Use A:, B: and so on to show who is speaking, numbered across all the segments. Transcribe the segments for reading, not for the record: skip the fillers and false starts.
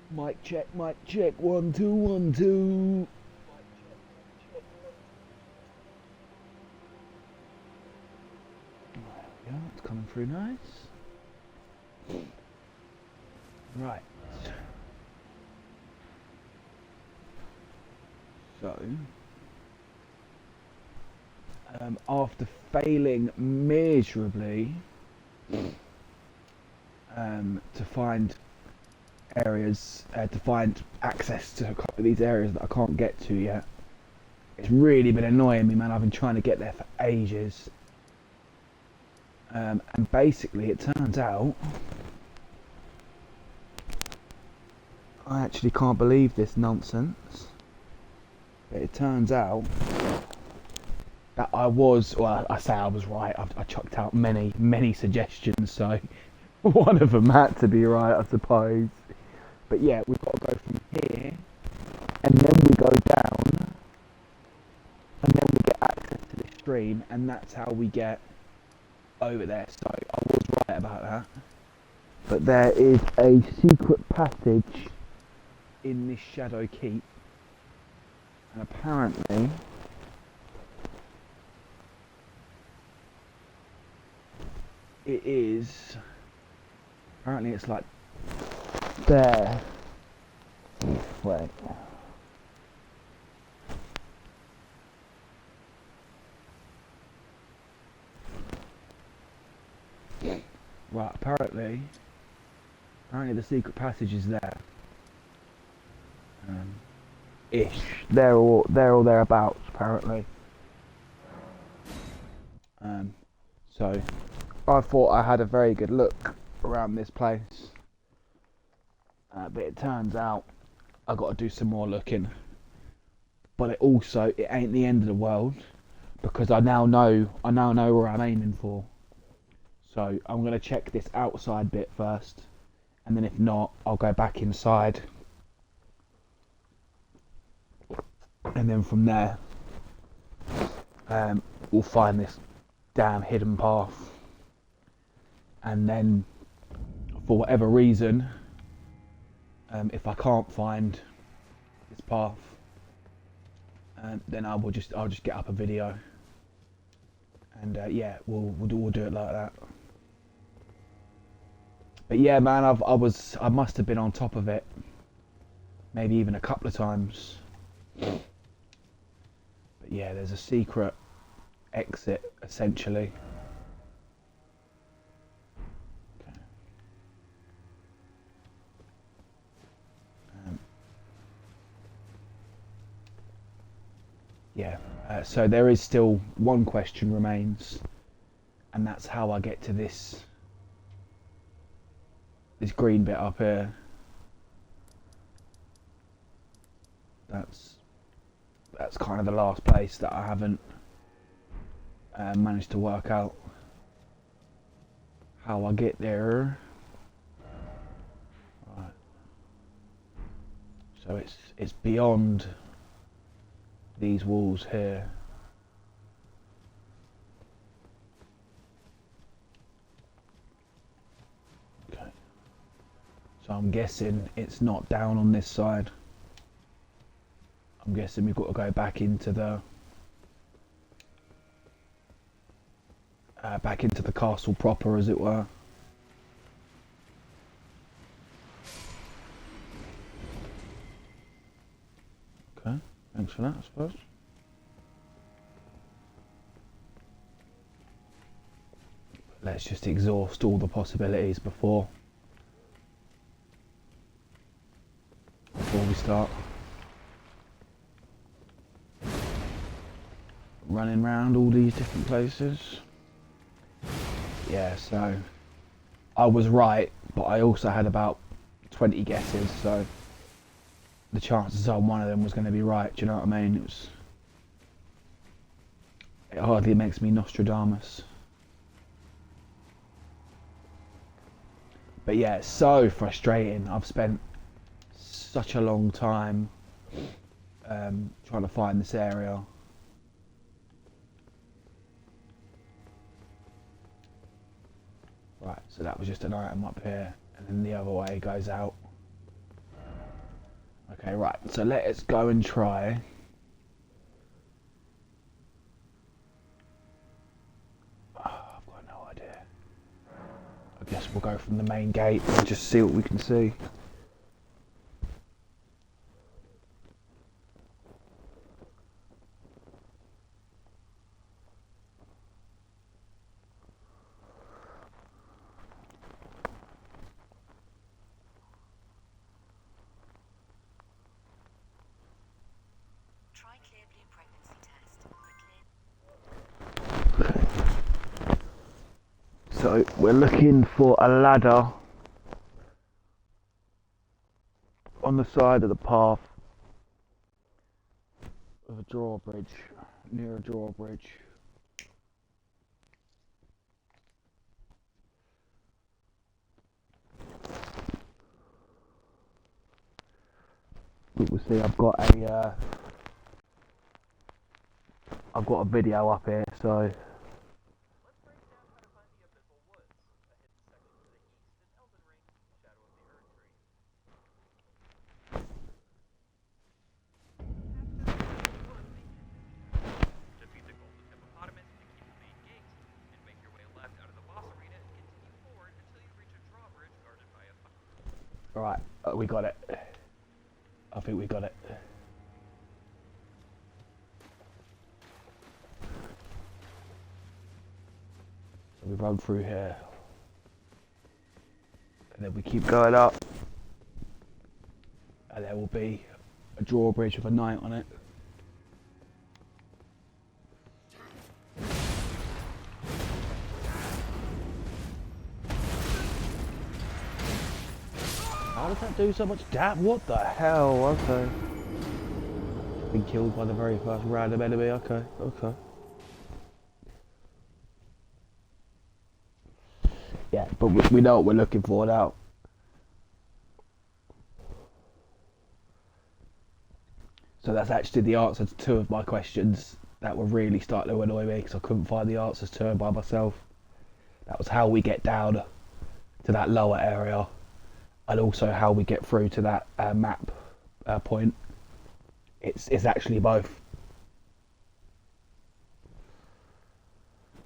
A: Mic check, 1 2 1 2. There we go, it's coming through nice. Right. So, after failing miserably to find areas, to find access to a couple of these areas that I can't get to yet, it's really been annoying me, man. I've been trying to get there for ages. And basically, it turns out, I actually can't believe this nonsense, but it turns out that I say I was right. I chucked out many suggestions, so one of them had to be right, I suppose. But yeah, we've got to go from here, and then we go down, and then we get access to this stream, and that's how we get over there. So I was right about that. But there is a secret passage in this shadow keep, and apparently it is. Apparently it's like there. Wait. Right. Apparently the secret passage is there. Ish. They're all thereabouts. Apparently. So I thought I had a very good look around this place, but it turns out I got to do some more looking. But it ain't the end of the world, because I now know where I'm aiming for. So I'm gonna check this outside bit first, and then if not, I'll go back inside, and then from there, we'll find this damn hidden path. And then, for whatever reason, if I can't find this path, then I'll just get up a video, and yeah, we'll do it like that. But yeah, man, I must have been on top of it, maybe even a couple of times. But yeah, there's a secret exit essentially. Yeah, so there is still one question remains, and that's how I get to this green bit up here. That's kind of the last place that I haven't managed to work out how I get there. Right. So it's beyond these walls here. Okay. So I'm guessing it's not down on this side. I'm guessing we've got to go back into the castle proper, as it were. Okay, thanks for that, I suppose. Let's just exhaust all the possibilities before we start running around all these different places. Yeah, so I was right, but I also had about 20 guesses, so the chances are one of them was going to be right. Do you know what I mean? It hardly makes me Nostradamus. But yeah, it's so frustrating. I've spent such a long time trying to find this area. Right, so that was just an item up here, and then the other way goes out. Okay, right, so let's go and try. Oh, I've got no idea. I guess we'll go from the main gate and just see what we can see.
B: Try clear blue pregnancy test.
A: So we're looking for a ladder on the side of the path of a drawbridge, near a drawbridge. We'll see. I've got a video up here, so.
C: Let's break down how to find the Abyssal Woods, a hidden section to the east in Elden Ring, Shadow of the Erdtree. Defeat the golden hippopotamus to keep the main gate, and make your way left out of the boss arena and continue forward until you reach a drawbridge guarded by a
A: Right, we got it. I think we got it. So we run through here. And then we keep going up. And there will be a drawbridge with a knight on it. How does that do so much damage? What the hell? Okay. Been killed by the very first random enemy. Okay, okay. Yeah, but we know what we're looking for now. So that's actually the answer to two of my questions that were really starting to annoy me because I couldn't find the answers to them by myself. That was how we get down to that lower area, and also how we get through to that map point. It's actually both.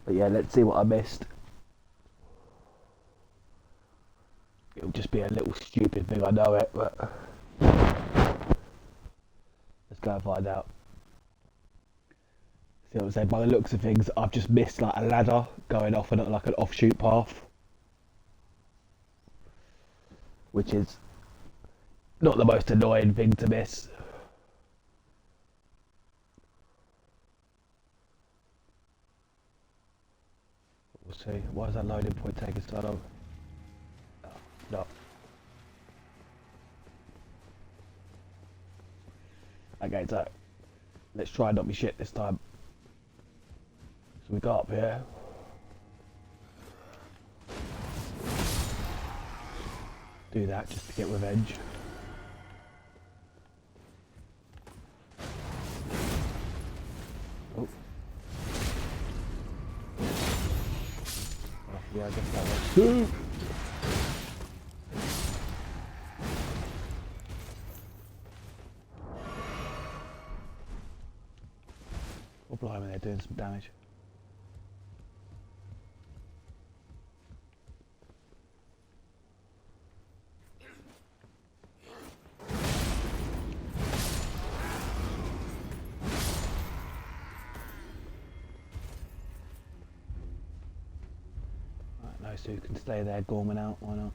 A: But yeah, let's see what I missed. It'll just be a little stupid thing, I know it, but let's go and find out. See what I'm saying? By the looks of things, I've just missed like a ladder going off on like an offshoot path, which is not the most annoying thing to miss. We'll see. Why is that loading point taking so long? Oh, no. Okay, so let's try and not be shit this time. So we go up here. Do that just to get revenge. Oh. Yeah, I guess that was two. Oh, blimey, they're doing some damage. Right, those two can stay there, gorming out, why not?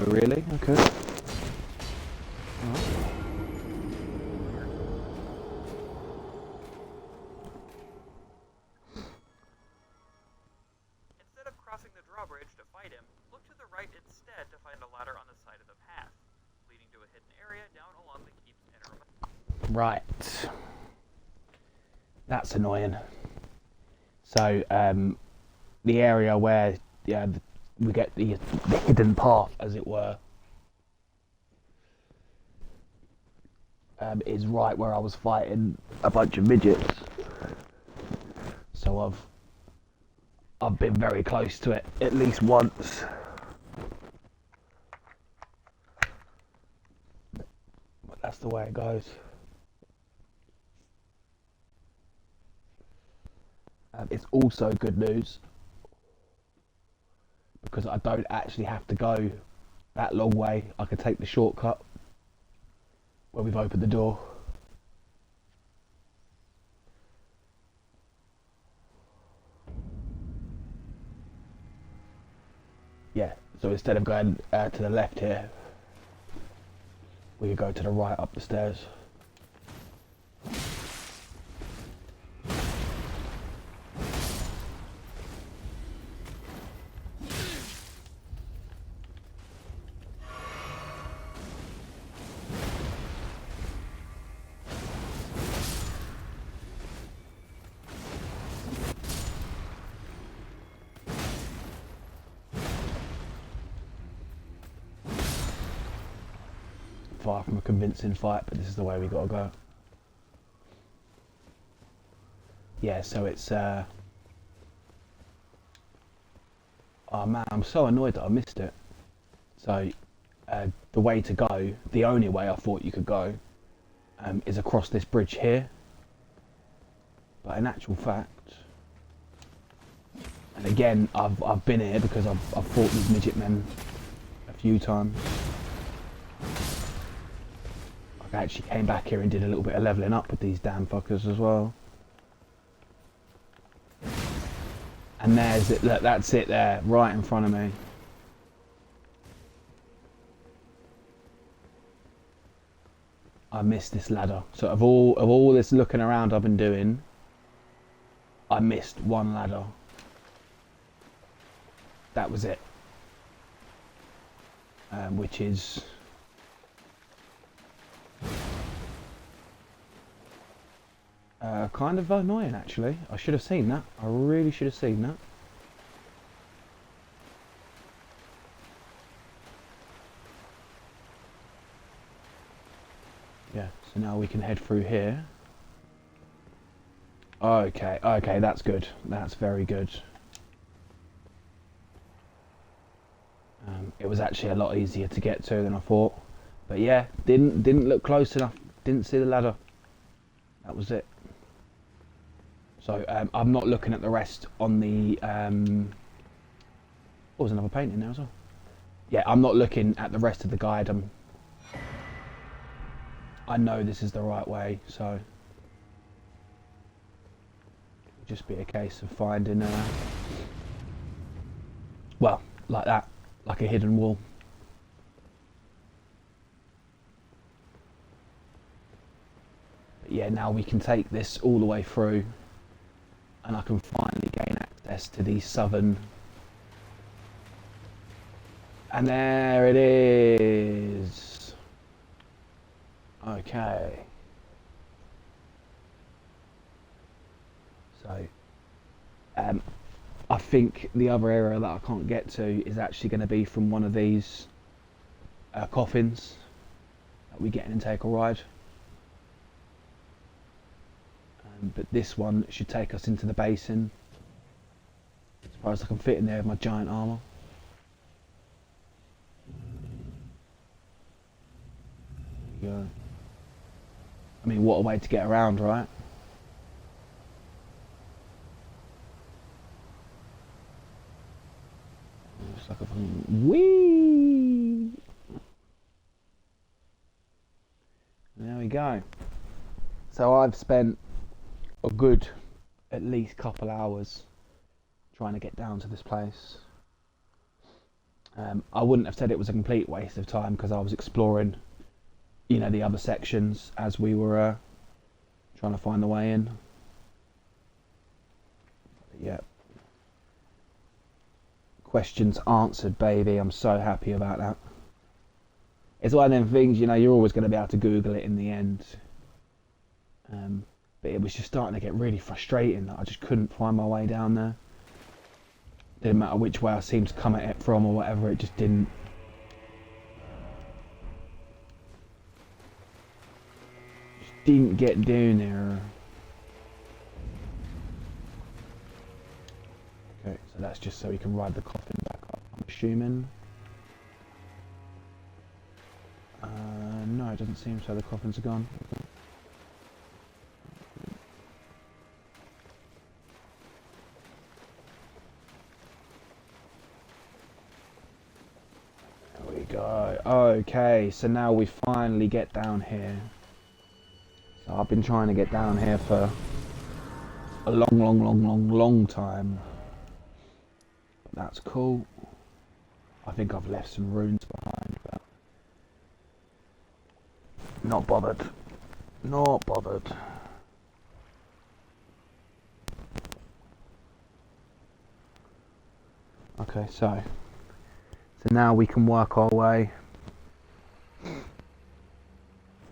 A: Really? Okay. Alright.
C: Instead of crossing the drawbridge to fight him, look to the right instead to find a ladder on the side of the path, leading to a hidden area down along the keep's inner.
A: Right. That's annoying. So, the area where we get the hidden path, as it were, is right where I was fighting a bunch of midgets. So I've I've been very close to it at least once. But that's the way it goes. It's also good news because I don't actually have to go that long way. I can take the shortcut where we've opened the door. Yeah, so instead of going to the left here, we could go to the right up the stairs. Far from a convincing fight, but this is the way we gotta go. Yeah, so it's oh man, I'm so annoyed that I missed it. So the way to go, the only way I thought you could go, is across this bridge here. But in actual fact, and again, I've been here because I've fought these midget men a few times. I actually came back here and did a little bit of levelling up with these damn fuckers as well. And there's it, look, that's it there, right in front of me. I missed this ladder. So of all this looking around I've been doing, I missed one ladder. That was it. Which is kind of annoying actually. I should have seen that. I really should have seen that. Yeah, so now we can head through here. Okay, that's good. That's very good. It was actually a lot easier to get to than I thought. But yeah, didn't look close enough. Didn't see the ladder. That was it. So I'm not looking at the rest on the. Oh, there's another painting there as well. Yeah, I'm not looking at the rest of the guide. I know this is the right way, so it'll just be a case of finding. Well, like that, like a hidden wall. But yeah, now we can take this all the way through. And I can finally gain access to the southern. And there it is. Okay. So, I think the other area that I can't get to is actually going to be from one of these coffins that we get in and take a ride. But this one should take us into the basin. As far as I can fit in there with my giant armour. There we go. I mean, what a way to get around, right? Just like a whee! There we go. So I've spent a good at least couple hours trying to get down to this place. I wouldn't have said it was a complete waste of time because I was exploring, you know, the other sections as we were trying to find the way in. But yeah, questions answered, baby. I'm so happy about that. It's one of them things, you know, you're always going to be able to Google it in the end. But it was just starting to get really frustrating that I just couldn't find my way down there. Didn't matter which way I seemed to come at it from or whatever, it just didn't. Just didn't get down there. Okay, so that's just so we can ride the coffin back up, I'm assuming. No, it doesn't seem so. The coffins are gone. There we go. Okay, so now we finally get down here. So I've been trying to get down here for a long time. But that's cool. I think I've left some runes behind, but not bothered. Not bothered. Okay, so now we can work our way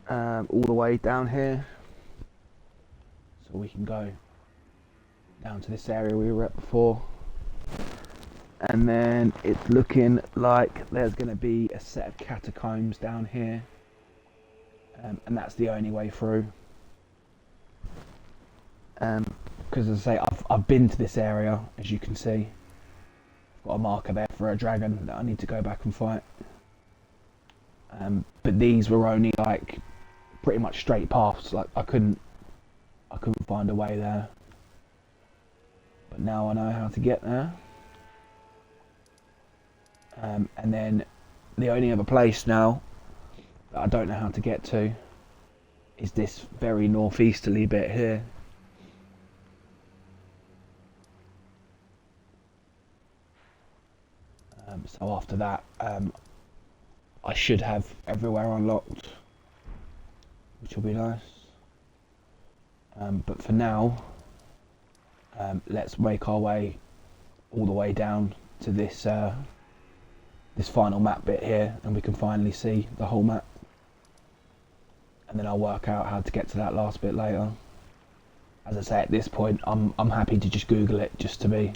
A: all the way down here. So we can go down to this area we were at before. And then it's looking like there's going to be a set of catacombs down here. And that's the only way through. Because as I say, I've been to this area, as you can see. Got a marker there for a dragon that I need to go back and fight. But these were only like pretty much straight paths. Like I couldn't find a way there. But now I know how to get there. And then the only other place now that I don't know how to get to is this very northeasterly bit here. So after that, I should have everywhere unlocked, which will be nice. But for now, let's make our way all the way down to this this final map bit here, and we can finally see the whole map. And then I'll work out how to get to that last bit later. As I say, at this point, I'm happy to just Google it, just to be,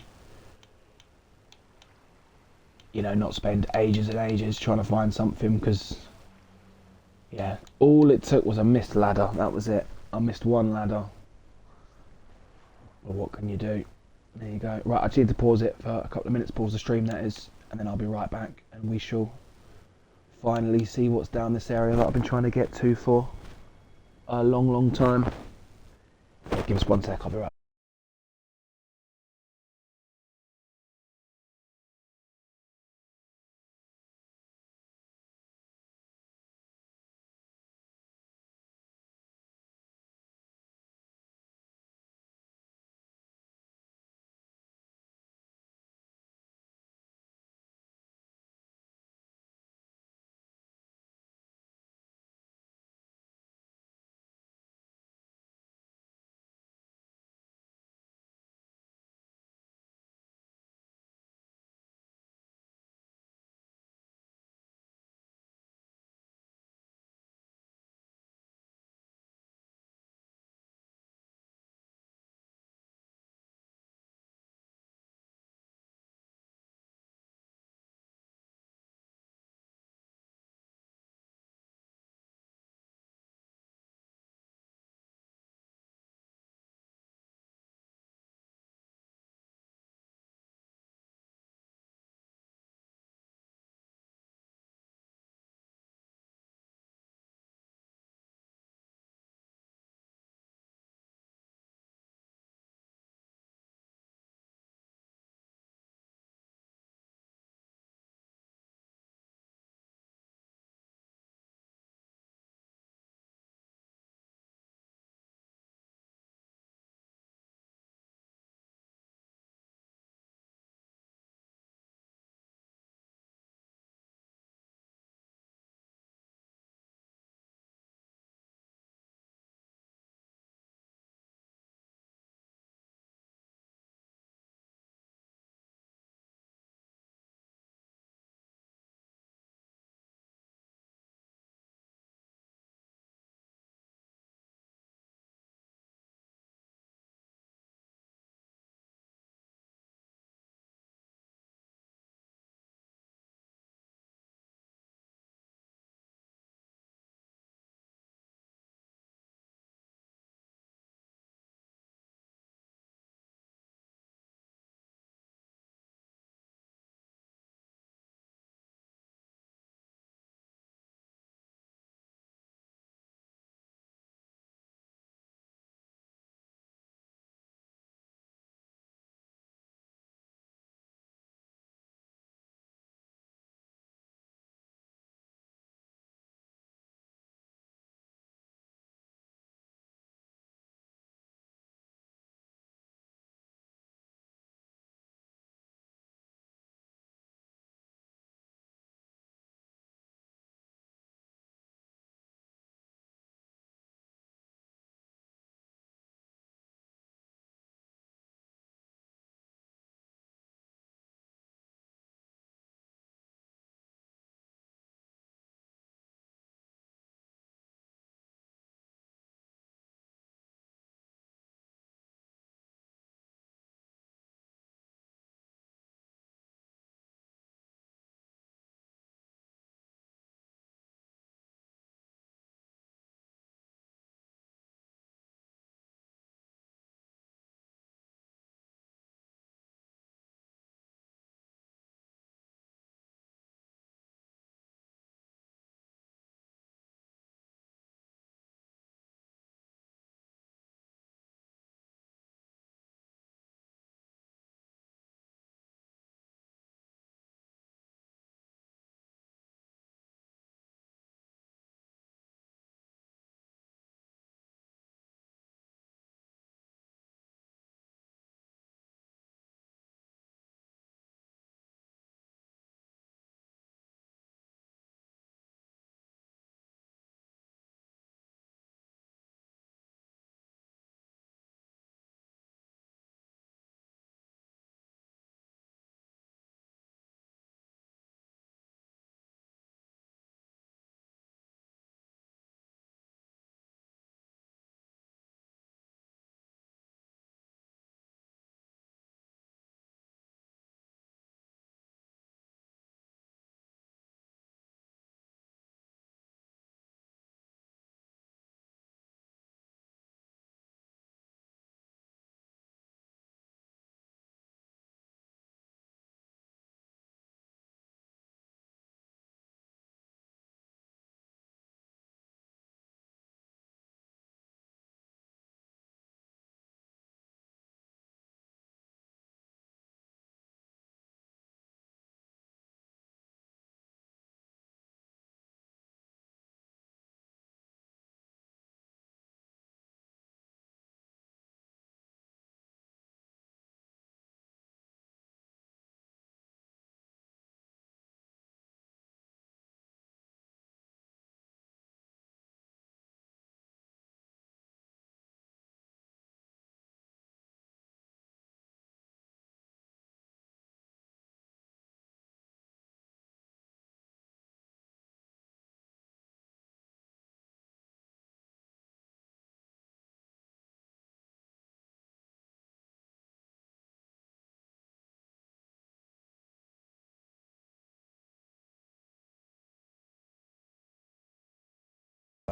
A: you know, not spend ages and ages trying to find something, because, yeah, all it took was a missed ladder. That was it. I missed one ladder. Well, what can you do? There you go. Right, I just need to pause it for a couple of minutes, pause the stream, that is, and then I'll be right back, and we shall finally see what's down this area that I've been trying to get to for a long time. Give us 1 sec, I'll be right back.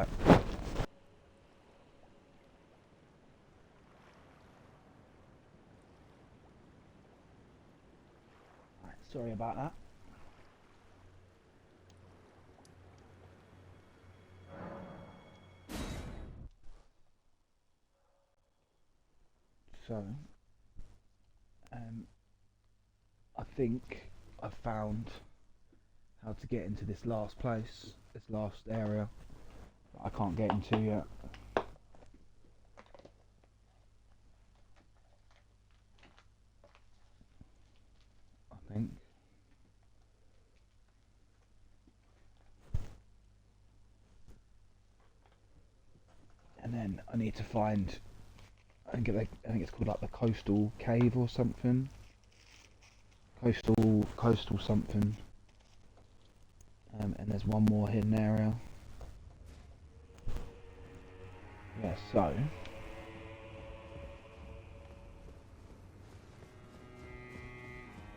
A: Right. Sorry about that. So, I think I've found how to get into this last place, this last area that I can't get into yet. I think. And then I need to find, I think it's called like the coastal cave or something. Coastal something. And there's one more hidden area. Yeah, so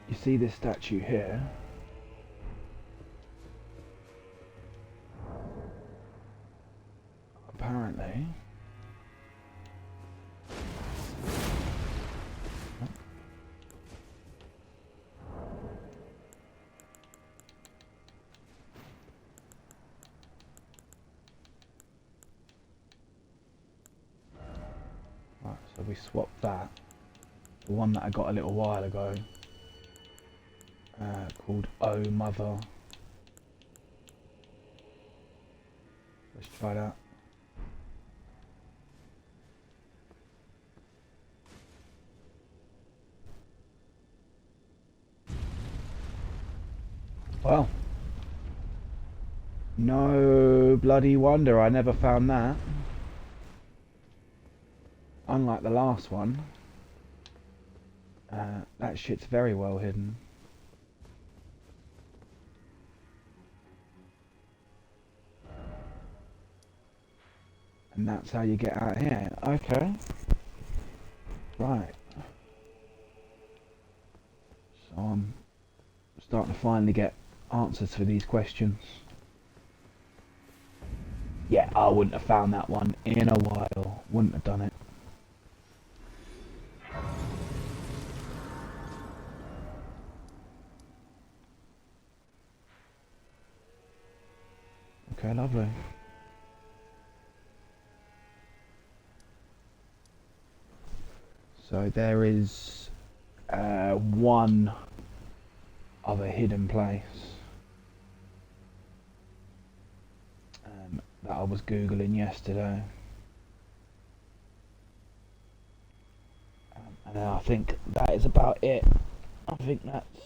A: you see this statue here? Apparently, right, so we swapped that. The one that I got a little while ago, called Oh Mother. Let's try that. Well, no bloody wonder I never found that. Unlike the last one, that shit's very well hidden. And that's how you get out here. Okay. Right. So I'm starting to finally get answers for these questions. Yeah, I wouldn't have found that one in a while. Wouldn't have done it. Okay, lovely. So there is one other hidden place that I was Googling yesterday. And I think that is about it. I think that's,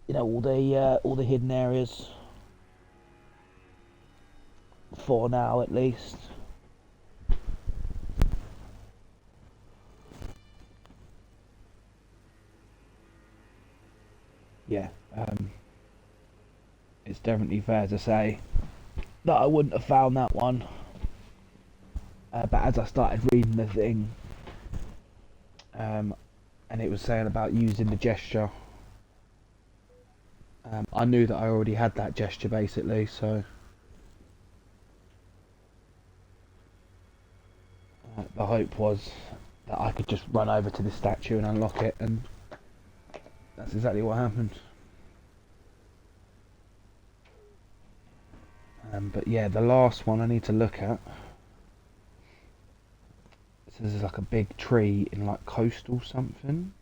A: you know, all the hidden areas for now, at least. Yeah, it's definitely fair to say that I wouldn't have found that one. But as I started reading the thing, and it was saying about using the gesture, I knew that I already had that gesture basically, so the hope was that I could just run over to the statue and unlock it, and that's exactly what happened. But yeah, the last one I need to look at. This is like a big tree in like coastal something.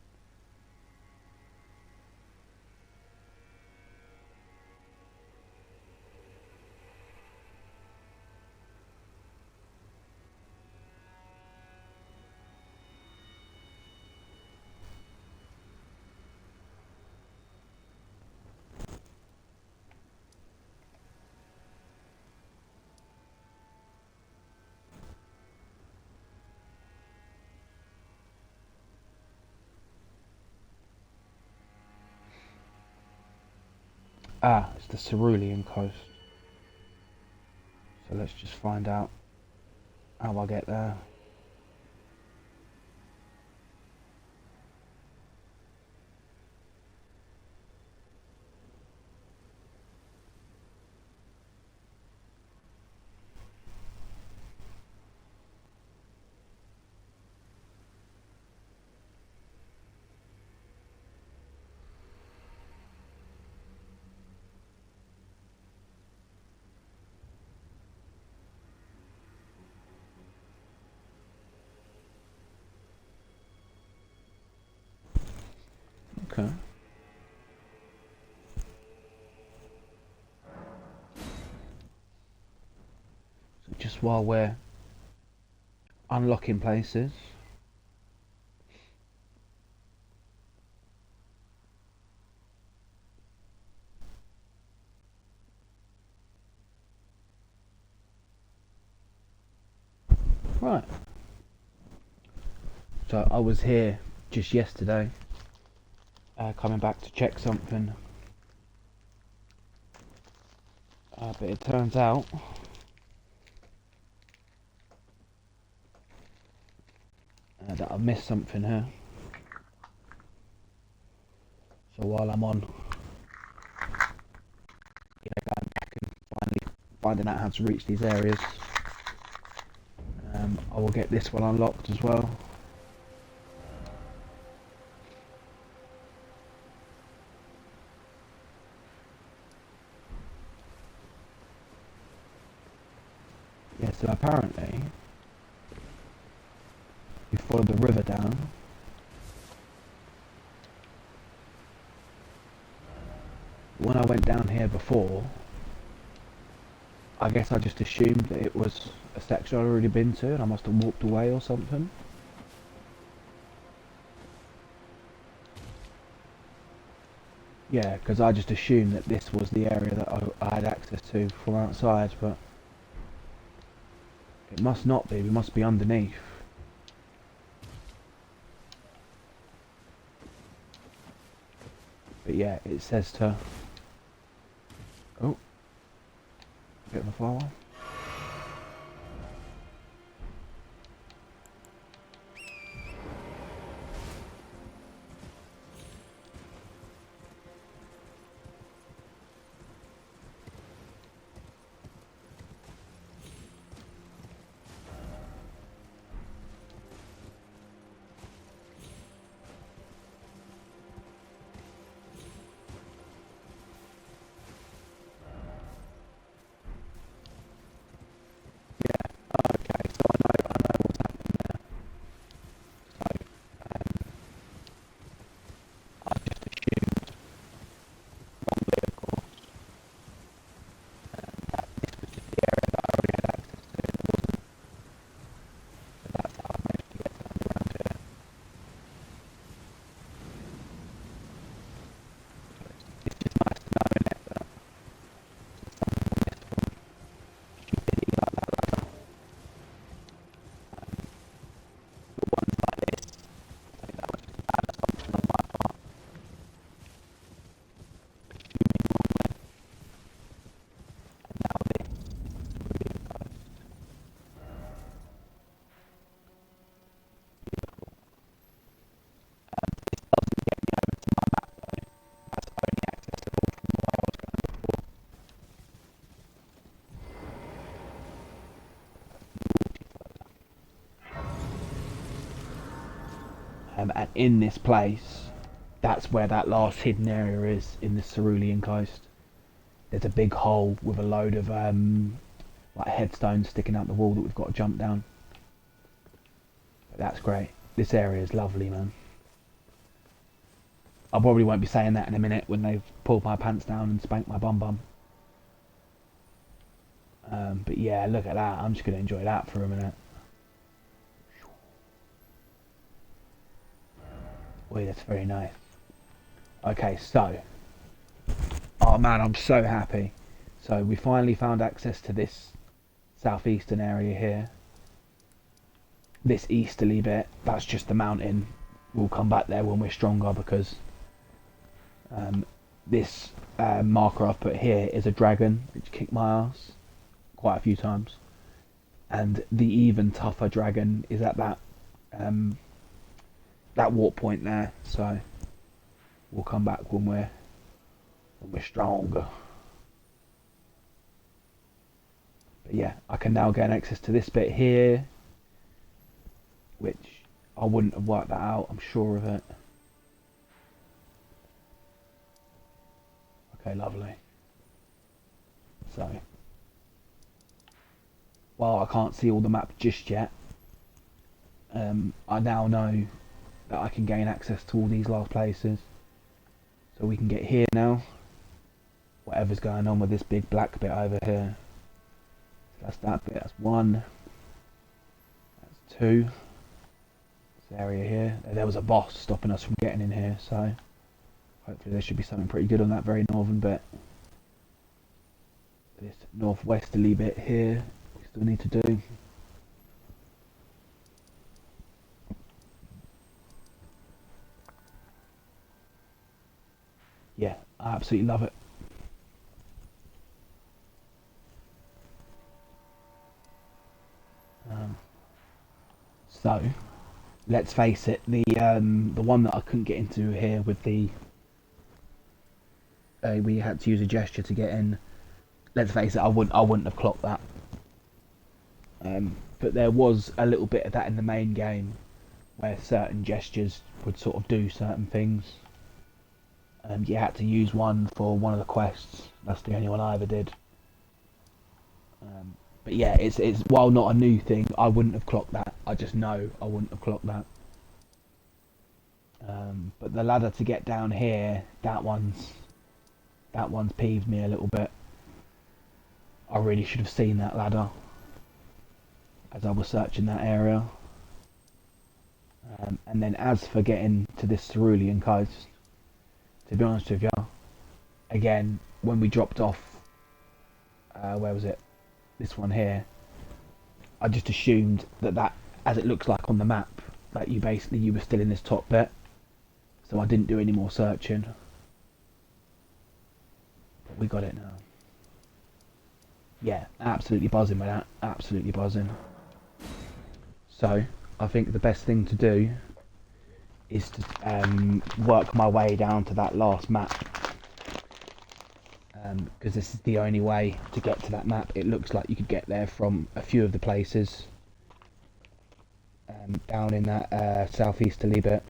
A: Ah, it's the Cerulean Coast. So let's just find out how I get there. Okay. So just while we're unlocking places. Right. So I was here just yesterday, coming back to check something. But it turns out that I've missed something here. So while I'm on, going back and finding out how to reach these areas, I will get this one unlocked as well. Yeah, so apparently, we follow the river down. When I went down here before, I guess I just assumed that it was a section I'd already been to and I must have walked away or something. Yeah, because I just assumed that this was the area that I had access to from outside, but it must not be. We must be underneath. But yeah, it says to... Oh, bit of a fire. Okay, so I know what's happening there. So, I just assumed wrongly, of course, that this was just the area that I already had access to, and it wasn't. So that's how I managed to get to underground here. So it's just nice to know, innit, that something I missed from stupidity like that ladder. But ones like this, I think that was just a bad assumption on my part, assuming wrongly, and now this is really the coast. Beautiful. This doesn't get me over to my map though. That's only accessible from where I was going before. Naughty further. And in this place, that's where that last hidden area is in the Cerulean coast. There's a big hole with a load of like headstones sticking out the wall that we've got to jump down. But that's great. This area is lovely, man. I probably won't be saying that in a minute when they've pulled my pants down and spanked my bum bum. But yeah, look at that. I'm just going to enjoy that for a minute. Boy, that's very nice. Okay, so. Oh man, I'm so happy. So we finally found access to this southeastern area here. This easterly bit, that's just the mountain. We'll come back there when we're stronger because this marker I've put here is a dragon which kicked my ass quite a few times. And the even tougher dragon is at that warp point there. So we'll come back when we're stronger. But yeah, I can now gain access to this bit here, which I wouldn't have worked that out, I'm sure of it. Okay, lovely. So, while I can't see all the map just yet, I now know that I can gain access to all these last places. So we can get here now. Whatever's going on with this big black bit over here. So that's that bit, that's 1. That's 2. This area here. There was a boss stopping us from getting in here, so hopefully there should be something pretty good on that very northern bit. This northwesterly bit here, we still need to do. Yeah, I absolutely love it. So, let's face it, the one that I couldn't get into here with the we had to use a gesture to get in. Let's face it, I wouldn't have clocked that. But there was a little bit of that in the main game, where certain gestures would sort of do certain things. You had to use one for one of the quests. That's the only one I ever did. But yeah, it's while not a new thing, I wouldn't have clocked that. I just know I wouldn't have clocked that. But the ladder to get down here, that one's peeved me a little bit. I really should have seen that ladder as I was searching that area. And then as for getting to this Cerulean coast, to be honest with you, again, when we dropped off, where was it? This one here. I just assumed that, as it looks like on the map, that you were still in this top bit. So I didn't do any more searching. But we got it now. Yeah, absolutely buzzing with that. Absolutely buzzing. So, I think the best thing to do is to work my way down to that last map. Because this is the only way to get to that map. It looks like you could get there from a few of the places. Down in that southeasterly bit.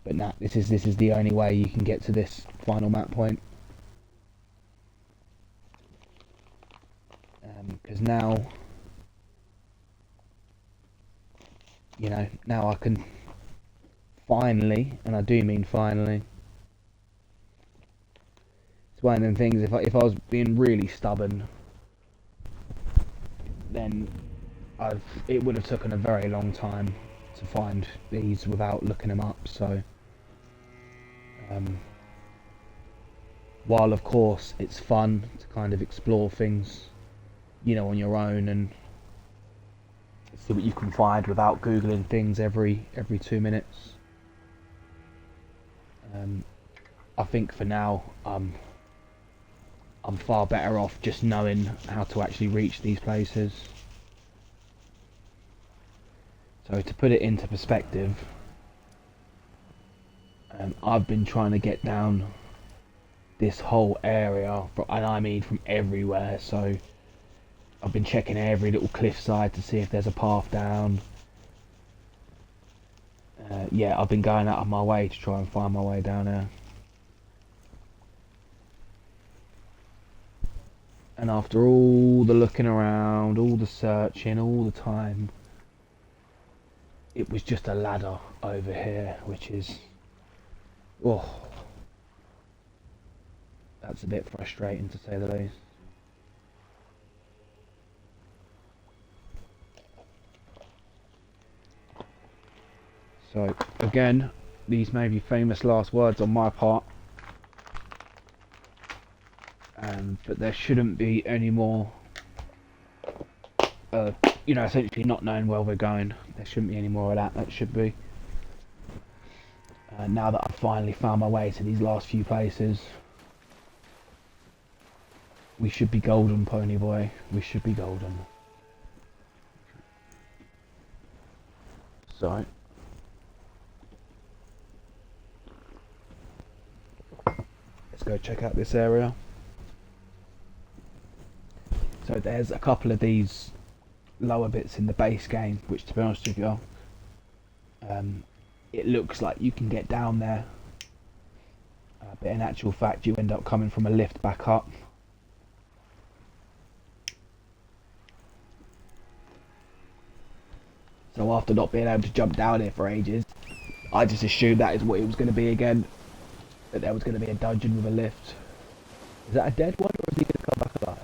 A: But nah, this is the only way you can get to this final map point. Because now, you know, now I can finally, and I do mean finally, it's one of them things, if I was being really stubborn, then it would have taken a very long time to find these without looking them up. So while of course it's fun to kind of explore things, you know, on your own and see what you can find without googling things every 2 minutes, I think for now I'm far better off just knowing how to actually reach these places. So to put it into perspective, I've been trying to get down this whole area, and I mean from everywhere. So I've been checking every little cliffside to see if there's a path down. Yeah, I've been going out of my way to try and find my way down there. And after all the looking around, all the searching, all the time, it was just a ladder over here, which is, oh, that's a bit frustrating to say the least. So again, these may be famous last words on my part, but there shouldn't be any more, you know, essentially not knowing where we're going. There shouldn't be any more of that. That should be. Now that I've finally found my way to these last few places, we should be golden, pony boy. We should be golden. So let's go check out this area. So there's a couple of these lower bits in the base game, which, to be honest with you, it looks like you can get down there, but in actual fact you end up coming from a lift back up. So after not being able to jump down here for ages, I just assumed that is what it was going to be again. that there was going to be a dungeon with a lift. Is that a dead one, or is he going to come back alive?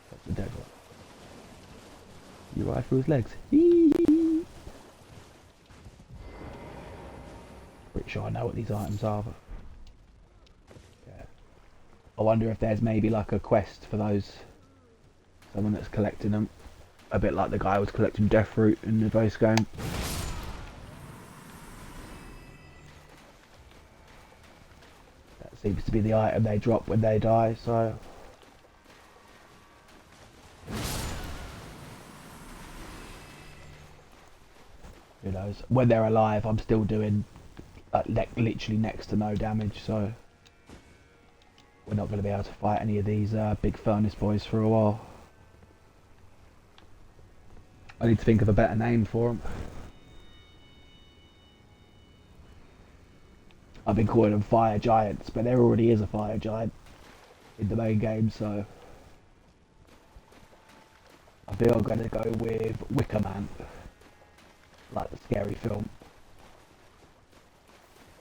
A: That's the dead one. You ride through his legs. Pretty sure I know what these items are, but yeah. I wonder if there's maybe like a quest for those. Someone that's collecting them. A bit like the guy who was collecting death fruit in the base game. That seems to be the item they drop when they die, so... Who knows? When they're alive, I'm still doing literally next to no damage, so... We're not going to be able to fight any of these big furnace boys for a while. I need to think of a better name for them. I've been calling them fire giants, but there already is a fire giant in the main game, so... I think I'm going to go with Wicker Man. Like the scary film.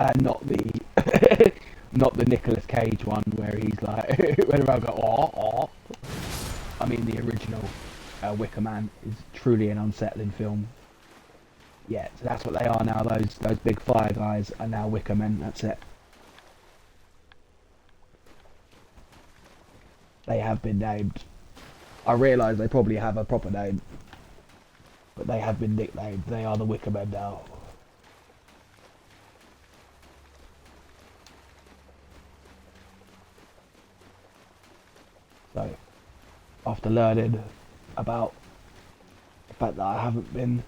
A: And not the... not the Nicolas Cage one where he's like... when everyone go, oh. I mean the original Wicker Man is truly an unsettling film. Yeah, so that's what they are now. Those big fire guys are now Wicker Men. That's it. They have been named. I realise they probably have a proper name, but they have been nicknamed. They are the Wicker Men now. So, after learning about the fact that I haven't been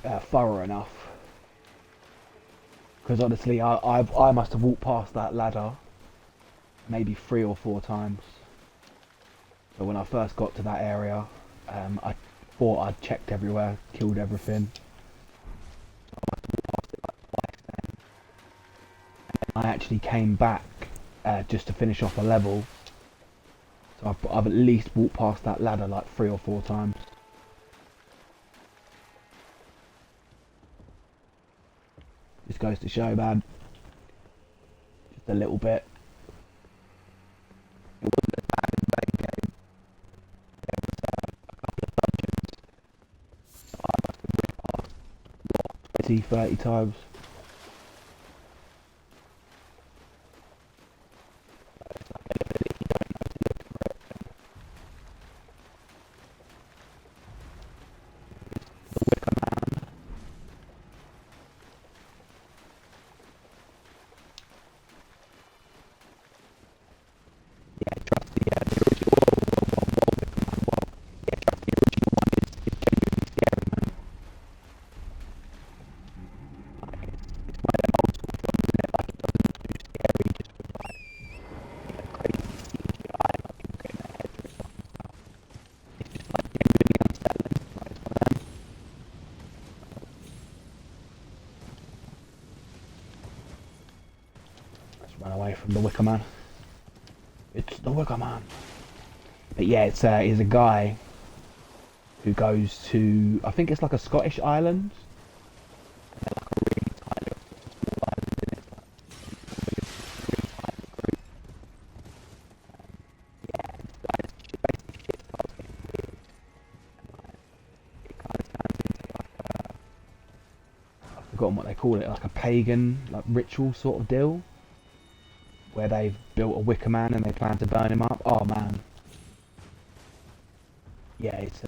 A: thorough enough, because honestly I must have walked past that ladder maybe 3 or 4 times. So when I first got to that area, I thought I'd checked everywhere, killed everything. So I must have walked past it like twice then. And then I actually came back just to finish off a level. So I've at least walked past that ladder like 3 or 4 times. Just goes to show, man. Just a little bit. It wasn't as bad in the main game. There was a couple of dungeons that I must have ripped past, what, 20, 30 times. It's like an ability you don't know to look for it. The Wicker Man. Yeah, trust the original. What Wicker Man was. Yeah, trust the original one is genuinely scary, man. Like, it's one of them old school films, isn't it? Like, it doesn't look too scary just with like, crazy CGI, like people getting their heads ripped off and stuff. It's just like genuinely unsettling. Like, it's one of them. Let's run away from the Wicker Man. It's the Wicker Man. But yeah, it's he's a guy who goes to, I think it's like a Scottish island. And they're like a really tiny little sort of small island in it. Like, really tiny group. Yeah, and this guy basically shit starts getting weird. And like, it kind of turns into like a, I've forgotten what they call it, like a pagan, like ritual sort of deal. Where they've built a Wicker Man and they plan to burn him up. Oh man. Yeah, it's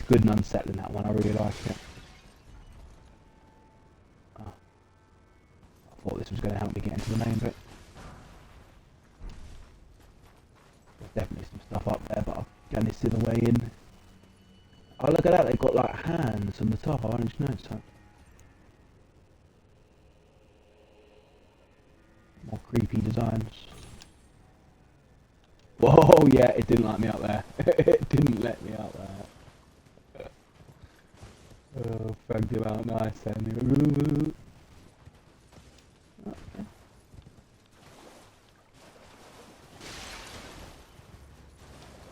A: good and unsettling, that one. I really like it. Oh. I thought this was going to help me get into the main bit. There's definitely some stuff up there, but I've done this the other way in. Oh, look at that. They've got like hands on the top. I didn't notice that. More creepy designs. Whoa, yeah, it didn't let me up there. It didn't let me up there. Oh, fragged him out nice then. Okay.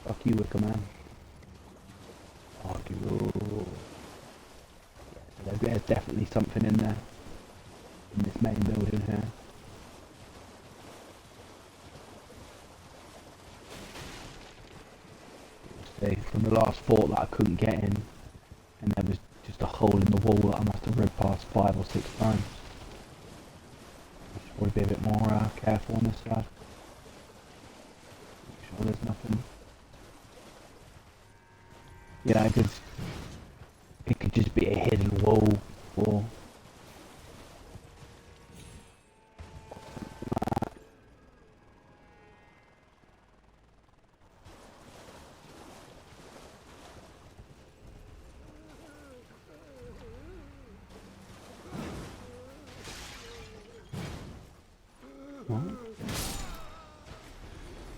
A: Fuck you, Wicker Man. Fuck you. there's definitely something in there, in this main building here. See, from the last fort that I couldn't get in, and there was just a hole in the wall that I must have read past 5 or 6 times. I should probably be a bit more careful on this side. Make sure there's nothing. You know, because it could just be a hidden wall, or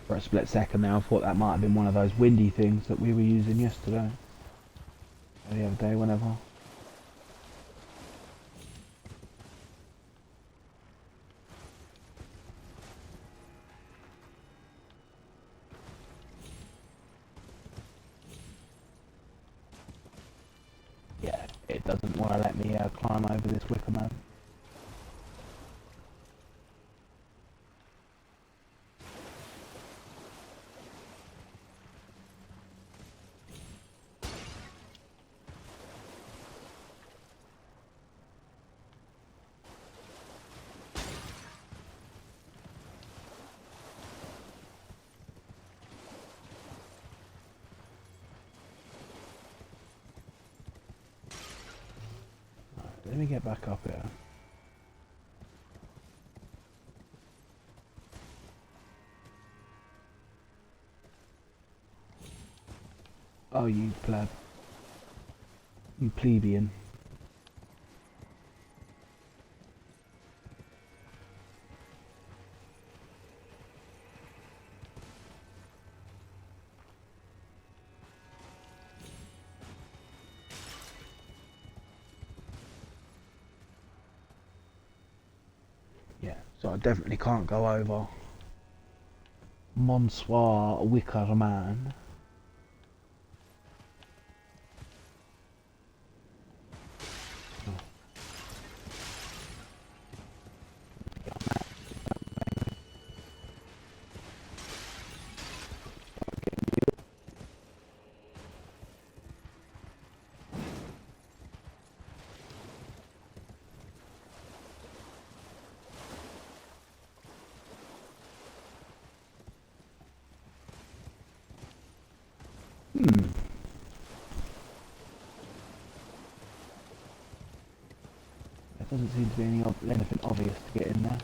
A: for a split second there I thought that might have been one of those windy things that we were using yesterday, or the other day, whenever. Yeah, it doesn't want to let me climb over this wicker man. Let me get back up here. Oh, you pleb. You plebeian. Yeah, so I definitely can't go over Monsieur Wicker Man. There doesn't seem to be anything obvious to get in there.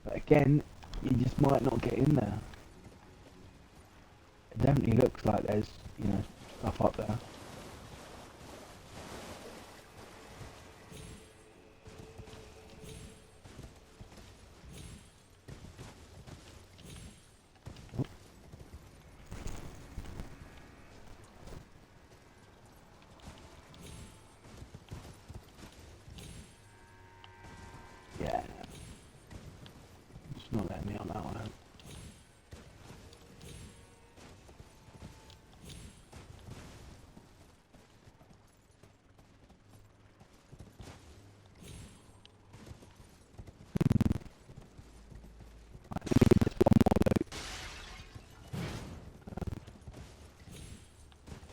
A: But again, you just might not get in there. It definitely looks like there's, you know, stuff up there. Yeah. It's not letting me on that one.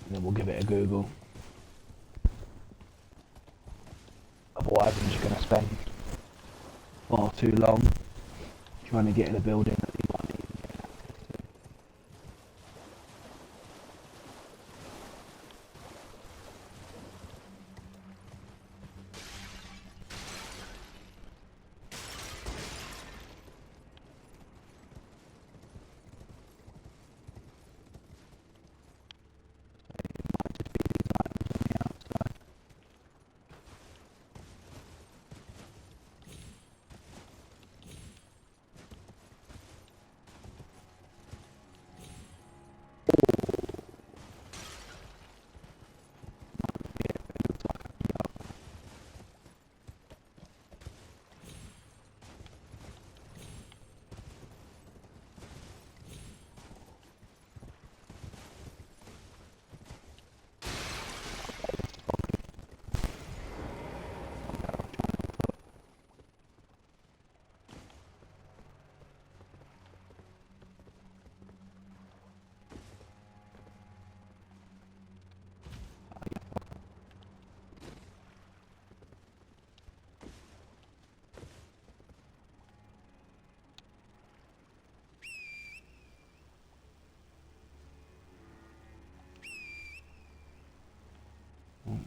A: And then we'll give it a Google. Otherwise I'm just going to spend far too long trying to get in a building that you might even get access to. It might just be these items on the outside.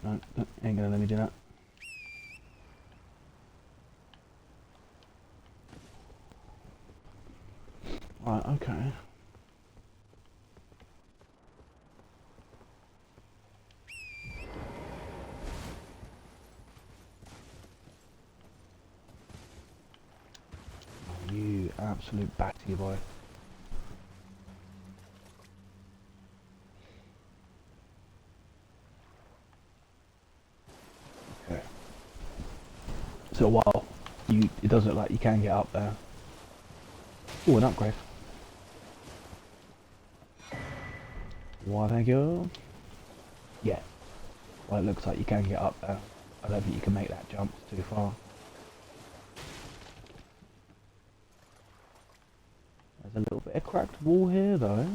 A: no, ain't gonna let me do that. Right, okay. You absolute batty boy. Okay. So while it does look like you can get up there. Oh, an upgrade. Why, thank you. Yeah. Well, it looks like you can get up there. I don't think you can make that jump, it's too far. There's a little bit of cracked wall here though.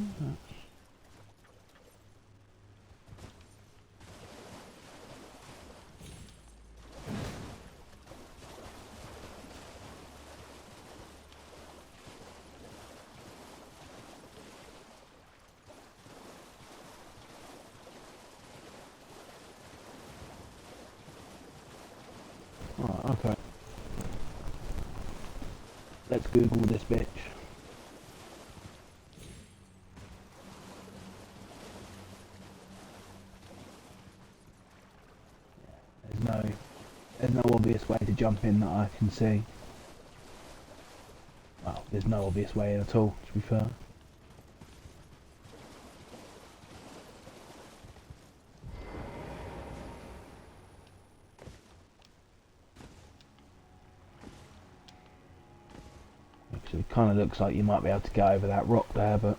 A: Right, okay. Let's Google this bitch. There's no obvious way to jump in that I can see. Well, there's no obvious way at all, to be fair. Actually, it kind of looks like you might be able to get over that rock there, but...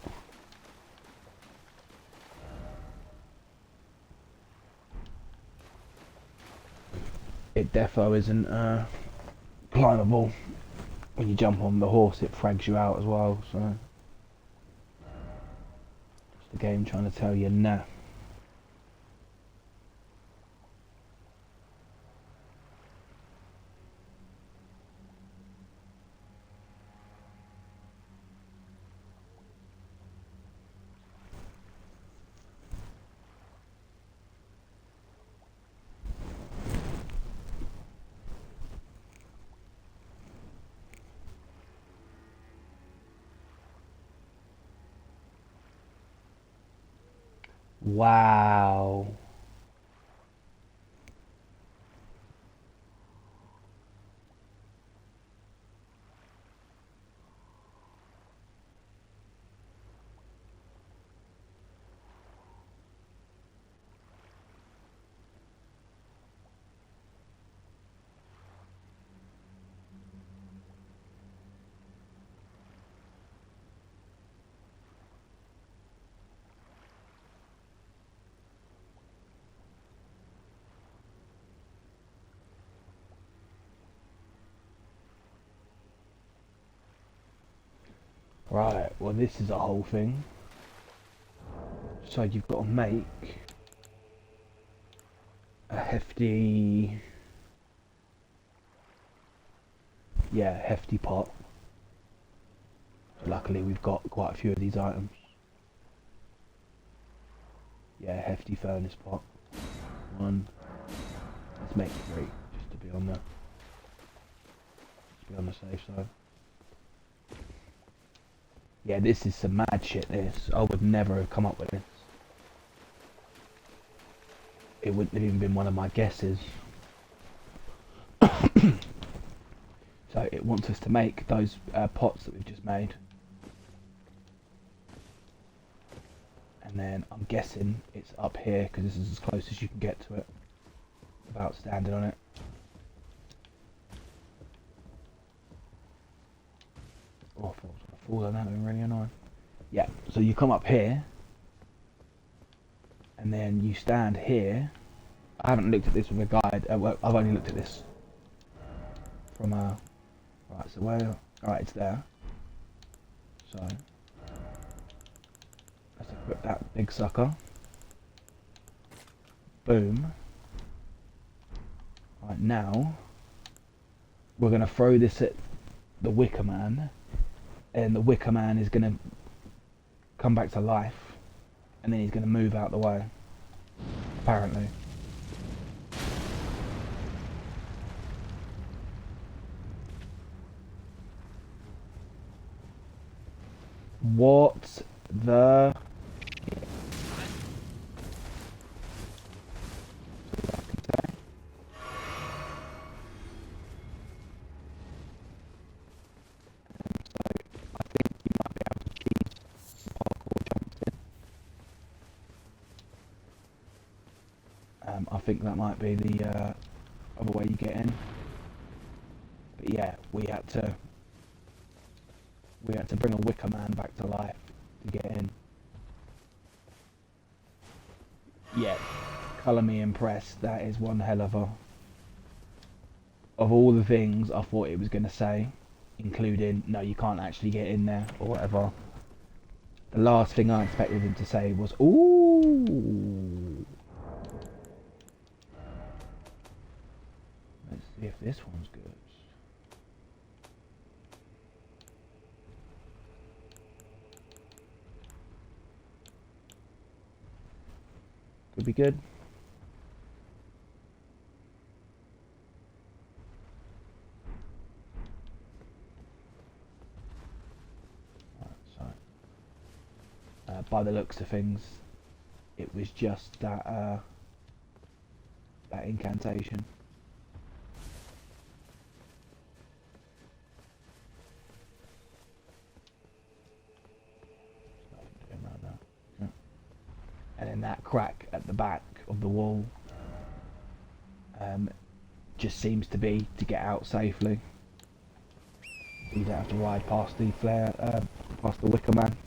A: it defo isn't climbable. When you jump on the horse, it frags you out as well, so... it's the game trying to tell you, nah. Wow. Right, well this is a whole thing. So you've got to make a hefty pot. Luckily we've got quite a few of these items. Yeah, hefty furnace pot. One. Let's make 3, just to be on the safe side. Yeah, this is some mad shit, this. I would never have come up with this. It wouldn't have even been one of my guesses. So it wants us to make those pots that we've just made. And then I'm guessing it's up here, because this is as close as you can get to it without standing on it. Oh, I thought I was going to fall on that, would be really annoying. Yeah, so you come up here, and then you stand here. I haven't looked at this with a guide, well, I've only looked at this from a... right, so where... alright, it's there. So... let's equip that big sucker. Boom. Right, now... we're going to throw this at the Wicker Man, and the Wicker Man is going to come back to life, and then he's going to move out the way, apparently. What the... I think that might be the other way you get in. But yeah, we had to bring a Wicker Man back to life to get in. Yeah, colour me impressed. That is one hell of a... Of all the things I thought it was going to say, including, no, you can't actually get in there, or whatever. The last thing I expected him to say was, ooh. Let's see if this one's good. Could be good. By the looks of things, it was just that that incantation. And then that crack at the back of the wall just seems to be to get out safely. You don't have to ride past the past the Wicker Man.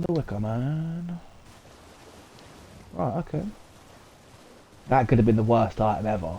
A: The Wicker Man. Right, okay. That could have been the worst item ever.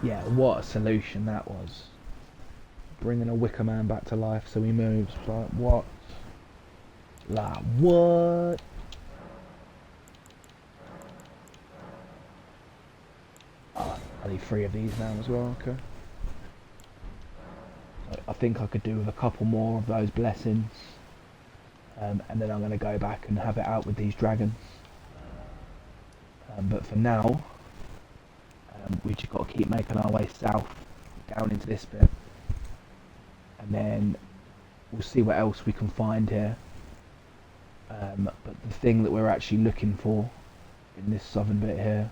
A: Yeah, what a solution that was. Bringing a Wicker Man back to life so he moves. Like, what? Like, what? Oh, I need 3 of these now as well, okay. I think I could do with a couple more of those blessings. And then I'm going to go back and have it out with these dragons. But for now, we've just got to keep making our way south, down into this bit. And then we'll see what else we can find here. But the thing that we're actually looking for in this southern bit here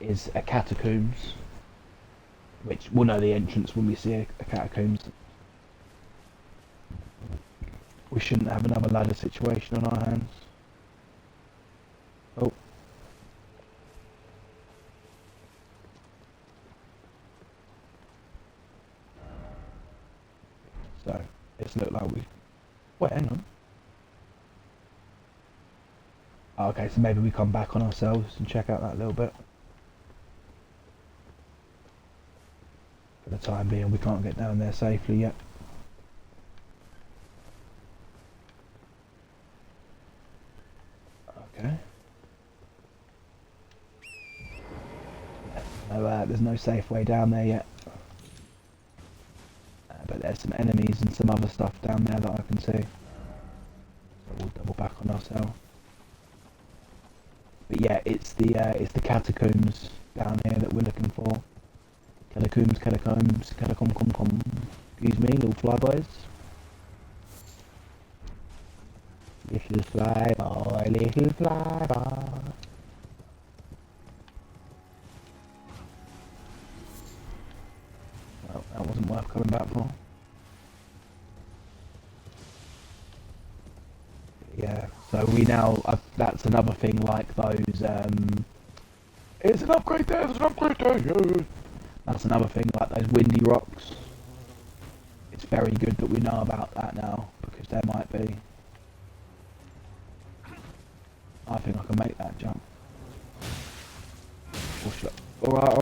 A: is a catacombs, which we'll know the entrance when we see a catacombs. We shouldn't have another ladder situation on our hands. Oh. So, it's looked like we... Wait, hang on. Oh, okay, so maybe we come back on ourselves and check out that little bit. For the time being, we can't get down there safely yet. Okay. No, there's no safe way down there yet. But there's some enemies and some other stuff down there that I can see. So we'll double back on ourselves. But yeah, it's the catacombs down here that we're looking for. Catacombs, catacomb. Excuse me, little flybys. Little flyby. Well, that wasn't worth coming back for. Yeah, so we now, that's another thing like those, it's an upgrade there, yeah. That's another thing like those windy rocks. very good that we know about that now, because there might be... I think I can make that jump. Alright.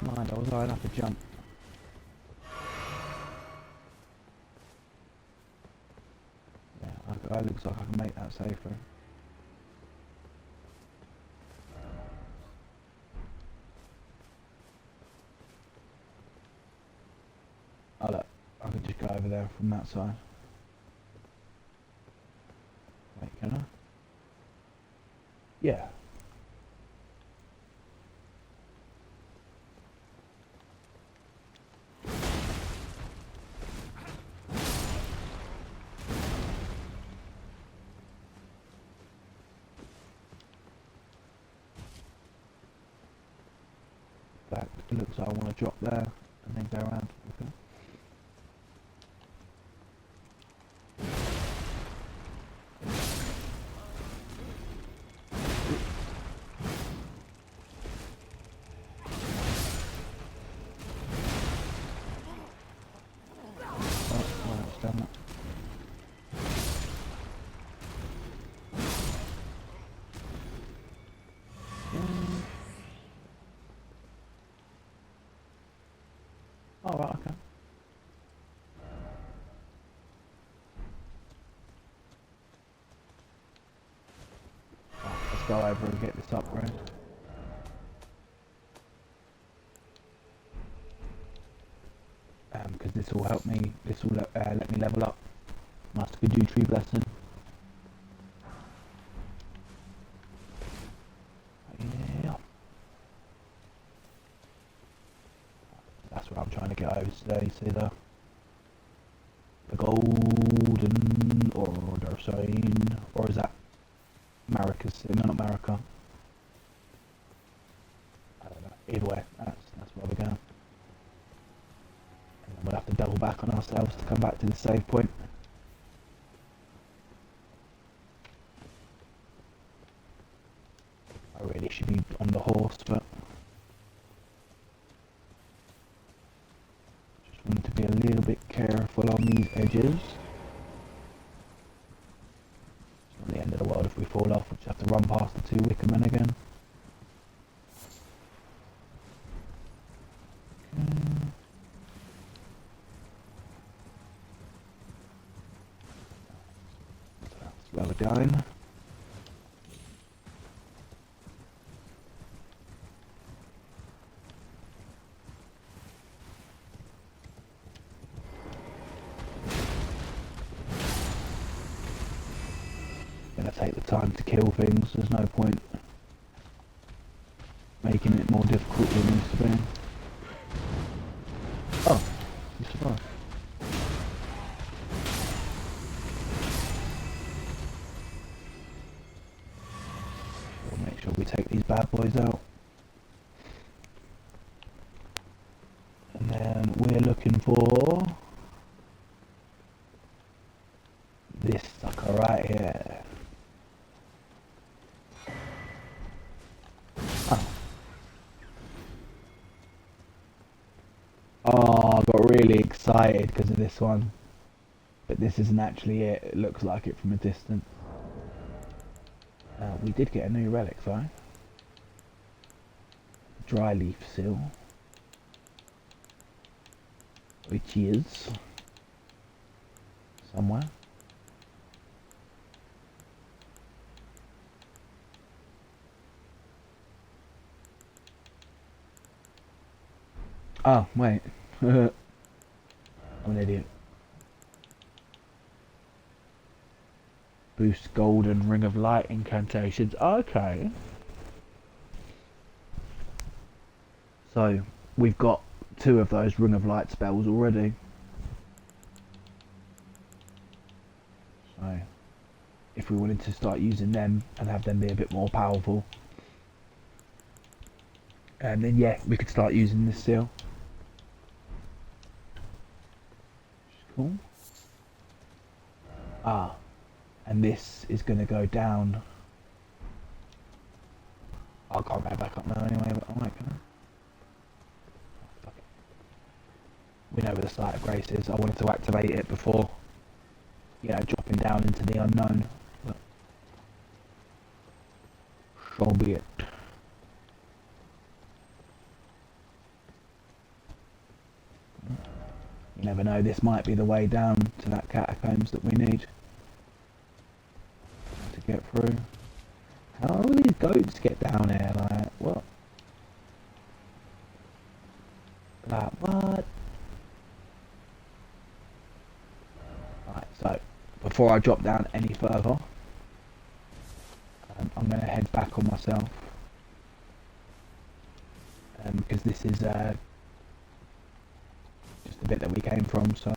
A: Mind, I was high enough to jump. Yeah, it looks like I can make that safer. Oh look, I can just go over there from that side. Wait, can I? Yeah. Back, it looks like I want to drop there and then go around. Okay. Oh, right, okay. Let's go over and get this upgrade. Because this will help me, this will let me level up. Master Erdtree blessing. Yeah. That's what I'm trying to get over today, see the golden order sign, or is that Maracas? No, not Marica. I don't know. Either way, that's where we're going. And then we'll have to double back on ourselves to come back to the save point. I really should be on the horse, but just wanted to be a little bit careful on these edges. It's not the end of the world if we fall off. We'll just have to run past the two wicker men again. Slow it down. Gonna take the time to kill things. There's no point making it more difficult than it needs to be. Oh, you survived. We'll make sure we take these bad boys out. And then we're looking for this sucker right here. Oh, I got really excited because of this one. But this isn't actually it. It looks like it from a distance. We did get a new relic though. Dry leaf seal. Which is somewhere. Oh, wait. I'm an idiot. Boost golden ring of light incantations. Okay. So, we've got 2 of those ring of light spells already. So, if we wanted to start using them and have them be a bit more powerful, and then yeah, we could start using this seal. Cool. And this is going to go down I can't go back up now anyway, but I might, can I? Oh, fuck it. We know where the site of grace is. I wanted to activate it before, you know, dropping down into the unknown. But so be it. You never know, this might be the way down to that catacombs that we need to get through. How will these goats get down here? Like, what? Like, what? Right, so, before I drop down any further, I'm going to head back on myself. Because this is just the bit that we came from, so.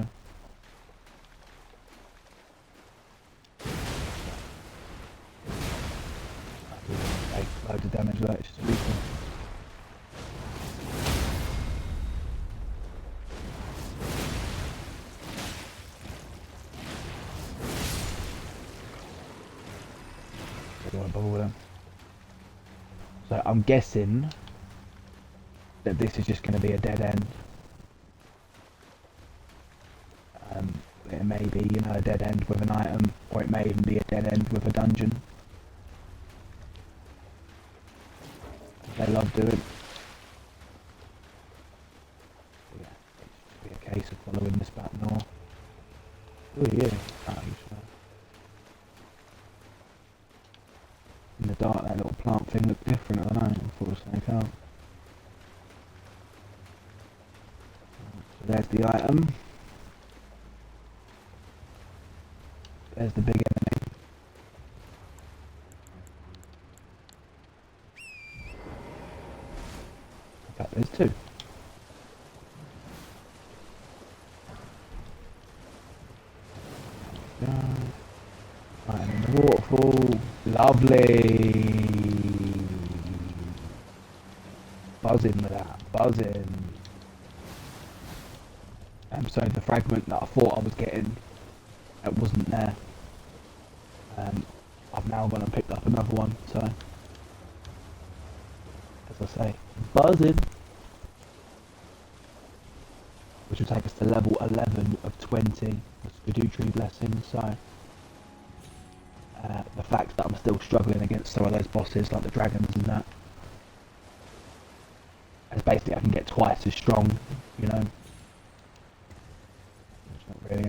A: Take loads of damage, like, it's just a recall. Don't want to bother with them. So I'm guessing that this is just going to be a dead end. It may be, you know, a dead end with an item, or it may even be a dead end with a dungeon. They love doing. Yeah, it should be a case of following this back north. Oh yeah, in the dark that little plant thing looked different, I don't know, I thought it was something else. So there's the item. There's the big enemy. In fact, there's two. Right, and in the waterfall. Lovely. Buzzing with that. Buzzing. So the fragment that I thought I was getting, it wasn't there. I've now gone and picked up another one, so as I say, buzzing, which will take us to level 11 of 20 with Erdtree blessings. So the fact that I'm still struggling against some of those bosses like the dragons and that, is basically I can get twice as strong, you know. It's not really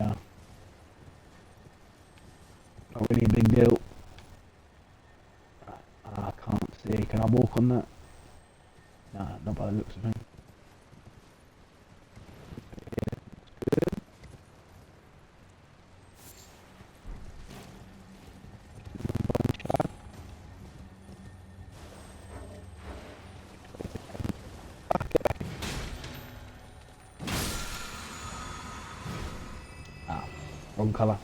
A: not really a big deal. I can't see. Can I walk on that? No, not by the looks of things. Ah, wrong colour.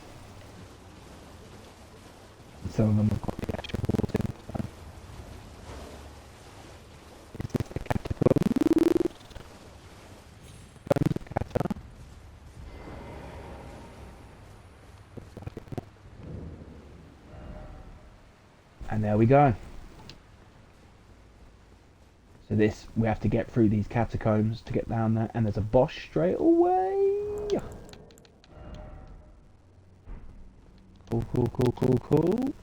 A: And some of them have got the actual walls in. So. Is this the catacombs? And there we go. So this, we have to get through these catacombs to get down there, and there's a boss straight away. Cool, cool, cool, cool, cool.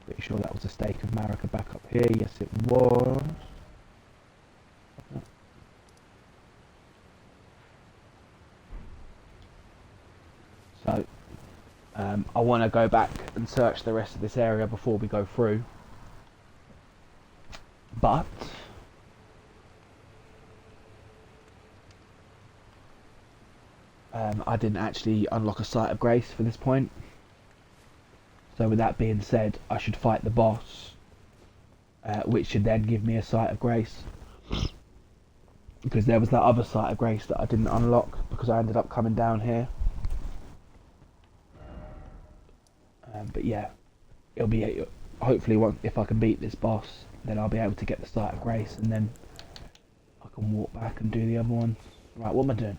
A: Pretty sure that was a stake of Marika back up here. Yes, it was. So, I want to go back and search the rest of this area before we go through. But I didn't actually unlock a site of grace for this point. So with that being said, I should fight the boss, which should then give me a site of grace. Because there was that other site of grace that I didn't unlock because I ended up coming down here. But yeah, it'll be hopefully if I can beat this boss, then I'll be able to get the site of grace, and then I can walk back and do the other one. Right, what am I doing?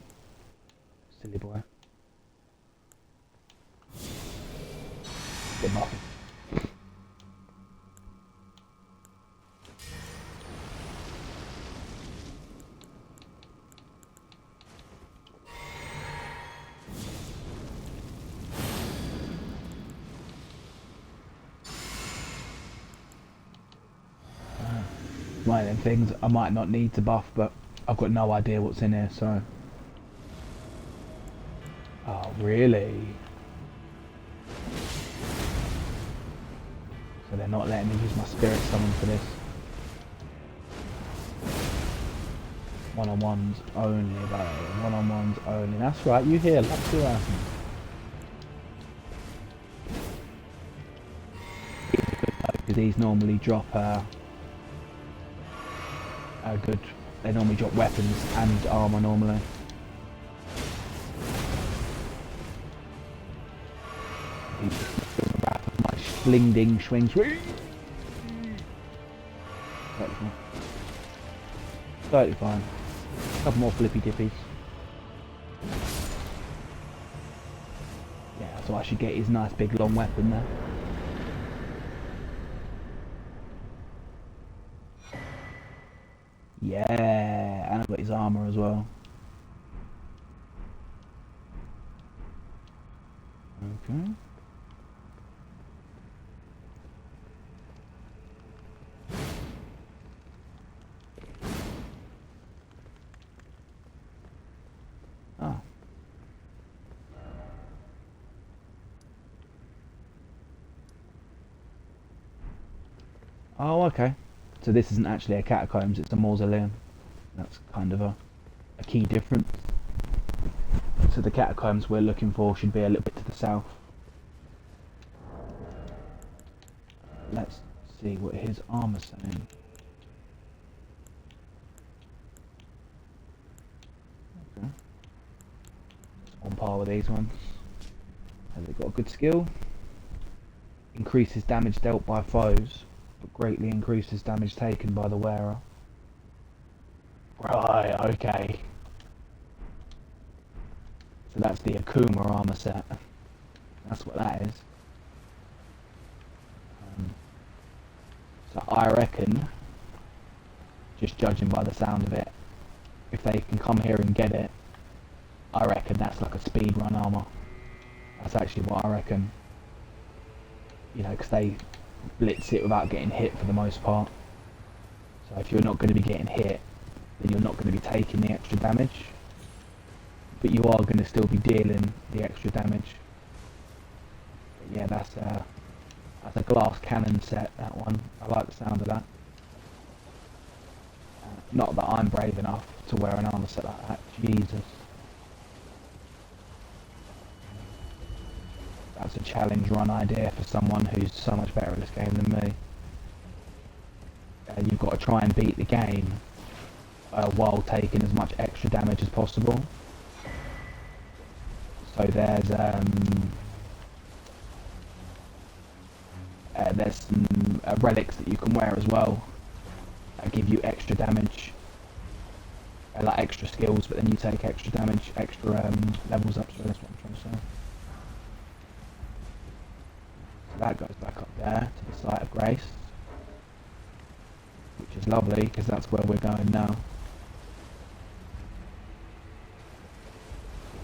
A: Silly boy. Get off. one of them things I might not need to buff, but I've got no idea what's in here, so... Oh, really? So they're not letting me use my spirit summon for this. One-on-ones only, though. One-on-ones only. That's right, you hear, let's do that. Because these normally drop a good... They normally drop weapons and armour normally. My slingding swing swing. 35. A couple more flippy dippies. Yeah, so I should get his nice big long weapon there. Yeah, and I've got his armour as well. Okay. Oh. Oh, okay. So this isn't actually a catacombs, it's a mausoleum. That's kind of a key difference. So the catacombs we're looking for should be a little bit to the south. Let's see what his armor's saying. Okay. On par with these ones. Has it got a good skill? Increases damage dealt by foes, but greatly increases damage taken by the wearer. Right, okay. So that's the Akuma armor set. That's what that is. So I reckon, just judging by the sound of it, if they can come here and get it, I reckon that's like a speedrun armor. That's actually what I reckon. You know, because they blitz it without getting hit for the most part. So if you're not going to be getting hit, then you're not going to be taking the extra damage. But you are going to still be dealing the extra damage. But yeah, that's a glass cannon set, that one. I like the sound of that. Not that I'm brave enough to wear an armor set like that. Jesus. That's a challenge run idea for someone who's so much better at this game than me. You've got to try and beat the game while taking as much extra damage as possible. So there's some relics that you can wear as well that give you extra damage, like extra skills, but then you take extra damage, extra levels up. So that's what I'm trying to say. So that goes back up there to the site of grace, which is lovely because that's where we're going now.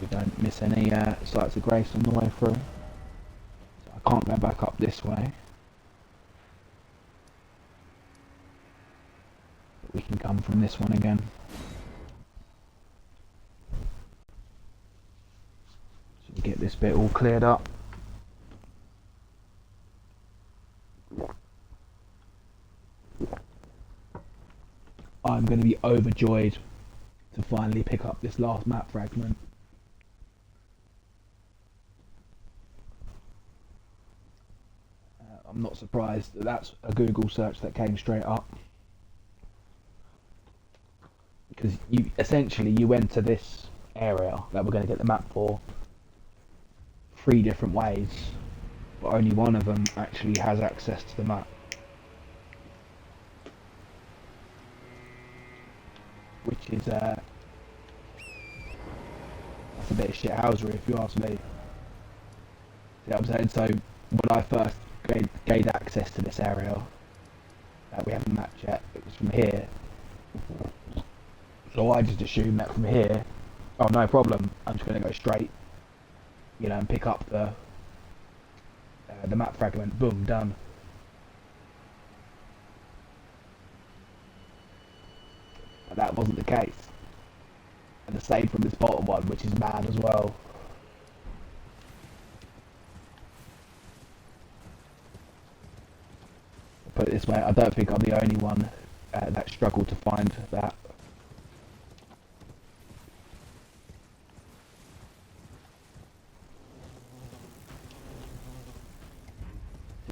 A: We don't miss any sites of grace on the way through. So I can't go back up this way. But we can come from this one again. So we get this bit all cleared up. I'm going to be overjoyed to finally pick up this last map fragment. I'm not surprised that that's a Google search that came straight up, because you essentially went to this area that we're going to get the map for 3 different ways, but only one of them actually has access to the map, which is that's a bit of shithousery if you ask me. See what I'm saying? So when I first gained access to this area that we haven't mapped yet, it was from here. So I just assumed that from here, oh no problem, I'm just going to go straight, you know, and pick up the map fragment, boom, done. that wasn't the case. And the same from this bottom one, which is mad as well. Put it this way, I don't think I'm the only one that struggled to find that.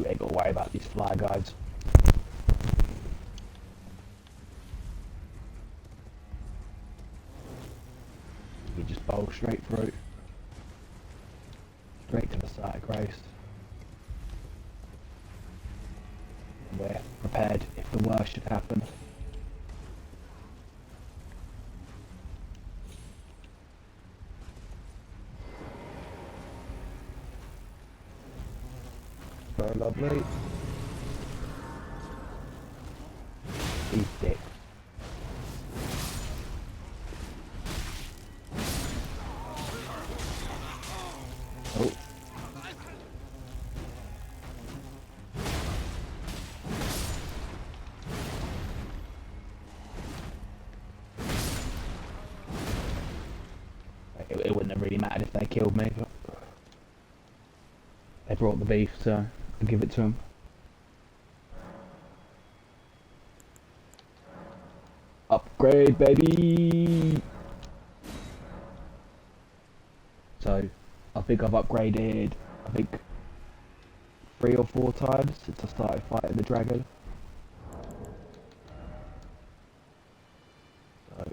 A: You ain't got to worry about these fly guides. You just bowl straight through. Straight to the site of grace. And we're prepared if the worst should happen. Very lovely. He's dick. Oh. It wouldn't have really mattered if they killed me, but they brought the beef, so I'll give it to them. Upgrade, baby! So, I think I've upgraded, 3 or 4 times since I started fighting the dragon. So,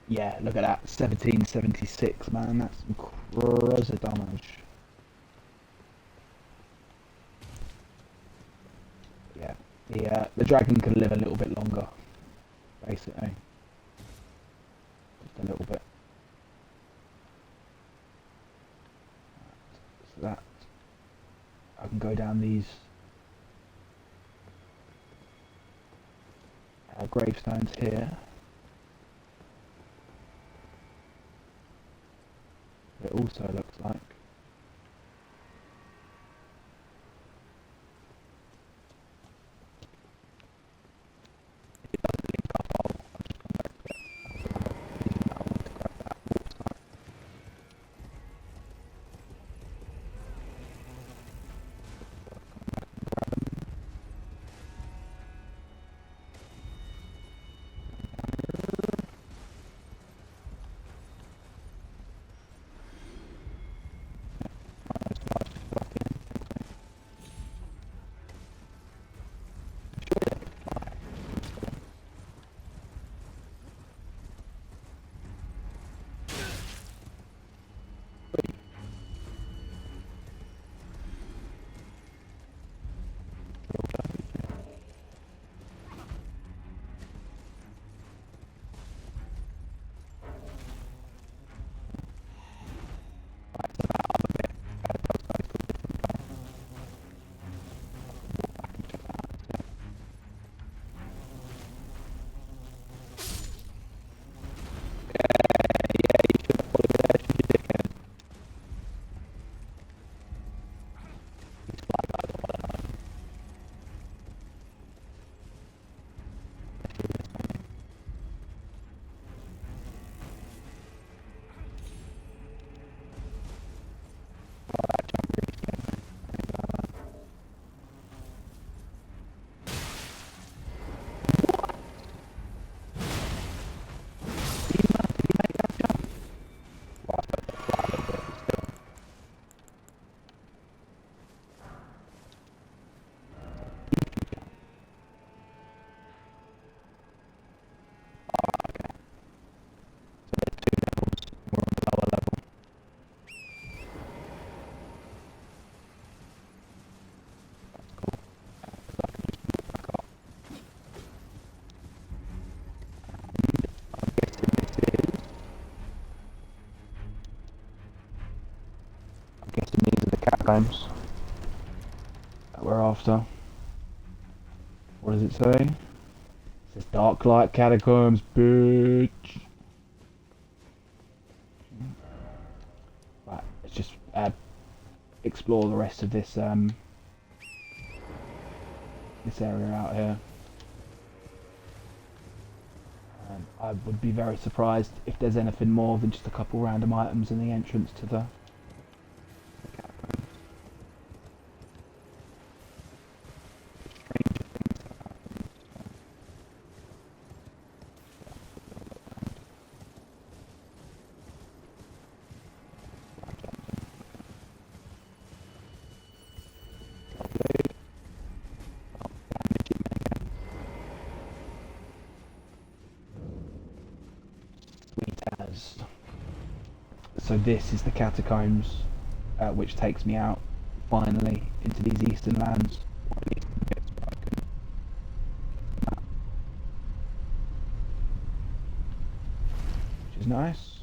A: yeah, look at that, 1776, man, that's some crazy damage. Yeah, the dragon can live a little bit longer, basically. Just a little bit. So that, I can go down these gravestones here. It also looks like it doesn't link up. I'll just come back to it. I want to grab that water. Guessing these are the catacombs that we're after. What does it say? It says Dark Light Catacombs, bitch. Right, let's just explore the rest of this this area out here. I would be very surprised if there's anything more than just a couple random items in the entrance to the catacombs. Stranger things have happened. Sweet as. So this is the catacombs, which takes me out finally into these eastern lands. One of the eastern bits where I can map, which is nice.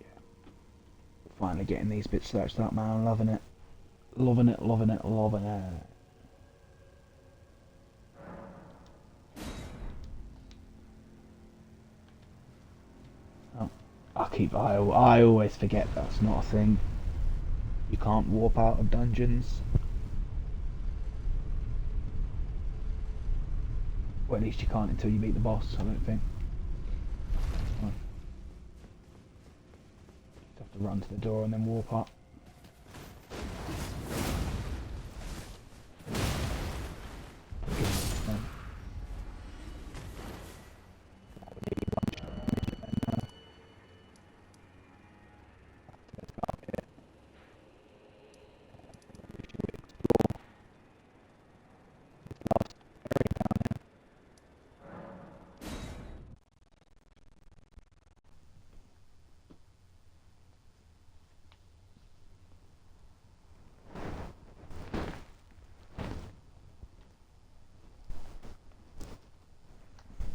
A: Yeah, finally getting these bits searched up, man. I'm loving it, loving it, loving it, loving it. Oh, I always forget that's not a thing. You can't warp out of dungeons. Well, at least you can't until you meet the boss, I don't think. Well, you have to run to the door and then warp up.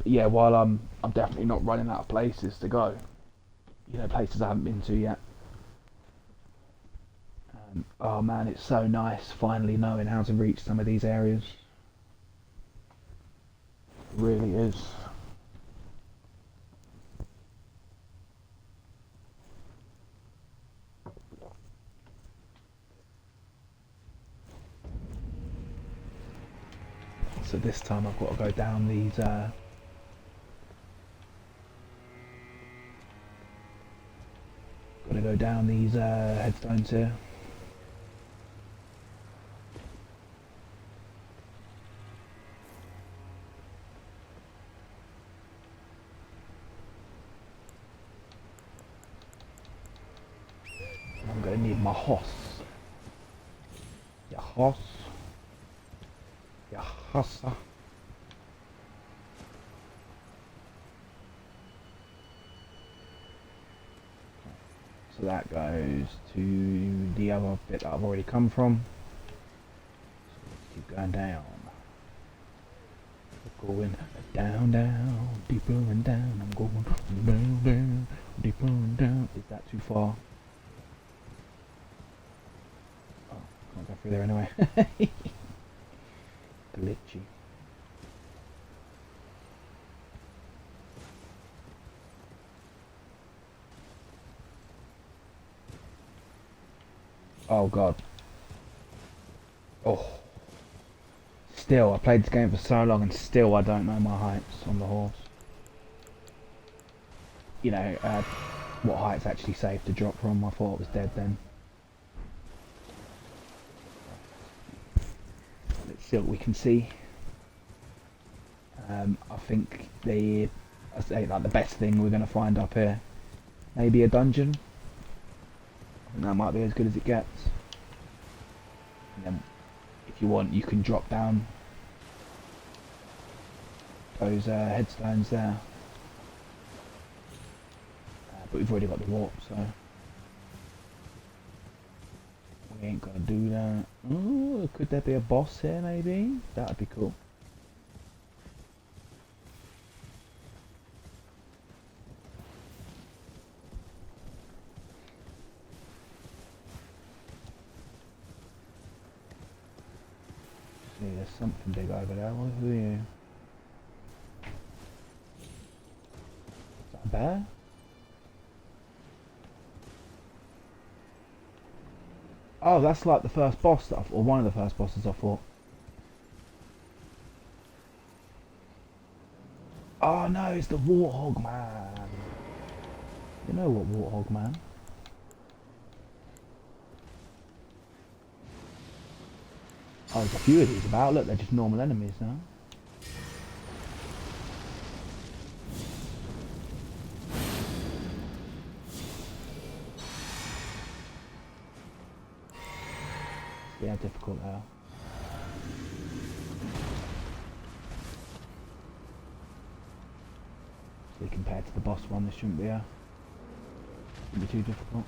A: Yeah, while I'm definitely not running out of places to go. You know, places I haven't been to yet. Oh man, it's so nice finally knowing how to reach some of these areas. It really is. So this time I've got to go down these headstones here. I'm gonna need my horse. Your horse. Your horse. So that goes to the other bit that I've already come from. So let's keep going down. We're going down, down, deeper and down. I'm going down, down, deeper and down. Is that too far? Oh, can't go through there anyway. Glitchy. Oh god. Oh. Still, I played this game for so long and still I don't know my heights on the horse. You know, what height's actually safe to drop from. I thought it was dead then. Let's see what we can see. I think I say like the best thing we're going to find up here, maybe a dungeon. I think that might be as good as it gets. And then, if you want, you can drop down those headstones there. But we've already got the warp, so we ain't gonna do that. Oh, could there be a boss here? Maybe that'd be cool. See, there's something big over there. What are you? Is that a bear? Oh, that's like the first boss that or one of the first bosses I fought. Oh no, it's the Warthog Man. You know what, Warthog Man? Oh, there's a few of these about. Look, they're just normal enemies now. See how difficult they are. See, compared to the boss one, this shouldn't be too difficult.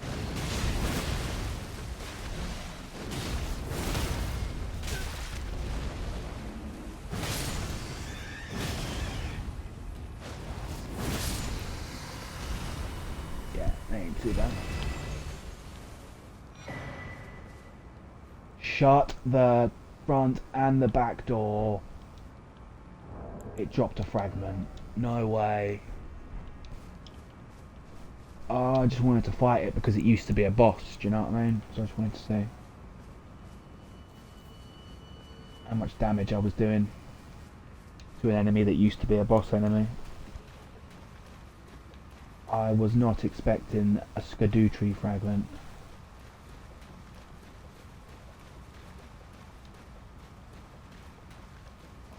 A: Yeah, they ain't too bad. Shut the front and the back door. It dropped a fragment. No way. Oh, I just wanted to fight it because it used to be a boss, do you know what I mean? So I just wanted to see how much damage I was doing to an enemy that used to be a boss enemy. I was not expecting a Erdtree fragment.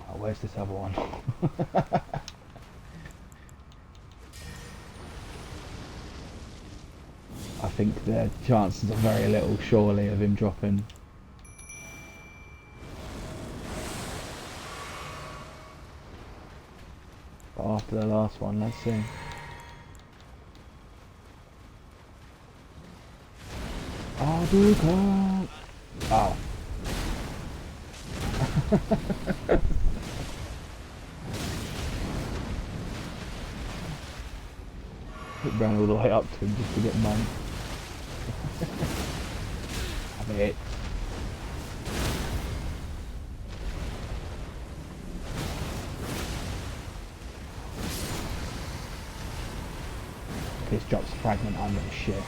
A: Oh, where's this other one? I think the chances are very little, surely, of him dropping. But after the last one, let's see. Oh, Duke! Oh. It ran all the way up to him just to get money. Have it. This drops a fragment under the shit.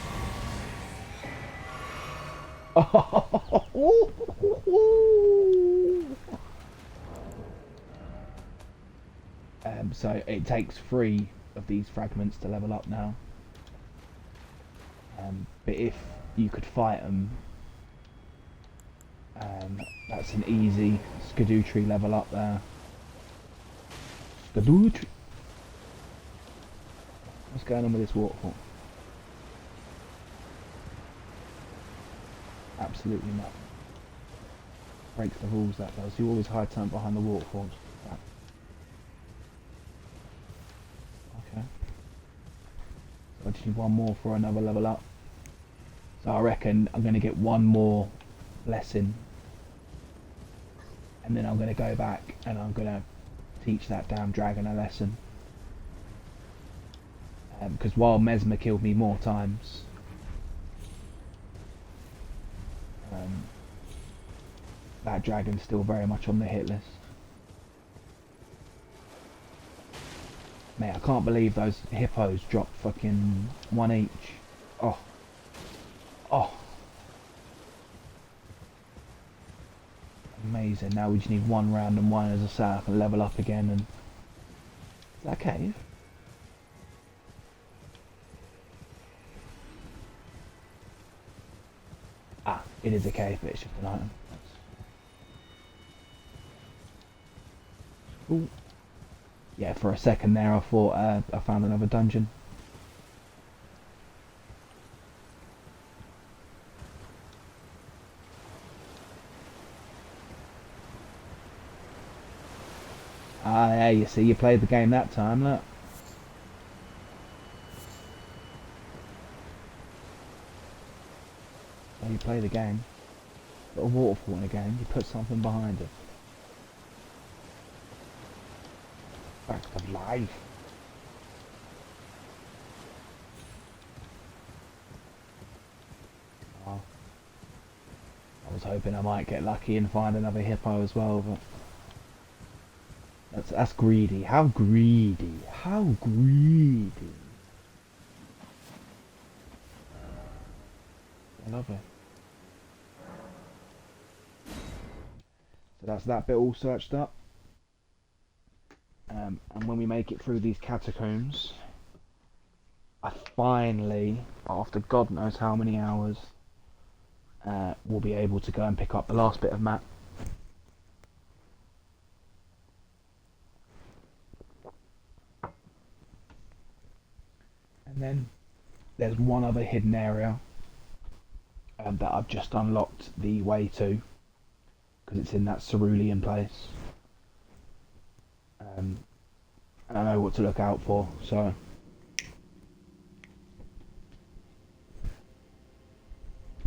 A: So it takes 3 of these fragments to level up now. But if you could fight them, that's an easy Erdtree level up there. Erdtree. What's going on with this waterfall? Absolutely not. Breaks the rules, that does. You always hide something behind the waterfalls. Right. Okay. So I just need one more for another level up. So I reckon I'm going to get one more lesson. And then I'm going to go back and I'm going to teach that damn dragon a lesson. Because while Mesmer killed me more times, that dragon's still very much on the hit list. Mate, I can't believe those hippos dropped fucking 1 each. Oh. Oh. Amazing. Now we just need 1 random one, as I say, I can level up again. And is that a cave? Ah, it is a cave, but it's just an item. Ooh. Yeah, for a second there I thought I found another dungeon. Ah, yeah, you see, you played the game that time, look. So you play the game. Got a waterfall in a game, you put something behind it. Fact of life. Oh. I was hoping I might get lucky and find another hippo as well, but that's greedy. How greedy? How greedy? I love it. So that's that bit all searched up. And when we make it through these catacombs, I finally, after God knows how many hours, will be able to go and pick up the last bit of map. And then there's one other hidden area that I've just unlocked the way to, because it's in that cerulean place. And I know what to look out for, so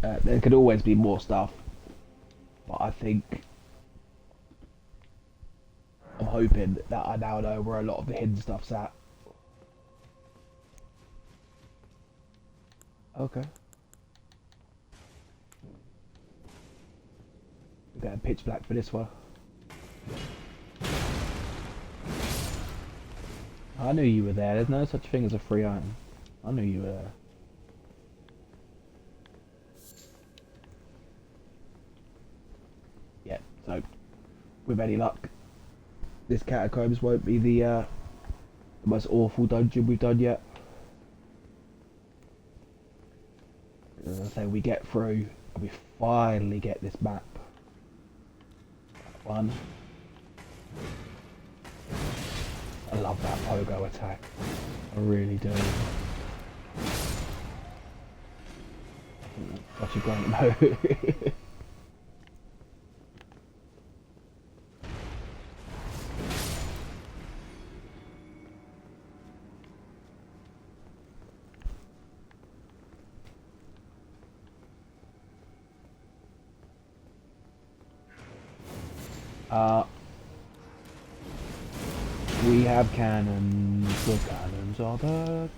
A: there could always be more stuff, but I think I'm hoping that I now know where a lot of the hidden stuff's at. Okay. We're getting pitch black for this one. I knew you were there. There's no such thing as a free item. I knew you were there. Yeah, so with any luck, this catacombs won't be the most awful dungeon we've done yet. As I say, we get through and we finally get this map. One. I love that pogo attack. I really do. Such a great move. We have cannons. The cannons are back.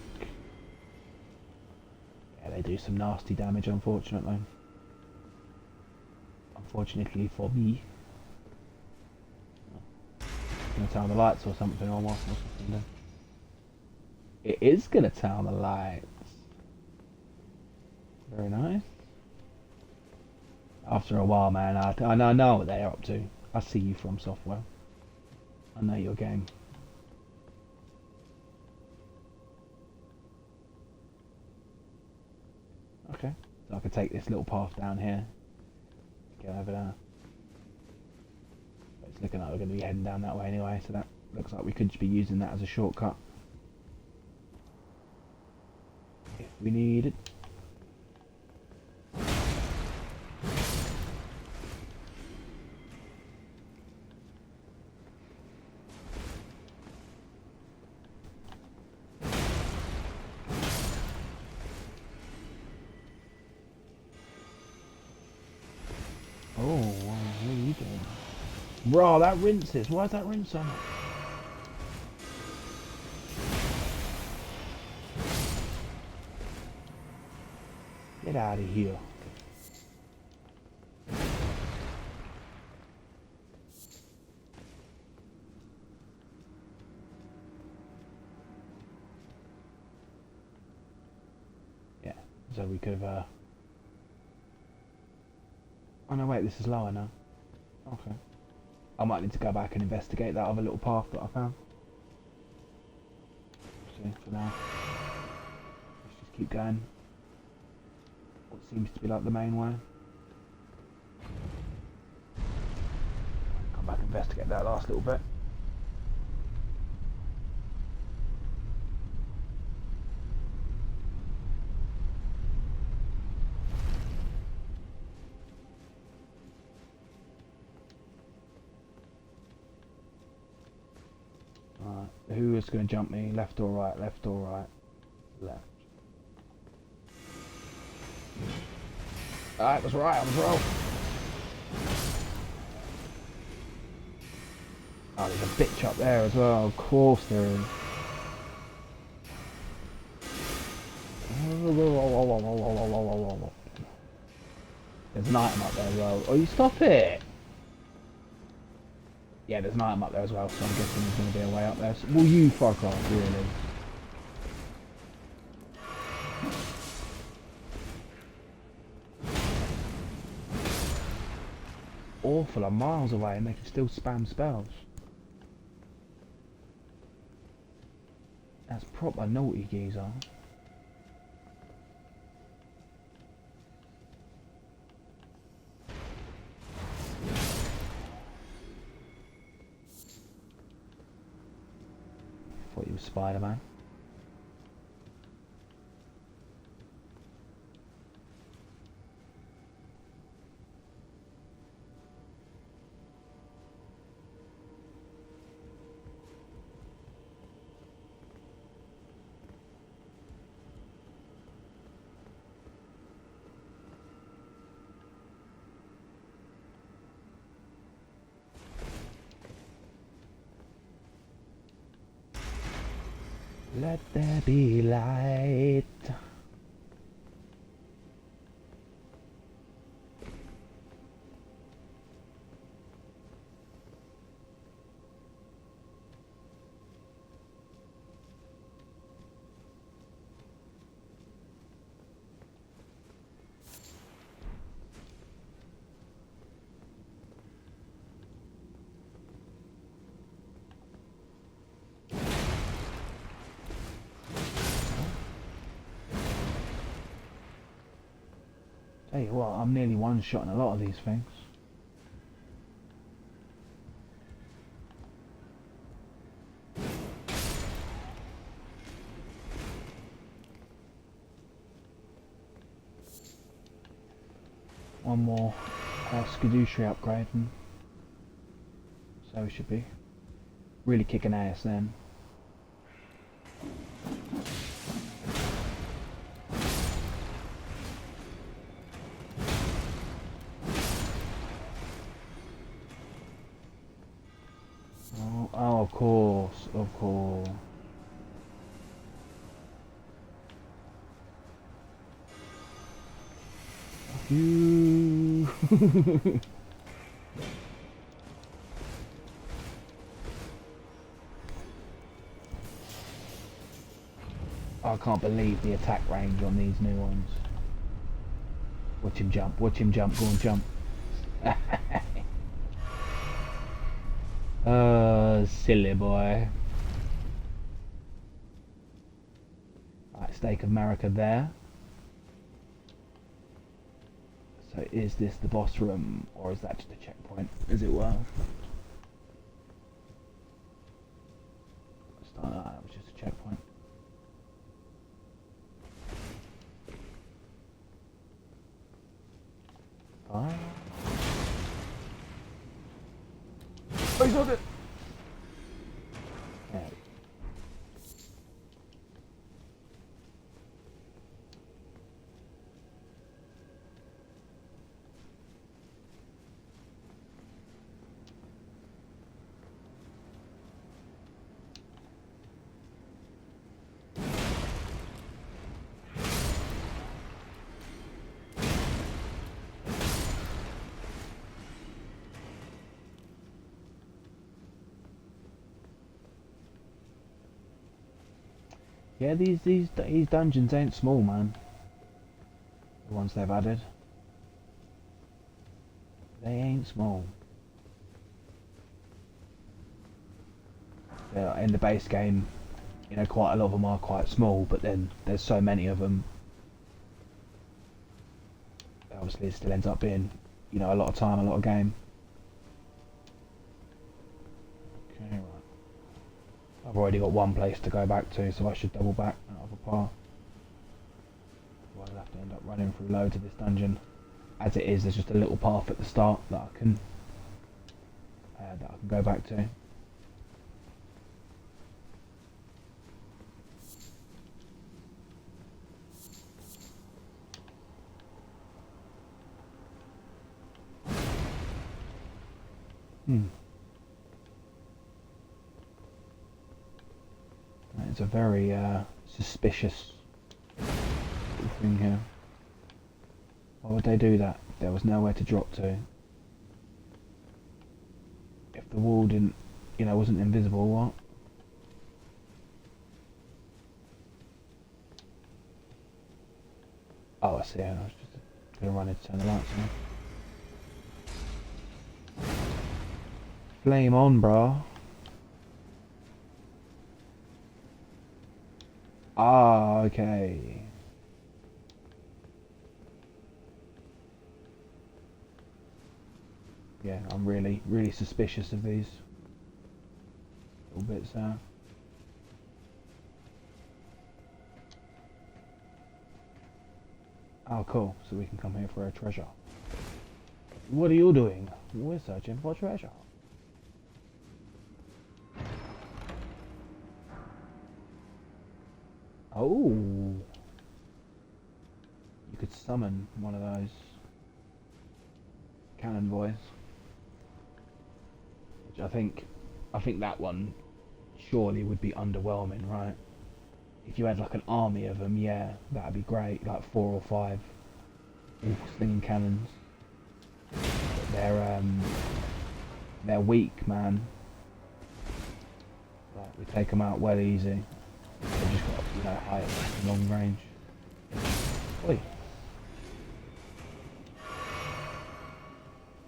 A: Yeah, they do some nasty damage, unfortunately. Unfortunately for me. Gonna turn on the lights or something, or what? It is gonna turn on the lights. Very nice. After a while, man, I know what they're up to. I see you from software. I know your game. Okay, so I could take this little path down here. Get over there. But it's looking like we're going to be heading down that way anyway, so that looks like we could just be using that as a shortcut. If we need it. Oh, what are you doing? Bro, that rinses. Why is that rinse on? Get out of here. Yeah, so we could have oh no, wait, this is lower now. Okay. I might need to go back and investigate that other little path that I found. See, for now. Let's just keep going. What seems to be like the main way. Come back and investigate that last little bit. Who is going to jump me? Left or right? Left or right? Left. I was right, I was wrong. Oh, there's a bitch up there as well. Of course there is. There's an item up there as well. Oh, you stop it! Yeah, there's an item up there as well, so I'm guessing there's going to be a way up there. So, well, you fuck off, really. awful are miles away and they can still spam spells. That's proper naughty geezer. Thought you was Spider-Man. Let there be light. Tell you what, I'm nearly one-shotting a lot of these things. One more Skadooshri upgrade, and so we should be really kicking ass then. Oh, of course, of course. Fuck you. I can't believe the attack range on these new ones. Watch him jump, go on, jump. Silly boy. Right, Stake of Marika there. So is this the boss room, or is that just a checkpoint, as it were? That was just a checkpoint. Oh, he's on it! Yeah. Yeah, these dungeons ain't small, man. The ones they've added, they ain't small. Yeah, in the base game, you know, quite a lot of them are quite small, but then there's so many of them. Obviously, it still ends up being, you know, a lot of time, a lot of game. Okay, right. I've already got one place to go back to, so I should double back out of a path. Otherwise I'll have to end up running through loads of this dungeon. As it is, there's just a little path at the start that I can go back to. It's a very suspicious thing here. Why would they do that? There was nowhere to drop to. If the wall didn't, you know, wasn't invisible, what? Oh, I see. I was just gonna run in to turn the lights on. Flame on, bro. Ah, okay. Yeah, I'm really, really suspicious of these little bits there. Oh, cool. So we can come here for a treasure. What are you doing? We're searching for treasure. Oh, you could summon one of those cannon boys, which I think that one surely would be underwhelming, right? If you had like an army of them, yeah, that'd be great. Like 4 or 5 all slinging cannons. But they're weak, man. Like we take them out well easy. They've just got, you know, high long range. Oi.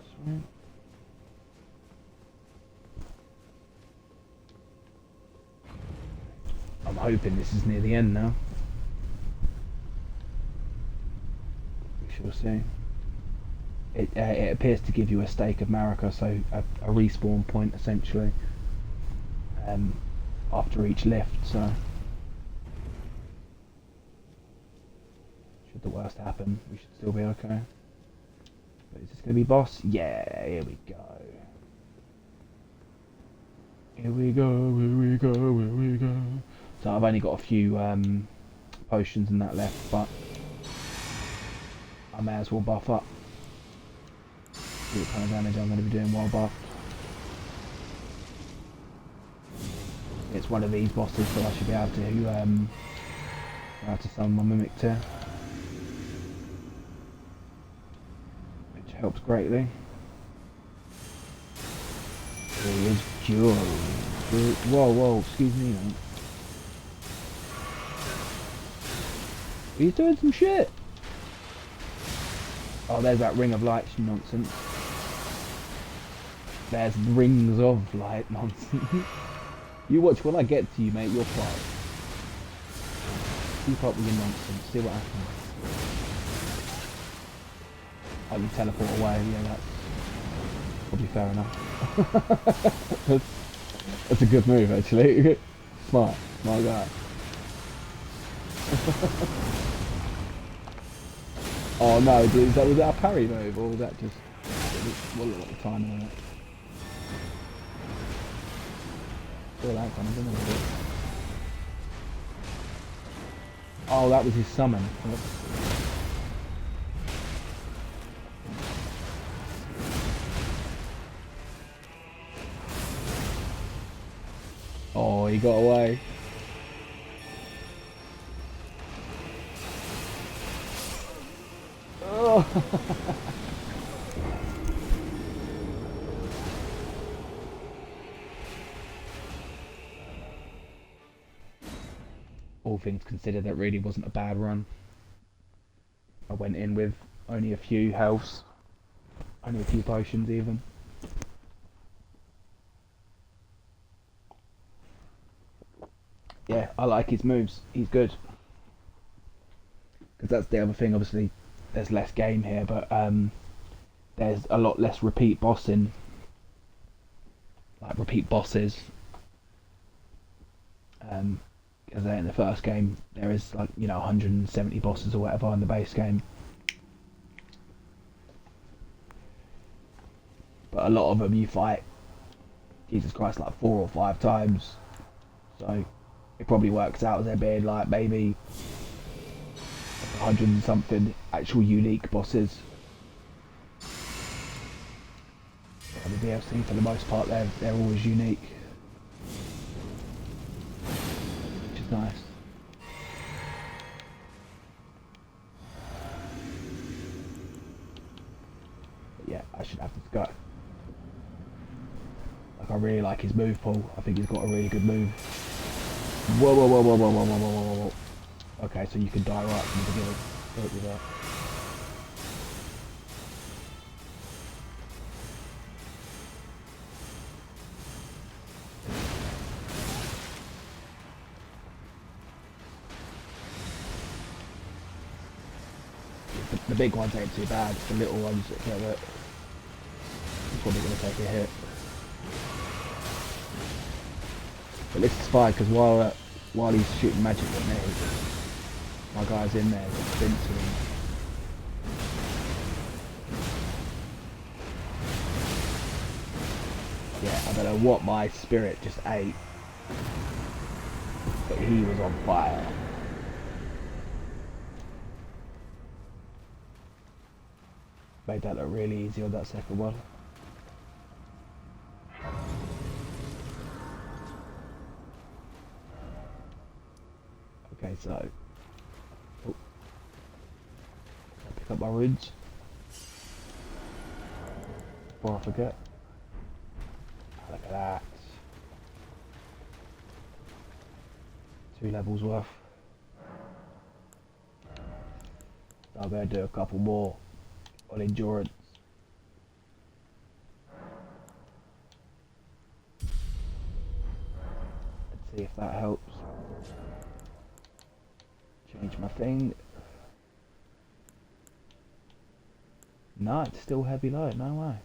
A: Sweet. I'm hoping this is near the end now. We shall see. It appears to give you a stake of Marika, so a respawn point essentially after each lift. So should the worst happen, we should still be okay. But is this going to be boss? Yeah, here we go. Here we go, here we go, here we go. So I've only got a few potions in that left, but I may as well buff up. See what kind of damage I'm going to be doing while buffed. It's one of these bosses, so I should be able to summon my mimic too, which helps greatly. Here he is, Joe. Whoa, whoa, excuse me, mate. He's doing some shit. Oh, there's that ring of light nonsense. There's rings of light nonsense. You watch when I get to you, mate. You're fine. Keep up with your nonsense. See what happens. Oh, you teleport away. Yeah, that's probably fair enough. That's a good move, actually. Smart guy. Oh no, dude, was that a parry move, or was that just... What looked like the timing on it? Saw that coming, didn't I? Oh, that was his summon. Oh, he got away. Oh. All things considered, that really wasn't a bad run. I went in with only a few healths, only a few potions even. Yeah, I like his moves. He's good. Because that's the other thing, obviously, there's less game here, but there's a lot less repeat bossing. Like, repeat bosses. Because in the first game, there is, like, you know, 170 bosses or whatever in the base game. But a lot of them you fight, Jesus Christ, like 4 or 5 times. So it probably works out as there being like maybe 100 and something actual unique bosses. And the DLC, for the most part, they're always unique, which is nice. But yeah, I should have this go. Like, I really like his move pool. I think he's got a really good move. Whoa, whoa, whoa, whoa, whoa, whoa, whoa, whoa, whoa, whoa. Okay, so you can die right from the beginning. Don't do that. The big ones ain't too bad. It's the little ones that get it. Probably going to take a hit. But this is fine because while he's shooting magic at me, my guy's in there just rinsing him. Yeah, I don't know what my spirit just ate, but he was on fire. Made that look really easy on that second one. Okay, so pick up my runes before I forget. Look at that. 2 levels worth. I'm going to do a couple more on endurance. Let's see if that helps. Change my thing. No, it's still heavy load, no way.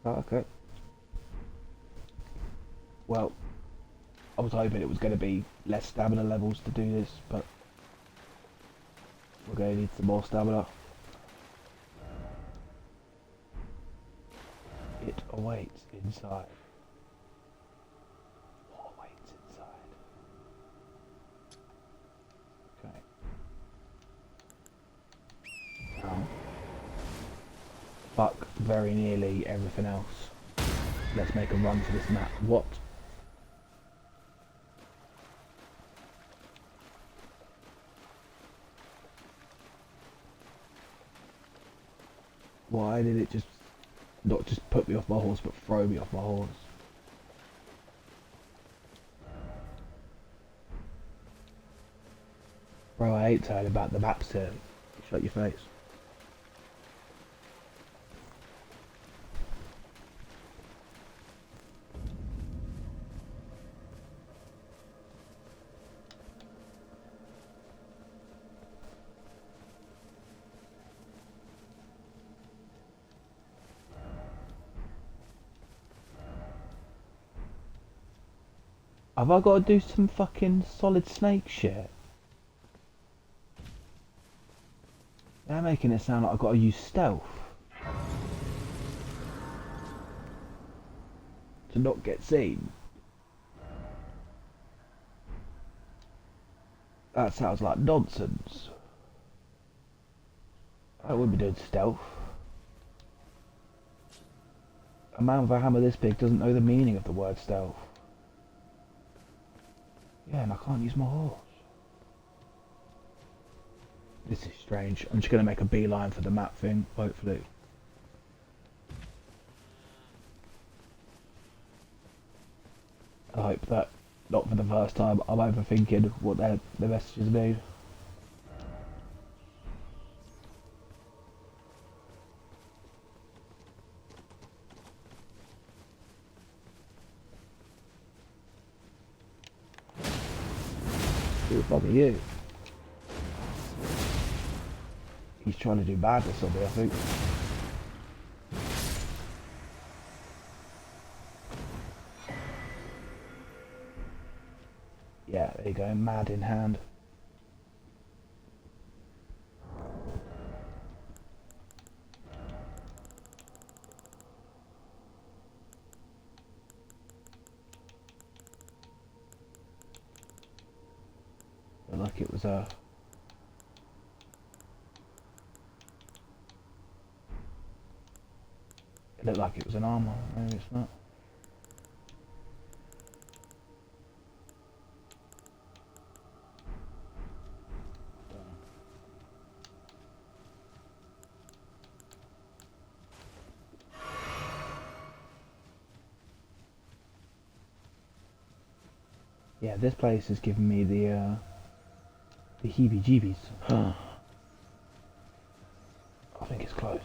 A: Oh, okay. Well, I was hoping it was going to be less stamina levels to do this, but we're going to need some more stamina. It awaits inside. What awaits inside? Okay. Fuck very nearly everything else. Let's make a run for this map. What? Why did it just not just put me off my horse but throw me off my horse? Bro, I hate telling about the maps here. Shut your face. Have I got to do some fucking Solid Snake shit? They're making it sound like I've got to use stealth to not get seen. That sounds like nonsense. I wouldn't be doing stealth. A man with a hammer this big doesn't know the meaning of the word stealth. Yeah, and I can't use my horse. This is strange. I'm just going to make a beeline for the map thing, hopefully. I hope that, not for the first time, I'm overthinking what the messages mean. Who the fuck are you? He's trying to do badness on me, I think. Yeah, there you go, mad in hand. Looked like it was a... It looked like it was an armor, maybe it's not. Yeah, this place is giving me the heebie-jeebies. think it's close.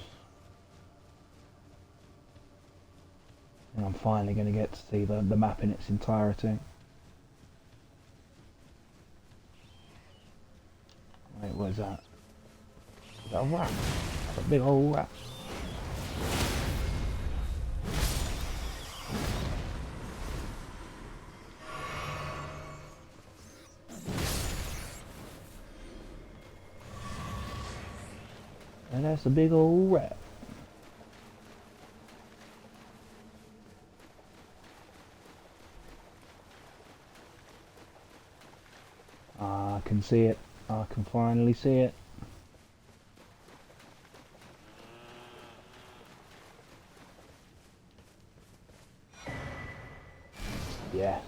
A: And I'm finally going to get to see the map in its entirety. Wait, what is that? Is that a rat? That's a big old rat. And that's a big old rat. I can see it. I can finally see it. Yes.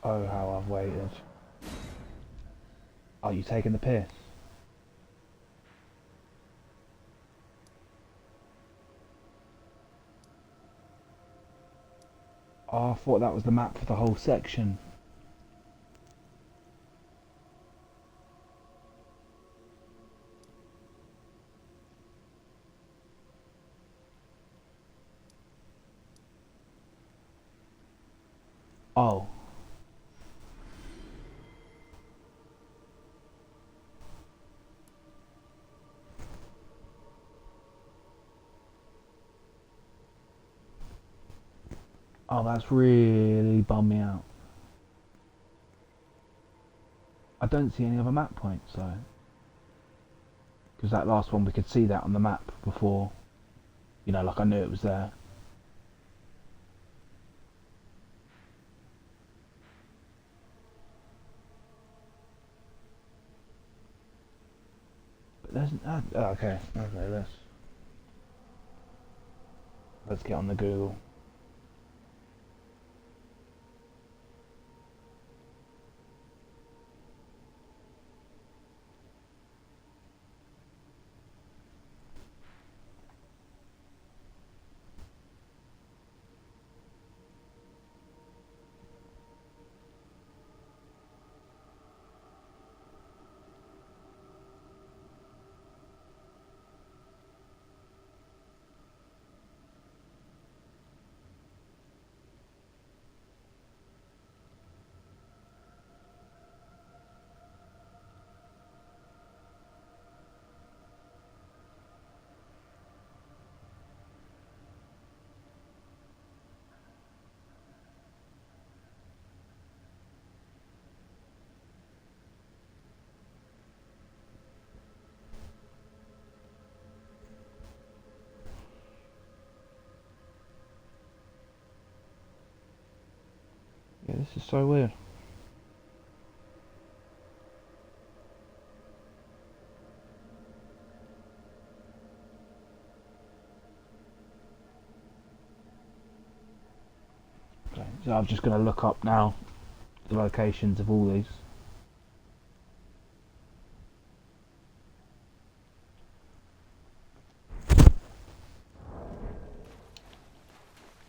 A: Oh, how I've waited. Oh, you taking the piss? Oh, I thought that was the map for the whole section. Oh. Oh, that's really bummed me out. I don't see any other map points, though. Because that last one, we could see that on the map before. You know, like I knew it was there. But there's... okay, let's get on the Google. Yeah, this is so weird. Okay, so I'm just going to look up now the locations of all these.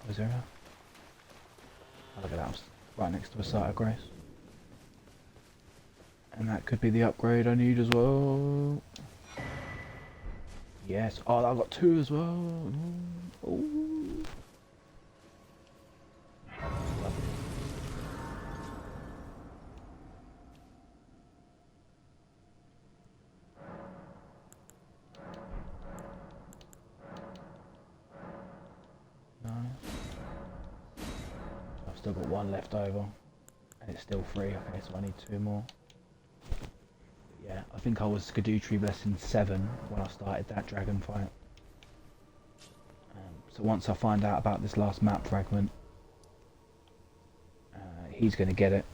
A: Is there a... Oh, look at that, it's right next to a site of grace. And that could be the upgrade I need as well. Yes, oh, I've got 2 as well. Ooh. Lovely. Nice. I've still got 1 left over. And it's still free, okay, so I need 2 more. Yeah, I think I was Erdtree Blessing 7 when I started that dragon fight. So once I find out about this last map fragment, he's going to get it.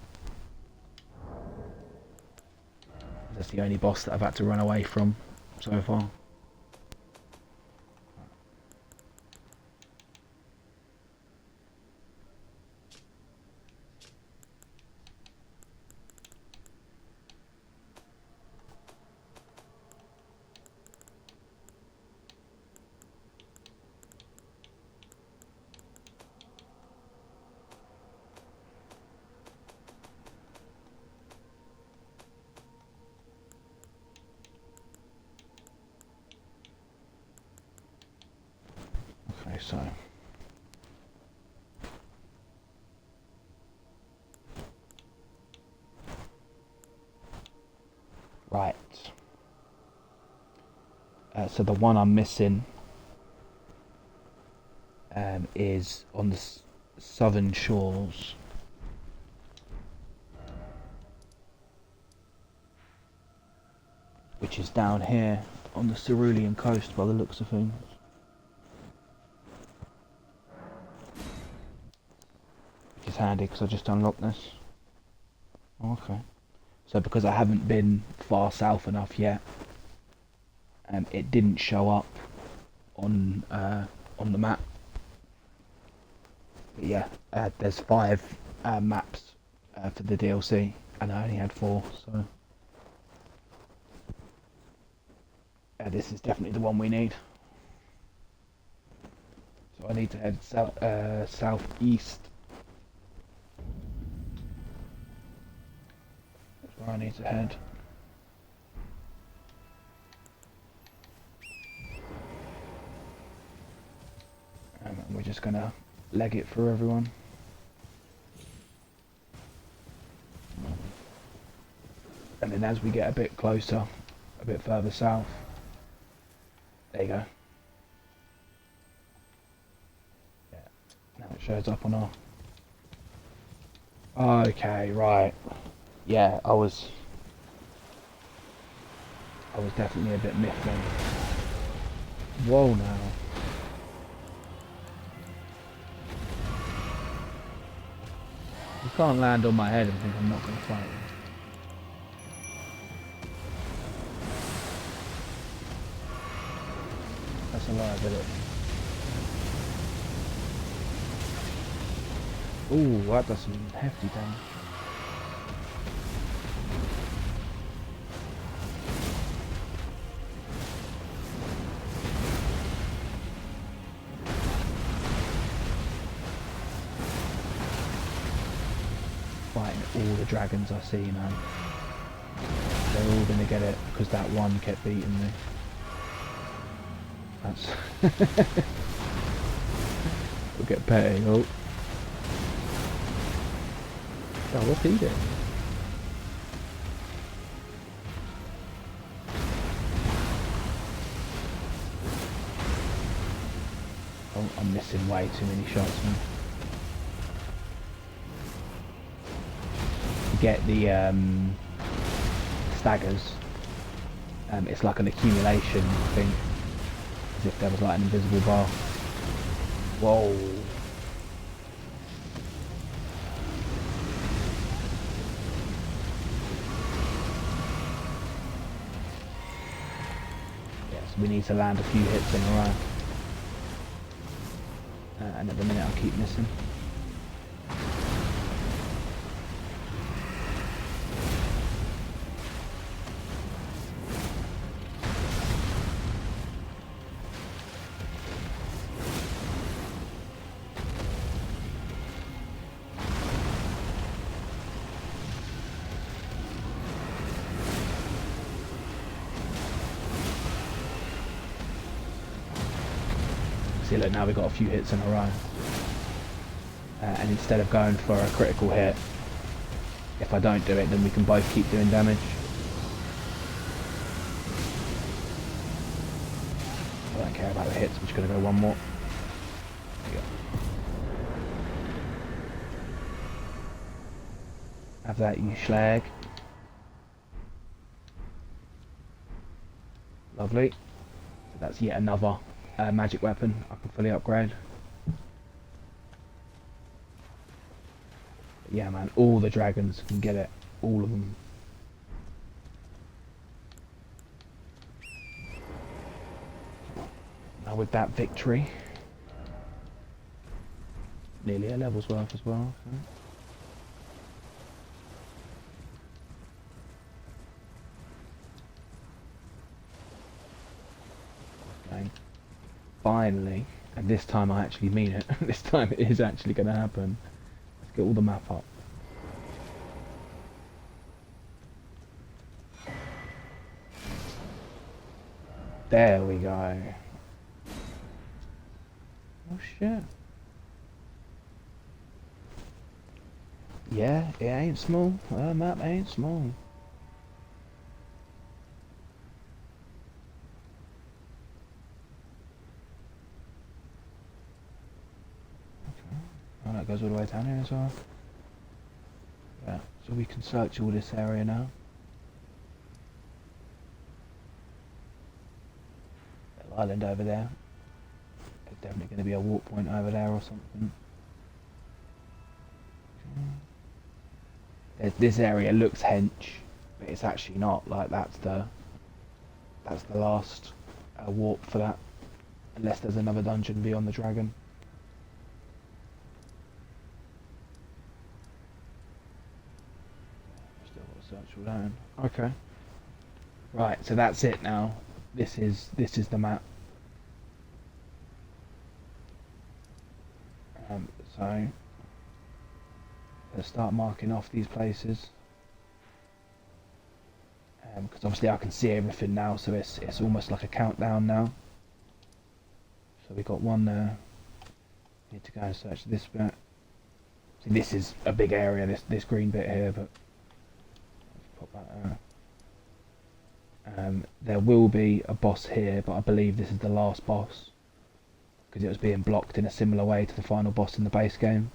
A: That's the only boss that I've had to run away from so far. so. Right. So the one I'm missing is on the southern shores. Which is down here on the Cerulean coast by the looks of things. Which is handy because I just unlocked this. Okay. So because I haven't been far south enough yet, it didn't show up on the map. But yeah, there's 5 maps for the DLC, and I only had 4, so this is definitely the one we need. So I need to head southeast. That's where I need to head. And we're just gonna leg it for everyone. And then as we get a bit closer, a bit further south, there you go. Yeah, now it shows up on our... Okay, right. Yeah, I was definitely a bit miffed then. Whoa now. You can't land on my head and think I'm not going to fight you. That's a liability. Ooh, that does some hefty damage. Fighting all the dragons I see, man. They're all going to get it because that one kept beating me. That's... We'll get petty. Oh, what's he doing? Oh, I'm missing way too many shots, man. To get the staggers, it's like an accumulation thing, as if there was like an invisible bar. Whoa. We need to land a few hits in a row. And at the minute I'll keep missing. See, look, now we've got a few hits in a row. And instead of going for a critical hit, if I don't do it, then we can both keep doing damage. I don't care about the hits, I'm just going to go one more. There you go. Have that, you schlag. Lovely. So that's yet another magic weapon I can fully upgrade. But yeah, man, all the dragons can get it, all of them. Now with that victory, nearly a level's worth as well. Okay. Finally, and this time I actually mean it, this time it is actually going to happen. Let's get all the map up. There we go. Oh shit. Yeah, it ain't small. Map ain't small. Oh, that goes all the way down here as well. Yeah, so we can search all this area now. Little island over there. There's definitely going to be a walk point over there or something. This area looks hench, but it's actually not. Like that's the last warp for that, unless there's another dungeon beyond the dragon. Still got to search all that in. Okay. Right, so that's it now. This is the map. So let's start marking off these places. Because obviously I can see everything now, so it's almost like a countdown now. So we got one there. Need to go and search this bit. See, this is a big area, this green bit here, but let's pop that there. There will be a boss here, but I believe this is the last boss, because it was being blocked in a similar way to the final boss in the base game.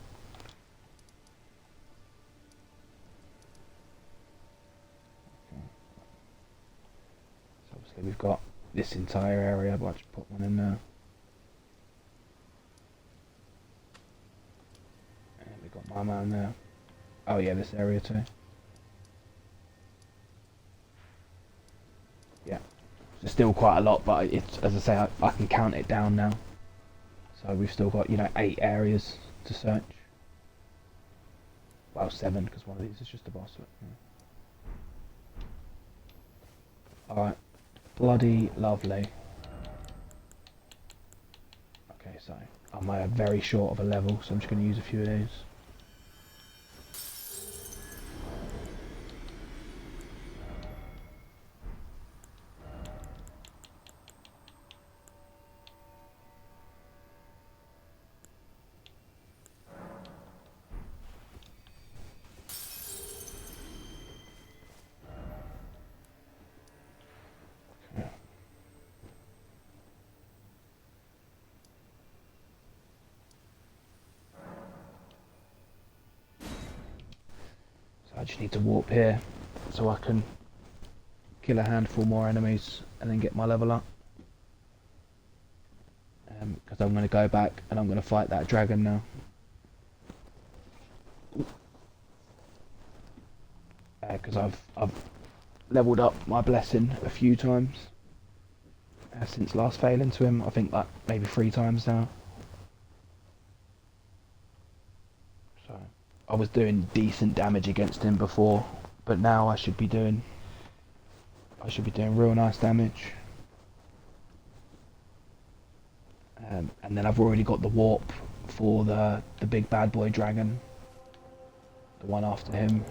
A: So obviously we've got this entire area, but I'll just put one in there. And we've got my man there. Oh yeah, this area too. Yeah, there's still quite a lot, but it's, as I say, I can count it down now. So we've still got, 8 areas to search. Well, 7, because one of these is just a boss. But, yeah. Alright, bloody lovely. Okay, so I'm very short of a level, so I'm just going to use a few of these. I just need to warp here so I can kill a handful more enemies and then get my level up. Because I'm going to go back and I'm going to fight that dragon now. Because I've leveled up my blessing a few times since last failing to him. I think like maybe 3 times now. So I was doing decent damage against him before, but now I should be doing real nice damage. And then I've already got the warp for the big bad boy dragon, the one after him.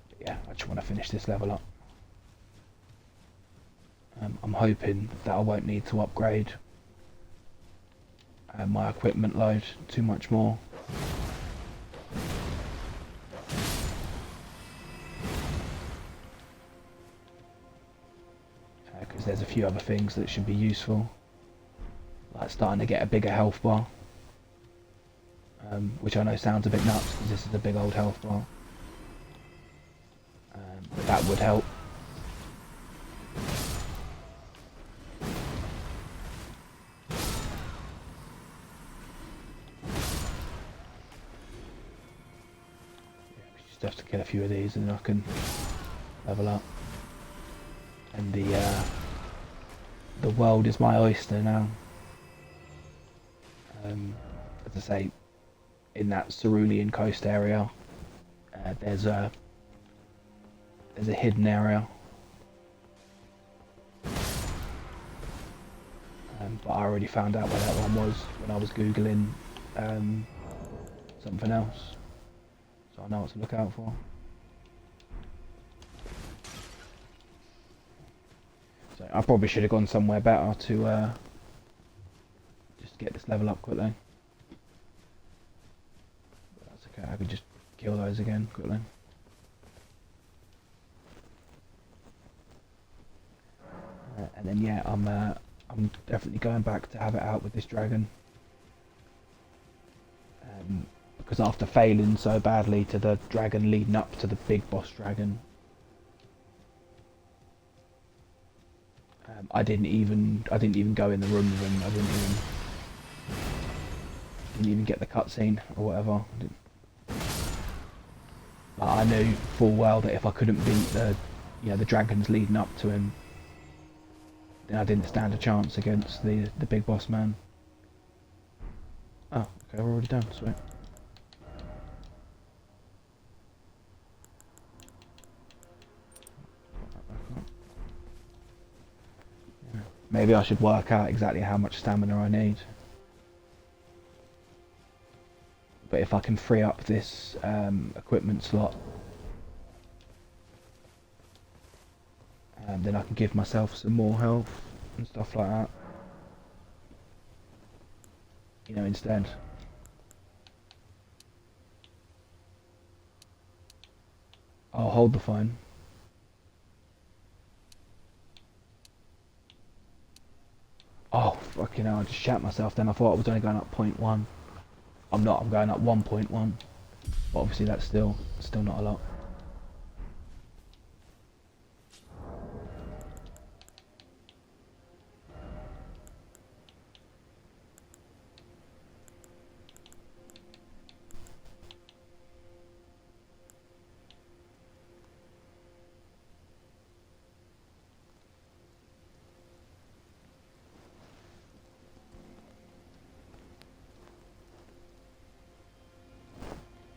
A: But yeah, I just want to finish this level up. I'm hoping that I won't need to upgrade my equipment load too much more. Because there's a few other things that should be useful, like starting to get a bigger health bar, which I know sounds a bit nuts because this is a big old health bar, but that would help. Just have to kill a few of these and then I can level up. And the world is my oyster now. As I say, in that Cerulean coast area, there's a hidden area. But I already found out where that one was when I was googling something else, so I know what to look out for. So I probably should have gone somewhere better to just get this level up quickly. But that's okay, I could just kill those again quickly. And then yeah, I'm definitely going back to have it out with this dragon. Because after failing so badly to the dragon leading up to the big boss dragon, I didn't even go in the room with him. I didn't even get the cutscene or whatever. Like, I knew full well that if I couldn't beat the dragons leading up to him, then I didn't stand a chance against the big boss man. Oh, okay, we're already done. Sweet. Maybe I should work out exactly how much stamina I need. But if I can free up this equipment slot, then I can give myself some more health and stuff like that. You know, instead. I'll hold the phone. Oh, fucking hell, I just shat myself then. I thought I was only going up 0.1. I'm not, I'm going up 1.1. But obviously that's still not a lot.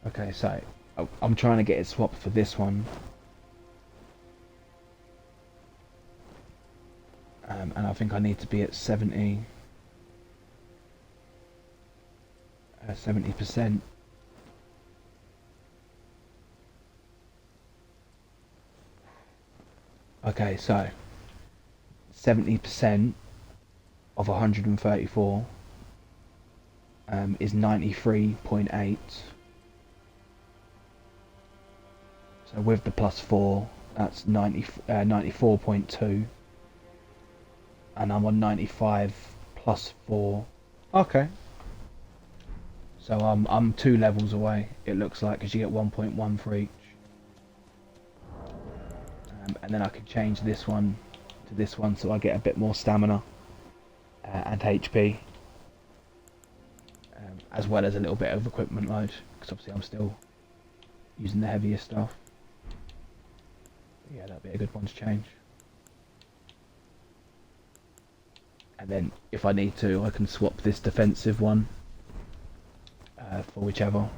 A: Okay, so I'm trying to get it swapped for this one. And I think I need to be at 70%. Okay, so 70% of 134 is 93.8. So with the +4, that's 94.2. And I'm on 95 +4. Okay. So I'm 2 levels away, it looks like, because you get 1.1 for each. And then I can change this one to this one so I get a bit more stamina and HP. As well as a little bit of equipment load, because obviously I'm still using the heavier stuff. Yeah, that'd be a good one to change. And then if I need to, I can swap this defensive one for whichever.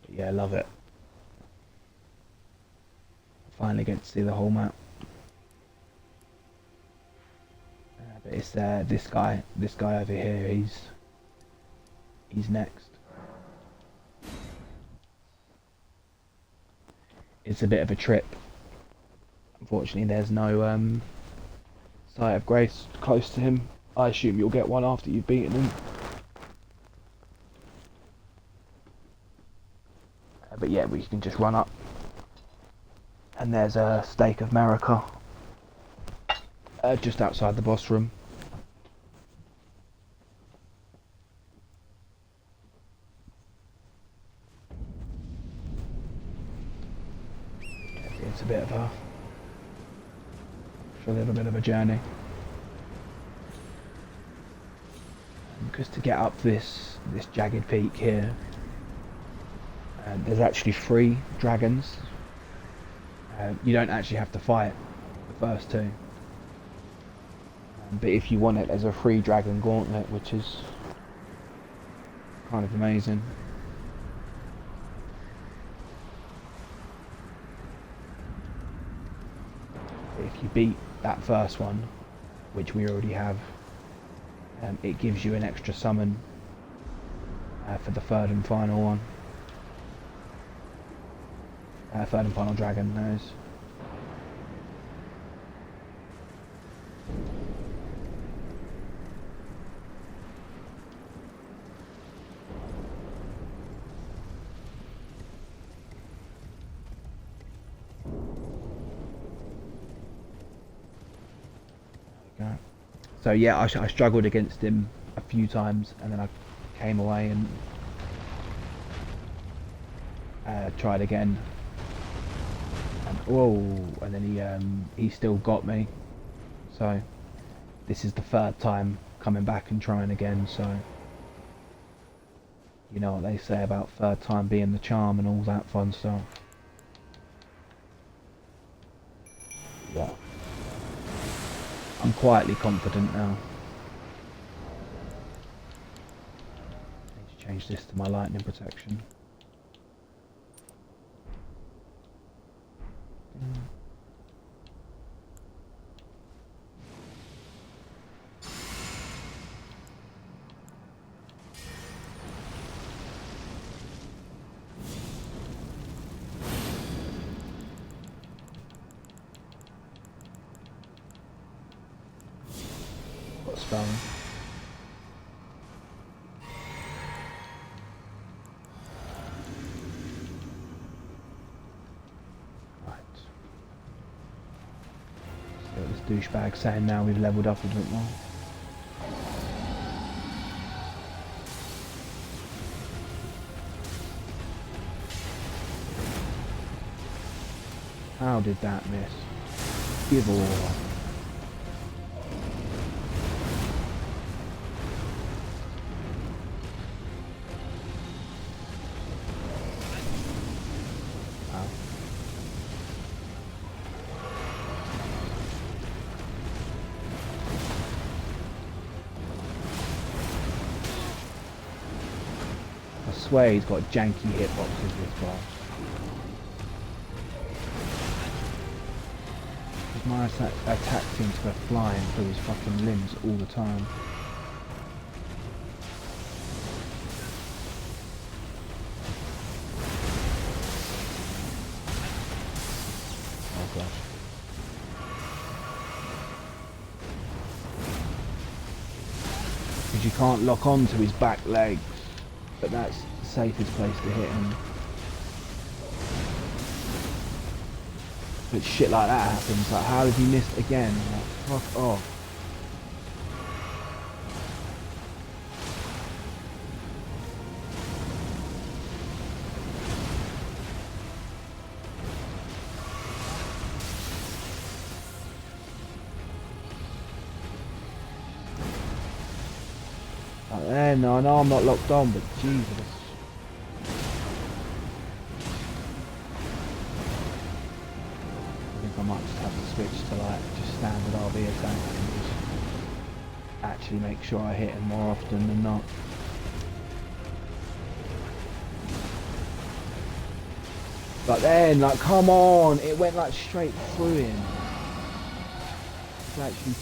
A: But yeah, I love it. Finally get to see the whole map. But it's this guy over here. He's next. It's a bit of a trip. Unfortunately, there's no site of grace close to him. I assume you'll get one after you've beaten him. But yeah, we can just run up. And there's a Stake of America just outside the boss room. It's a bit of a little bit of a journey. Because to get up this jagged peak here, there's actually 3 dragons. You don't actually have to fight the first 2. But if you want it, there's a 3 dragon gauntlet, which is kind of amazing. If you beat that first one, which we already have, it gives you an extra summon for the 3rd and final one. Third and final dragon, there is. There we go. So yeah, I struggled against him a few times, and then I came away and tried again. And whoa! And then he still got me. So this is the third time coming back and trying again. So you know what they say about third time being the charm and all that fun stuff. Yeah. I'm quietly confident now. Need to change this to my lightning protection. Got a spell. Right. See what this douchebag's saying now we've leveled up a bit more. How did that miss? Give all. I swear he's got janky hitboxes, this guy. Because my attack seems to go flying through his fucking limbs all the time. Oh gosh. Because you can't lock on to his back legs. But that's the safest place to hit him. But shit like that happens, like how did he miss again? Like, fuck off. Like there, no, I know I'm not locked on, but Jesus. I might just have to switch to like just standard RB attack and just actually make sure I hit him more often than not. But then, like, come on, it went like straight through him. It's actually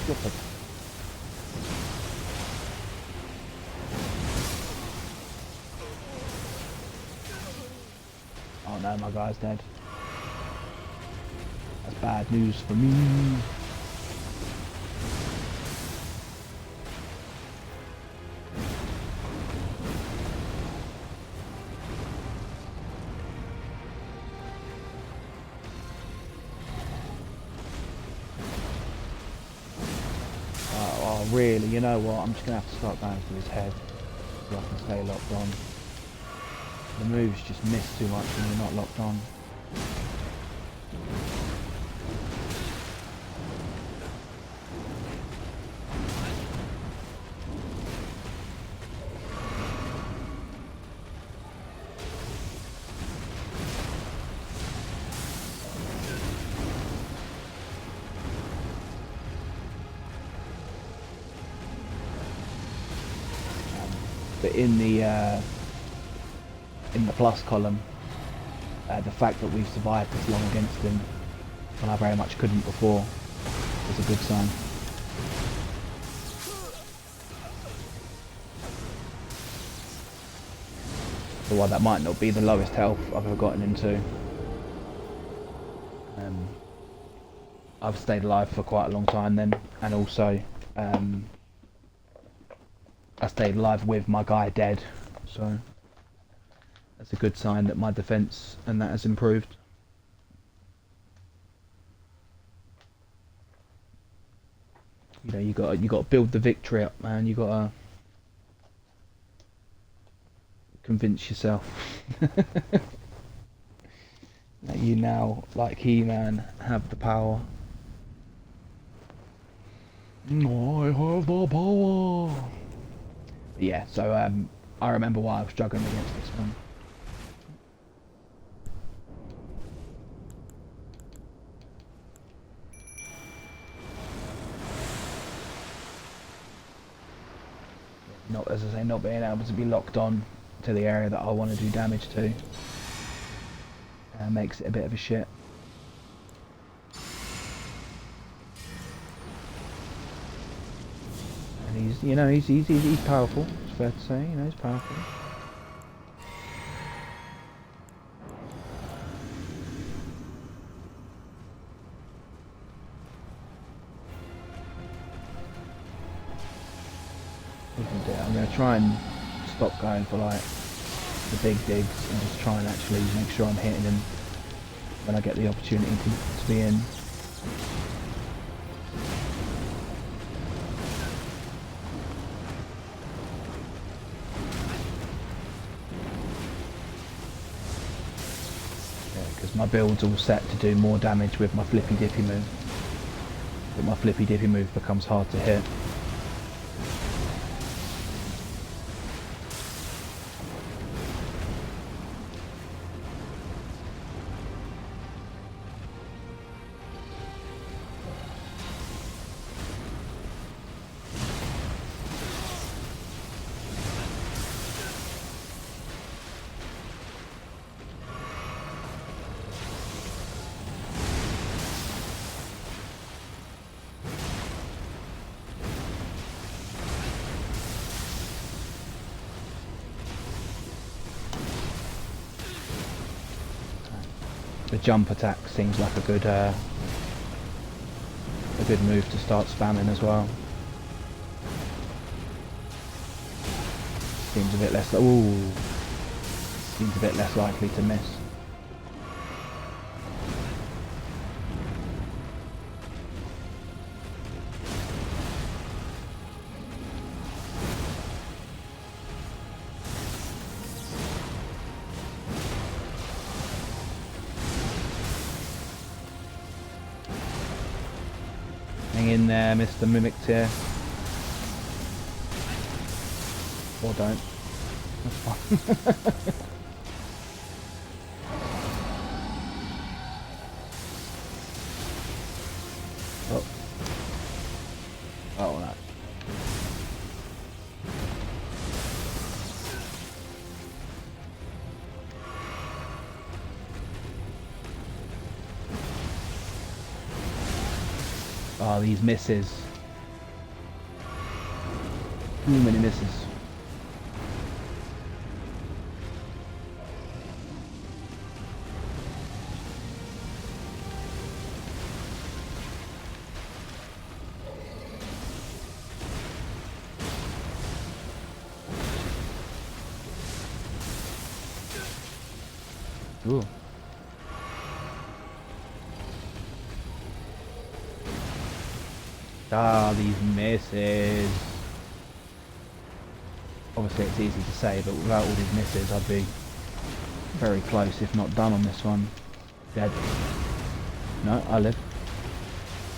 A: stupid. Oh no, my guy's dead. That's bad news for me. Oh, really, you know what? I'm just going to have to start going for his head so I can stay locked on. The moves just miss too much when you're not locked on. But in the plus column, the fact that we've survived this long against him, when I very much couldn't before, is a good sign. So while that might not be the lowest health I've ever gotten into, I've stayed alive for quite a long time then, and also I stayed alive with my guy dead, so that's a good sign that my defense and that has improved. You know, you got to build the victory up, man. You got to convince yourself that you now, like He-Man, have the power. I have the power. But yeah, so I remember why I was struggling against this one. Not, as I say, not being able to be locked on to the area that I want to do damage to makes it a bit of a shit. And he's, you know, he's powerful. It's fair to say, you know, he's powerful. I'm going to try and stop going for like the big digs and just try and actually make sure I'm hitting them when I get the opportunity to be in. Yeah, because my build's all set to do more damage with my flippy dippy move, but my flippy dippy move becomes hard to hit. The jump attack seems like a good move to start spamming as well. Seems a bit less. Ooh, seems a bit less likely to miss. Hang in there, Mr. Mimic Tier. Or don't. That's fine. Oh. Oh no. Oh, these misses. Too many misses. Ooh. Ah, these misses. Obviously it's easy to say, but without all these misses I'd be very close, if not done on this one. Dead. No, I live.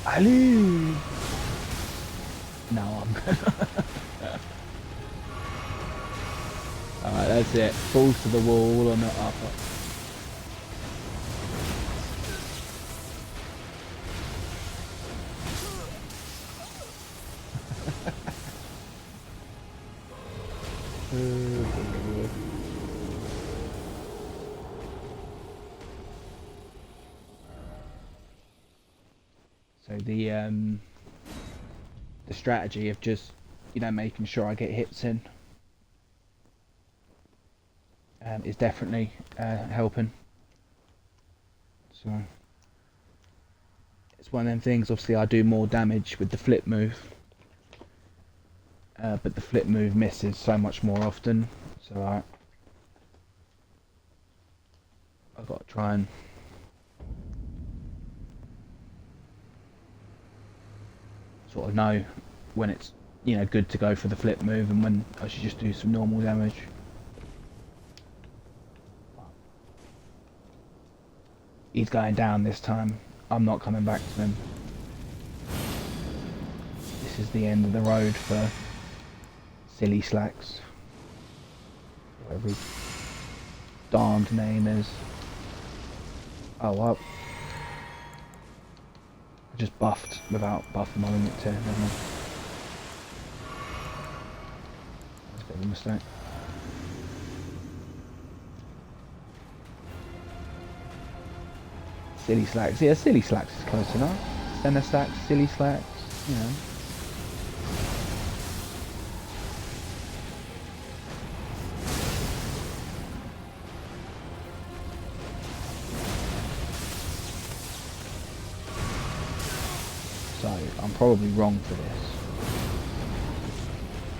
A: I live! No, I'm good. Alright, that's it. Balls to the wall or not up. So the strategy of just, you know, making sure I get hits in is definitely helping. So it's one of them things. Obviously, I do more damage with the flip move, but the flip move misses so much more often. So I've got to try and sort of know when it's, you know, good to go for the flip move and when I should just do some normal damage. He's going down this time. I'm not coming back to him. This is the end of the road for Silly Slacks, whatever his darned name is. Oh, well, I just buffed without buffing my limit tier. Never mind. That's a bit of a mistake. Silly Slacks, yeah, Silly Slacks is close enough. Center Slacks, Silly Slacks, you know. So, I'm probably wrong for this.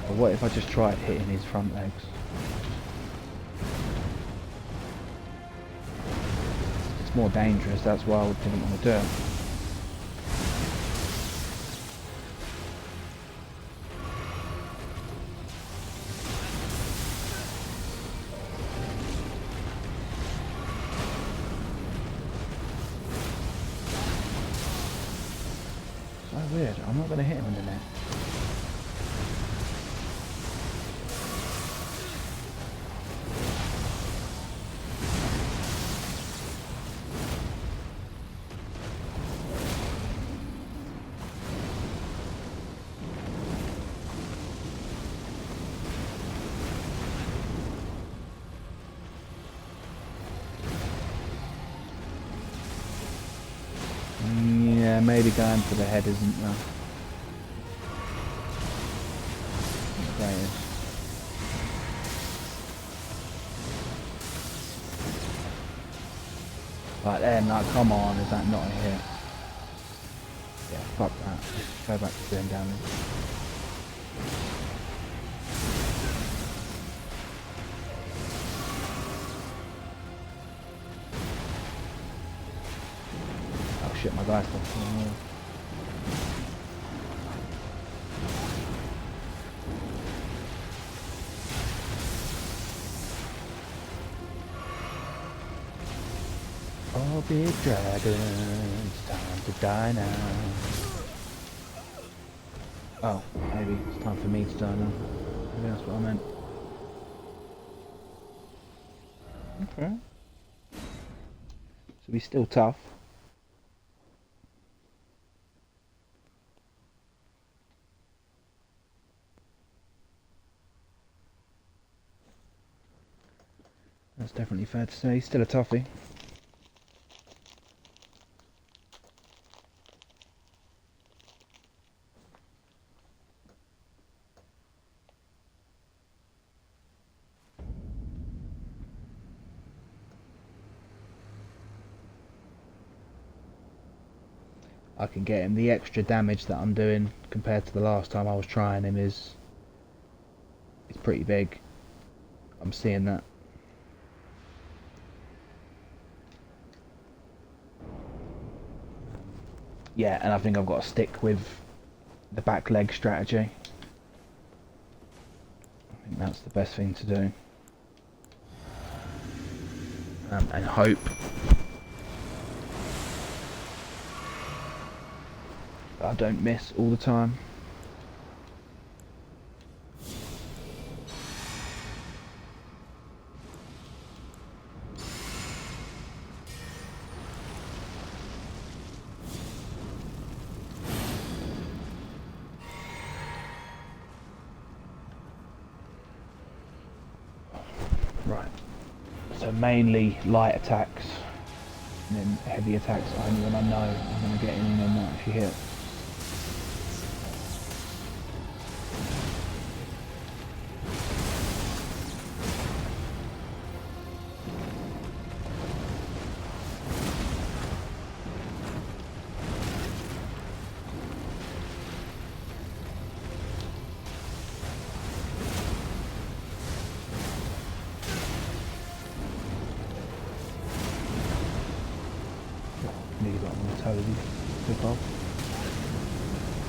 A: But what if I just tried hitting his front legs? It's more dangerous, that's why I didn't want to do it. So weird, I'm not going to hit him in the neck. Yeah, maybe going for the head isn't the greatest. Right there, no, come on, is that not a hit? Yeah, fuck that. Let's go back to doing damage. Oh shit, my guy's still. Oh, big dragons, time to die now. Oh, maybe it's time for me to die now. Maybe that's what I meant. Okay. So he's still tough. That's definitely fair to say. He's still a toughie. I can get him. The extra damage that I'm doing compared to the last time I was trying him is pretty big. I'm seeing that. Yeah, and I think I've got to stick with the back leg strategy. I think that's the best thing to do. And hope that I don't miss all the time. Right, so mainly light attacks and then heavy attacks only when I know I'm going to get in and not actually hit.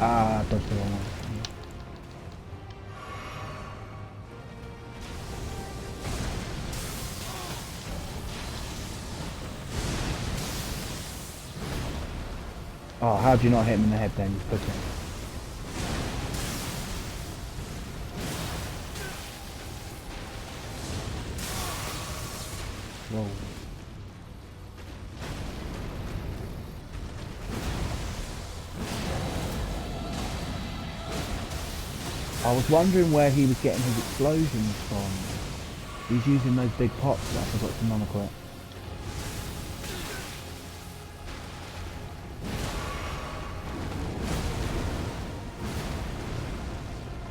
A: Ah, dodged the wrong one. Oh, how do you not hit him in the head then, you pussy? Whoa. I was wondering where he was getting his explosions from. He's using those big pots that I forgot to non-equip.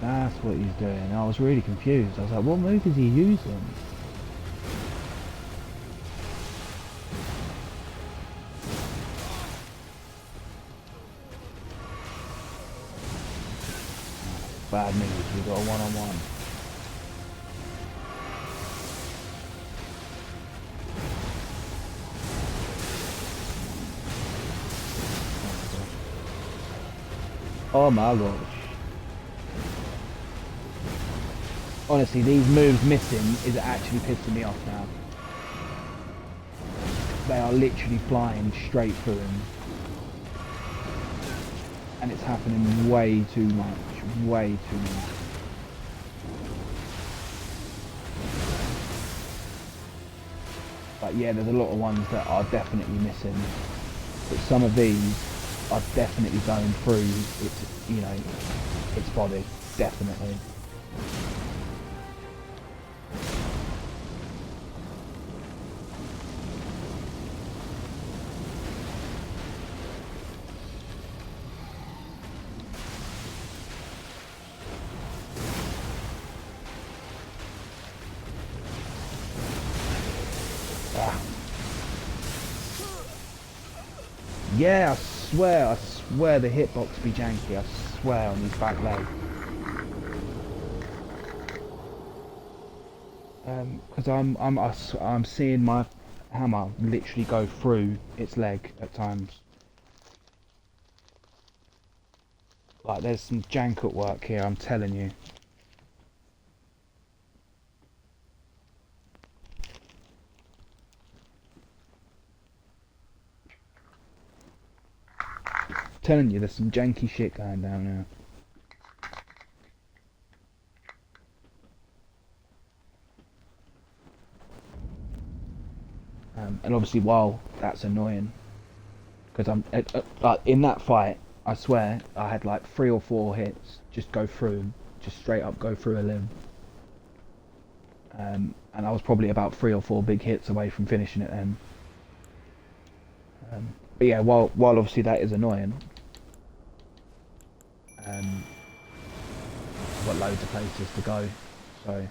A: That's what he's doing. I was really confused. I was like, what move is he using? Bad news, we've got a one-on-one. Oh my gosh. Honestly, these moves missing is actually pissing me off now. They are literally flying straight through him. And it's happening way too much. Way too much. But yeah, there's a lot of ones that are definitely missing. But some of these are definitely going through its, you know, its body. Definitely. Yeah, I swear the hitbox be janky, I swear on his back leg. Because I'm seeing my hammer literally go through its leg at times. Like there's some jank at work here, I'm telling you. Telling you, there's some janky shit going down there. And obviously, while that's annoying, because I'm in that fight, I swear I had like 3 or 4 hits just go through, just straight up go through a limb. And I was probably about 3 or 4 big hits away from finishing it then. But yeah, while obviously that is annoying. I've got loads of places to go, so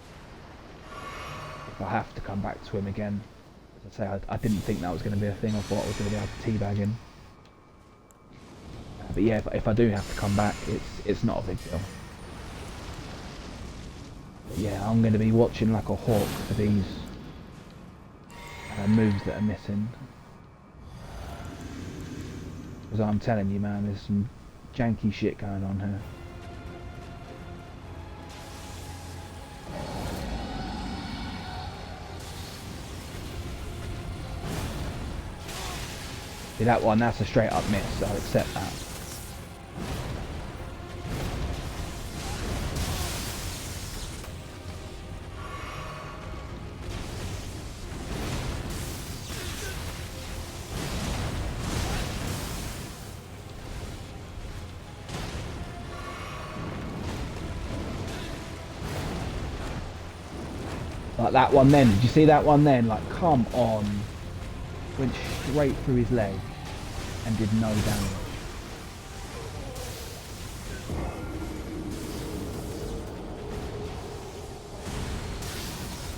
A: if I have to come back to him again, as I say, I didn't think that was going to be a thing. I thought I was going to be able to teabag him. But yeah, if I do have to come back, it's not a big deal. But yeah, I'm going to be watching like a hawk for these moves that are missing. Because I'm telling you, man, there's some janky shit going on here. See that one, that's a straight up miss, so I'll accept that. Like that one then, did you see that one then? Like, come on. Went straight through his leg and did no damage.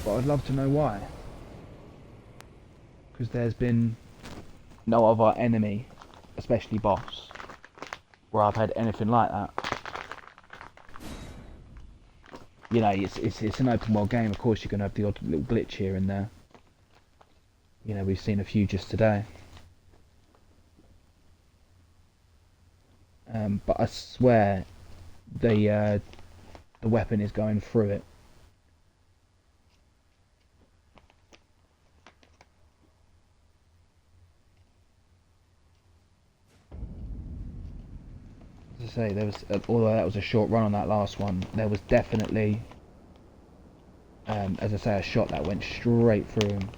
A: But I'd love to know why. Because there's been no other enemy, especially boss, where I've had anything like that. You know, it's an open world game, of course you're going to have the odd little glitch here and there. You know, we've seen a few just today. but I swear the weapon is going through it. As I say, there was, although that was a short run on that last one, there was definitely, as I say, a shot that went straight through him.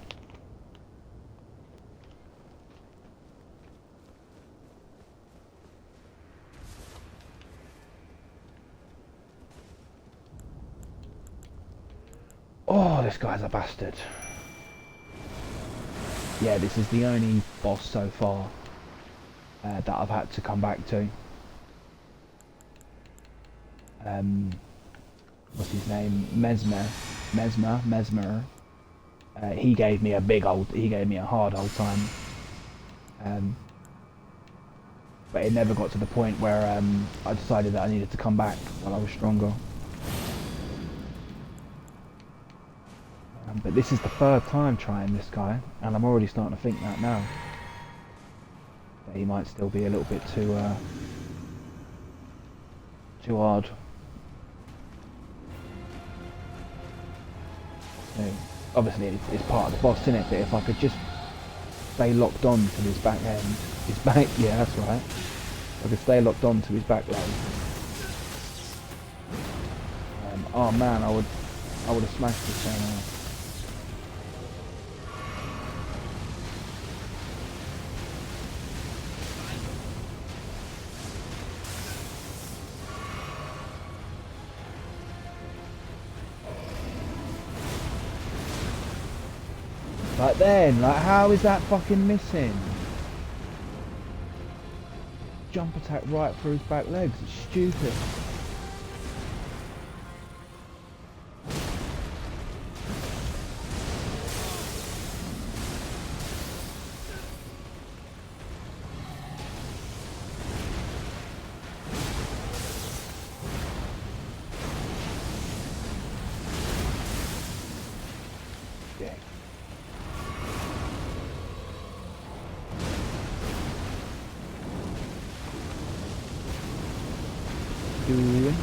A: Oh, this guy's a bastard. Yeah, this is the only boss so far that I've had to come back to. What's his name? Mesmer. He gave me a hard old time. But it never got to the point where I decided that I needed to come back while I was stronger. But this is the third time trying this guy, and I'm already starting to think that now. That he might still be a little bit too hard. So, obviously it's part of the boss, isn't it? But if I could just stay locked on to his back end, yeah, that's right. If I could stay locked on to his back leg. Oh man, I would have smashed this thing. Like then, like how is that fucking missing? Jump attack right through his back legs, it's stupid. Yeah. Doing.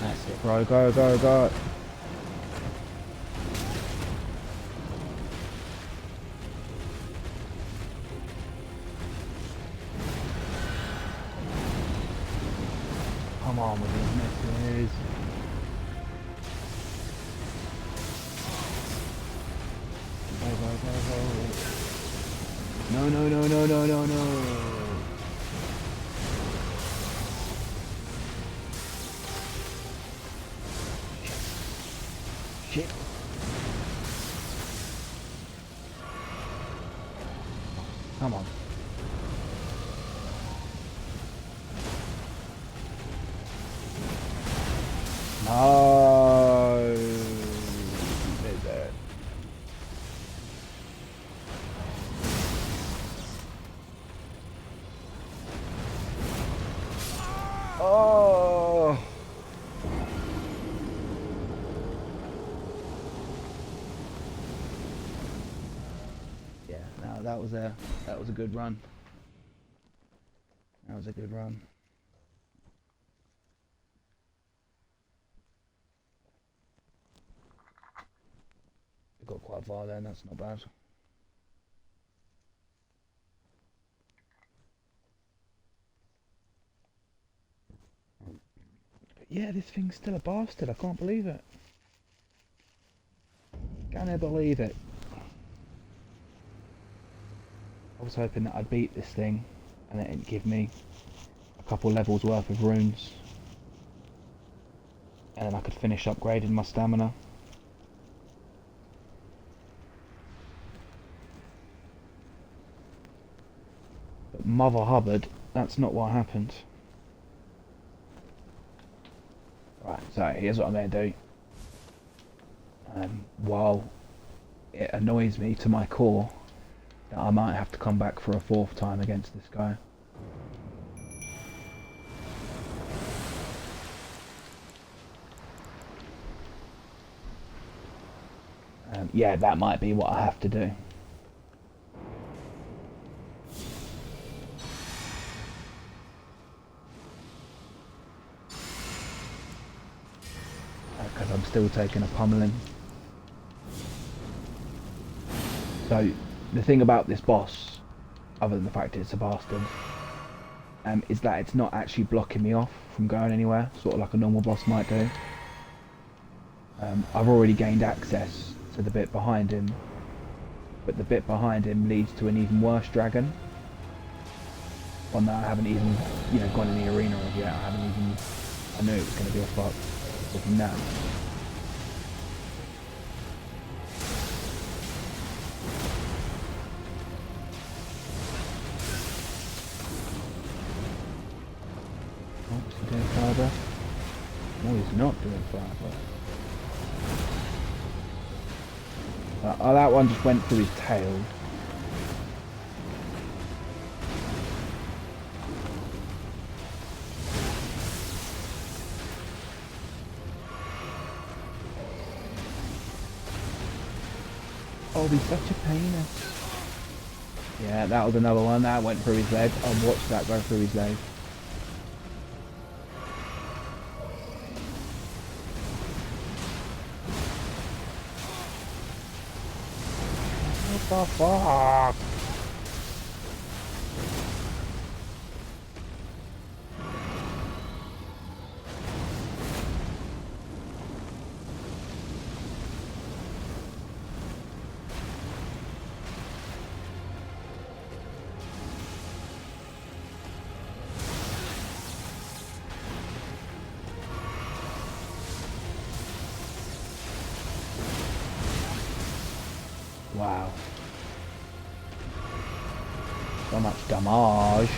A: That's it, bro. Go, go, go. Come on with these misses. Go, go, go, go. No, no, no, no, no, no, no. Shit. Come on. No. There's that. Oh. Yeah, no, that was a good run. That was a good run. We got quite far then, that's not bad. But yeah, this thing's still a bastard, I can't believe it. Can I believe it? I was hoping that I'd beat this thing and it'd give me a couple levels worth of runes. and then I could finish upgrading my stamina. But Mother Hubbard, that's not what happened. Right, so here's what I'm going to do. While it annoys me to my core that I might have to come back for a 4th time against this guy. Yeah, that might be what I have to do. Because I'm still taking a pummeling. So, the thing about this boss, other than the fact it's a bastard, is that it's not actually blocking me off from going anywhere, sort of like a normal boss might do. I've already gained access to the bit behind him, but the bit behind him leads to an even worse dragon. One that I haven't even, gone in the arena of yet. I knew it was going to be a fuck. Looking now. Oh, is he doing fire breath? No, he's not doing fire breath. Oh, that one just went through his tail. Oh, he's such a painer. Yeah, that was another one. That went through his leg. I watched that go through his leg. What the fuck? Wow. So much damage.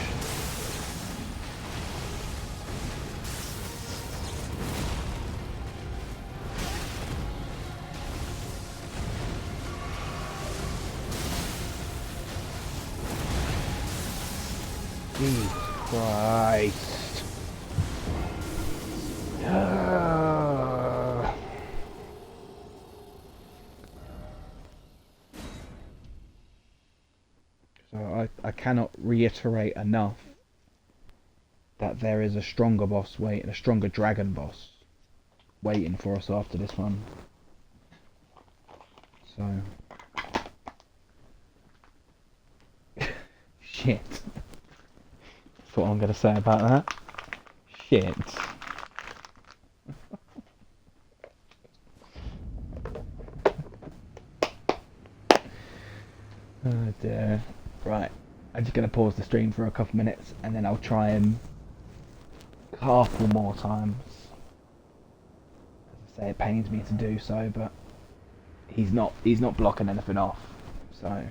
A: Jesus Christ. So I cannot reiterate enough that there is a stronger boss waiting, a stronger dragon boss waiting for us after this one. So shit. That's what I'm gonna say about that. Shit. Oh dear. Right. I'm just gonna pause the stream for a couple minutes and then I'll try him a couple more times. As I say, it pains me to do so, but he's not blocking anything off. So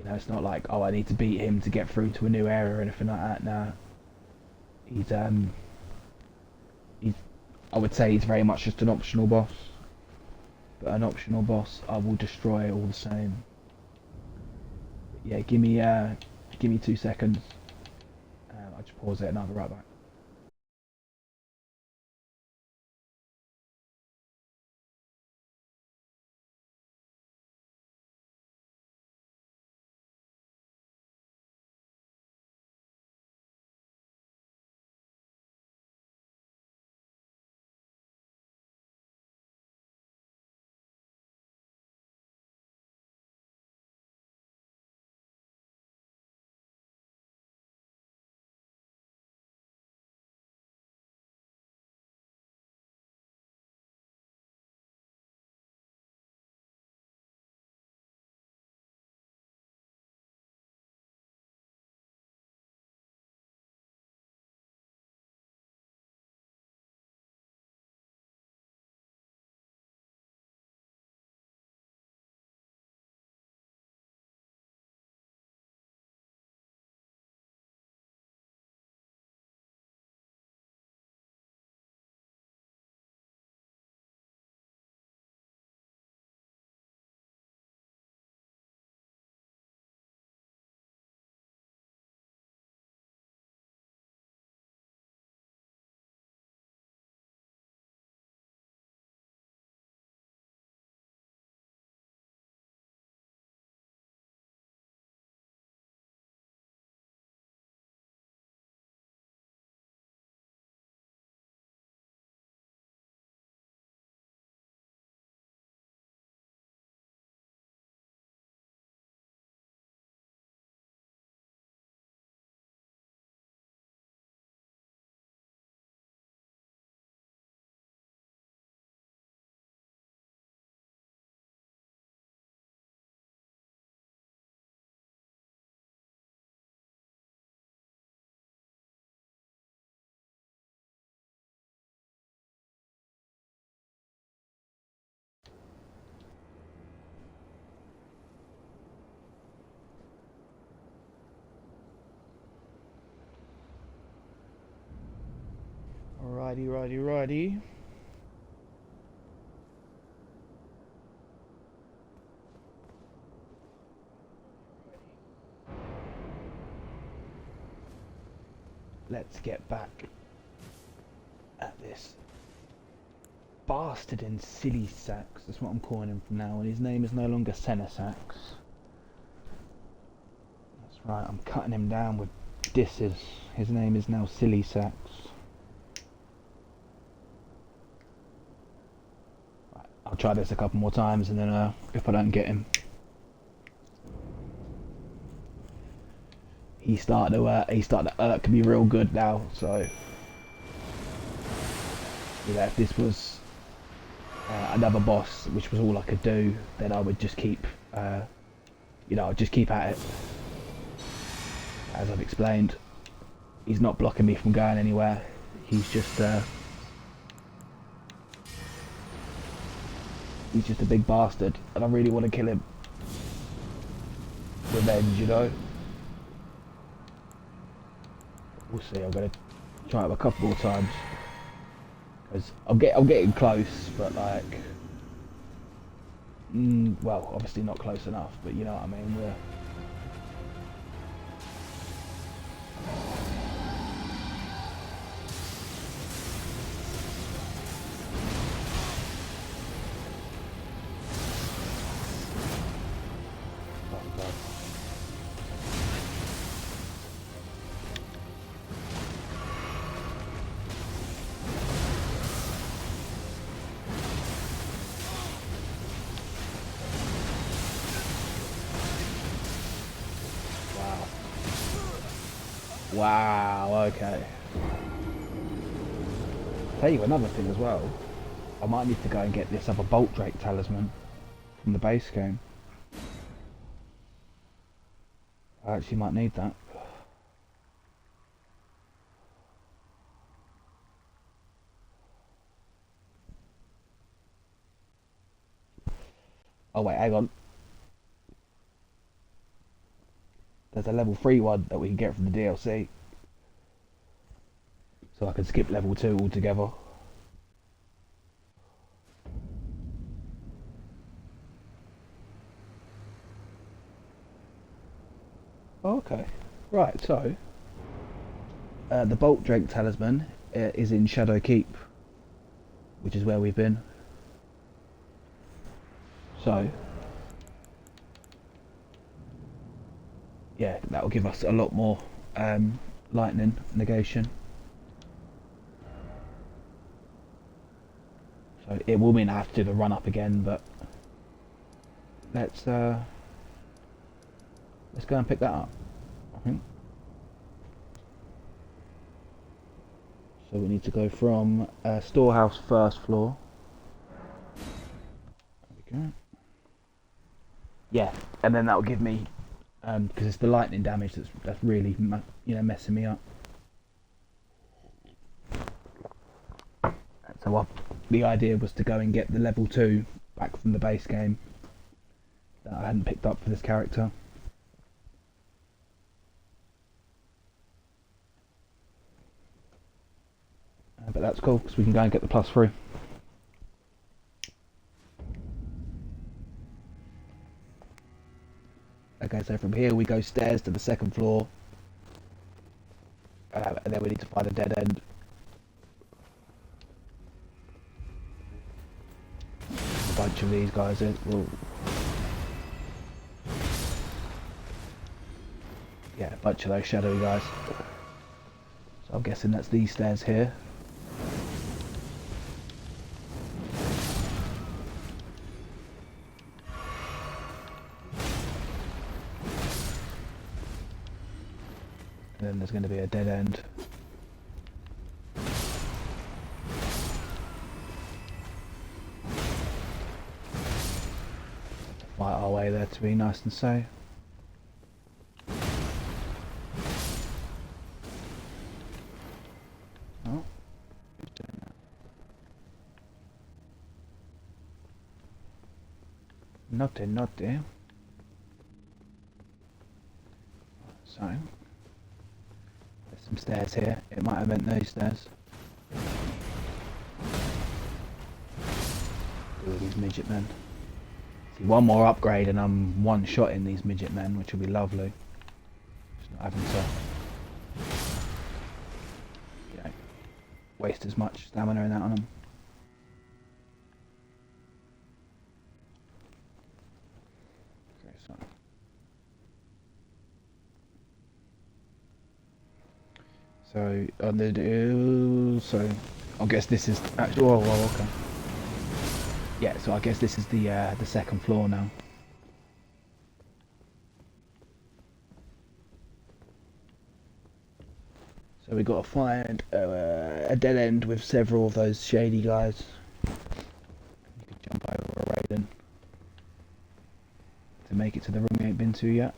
A: it's not like, oh, I need to beat him to get through to a new area or anything like that. Nah. He's I would say he's very much just an optional boss. But an optional boss I will destroy all the same. Yeah, give me 2 seconds. I'll just pause it and I'll be right back. Righty. Let's get back at this bastard in silly sacks. That's what I'm calling him from now on. His name is no longer Senasax. That's right, I'm cutting him down with disses. His name is now Silly Sacks. Right, I'll try this a couple more times, and then if I don't get him, he started to irk me real good now. So you know, if this was another boss, which was all I could do, then I would just keep, I'd just keep at it. As I've explained, he's not blocking me from going anywhere. He's just a big bastard, and I really want to kill him. Revenge, you know. We'll see. I'm gonna try it a couple more times because I'm getting close, but like, well, obviously not close enough. But you know what I mean. We're wow, okay. Tell you another thing as well. I might need to go and get this other Bolt Drake talisman from the base game. I actually might need that. Oh wait, hang on. There's a level 3 one that we can get from the DLC. So I can skip level 2 altogether. Okay, right, so the Bolt Drake talisman is in Shadow Keep, which is where we've been. So yeah, that will give us a lot more lightning negation. So it will mean I have to do the run up again, but let's go and pick that up, I think. So we need to go from storehouse first floor. There we go. Yeah, and then that will give me, because it's the lightning damage that's really messing me up. So the idea was to go and get the level 2 back from the base game that I hadn't picked up for this character. But that's cool because we can go and get the +3. Okay, so from here we go stairs to the 2nd floor, and then we need to find a dead end. A bunch of these guys. Yeah, a bunch of those shadowy guys. So I'm guessing that's these stairs here. And then there's going to be a dead end. Fight our way there to be nice and safe. Oh, who's doing that? Naughty. So there's some stairs here. It might have meant those stairs. do with these midget men. See, one more upgrade and I'm one shot in these midget men, which will be lovely. Just not having to, you know, waste as much stamina and that on them. Okay, so on the so I guess this is actually. Oh, okay. Yeah, so I guess this is the second floor now. So we got to find a dead end with several of those shady guys. You could jump over a Raiden to make it to the room we ain't been to yet.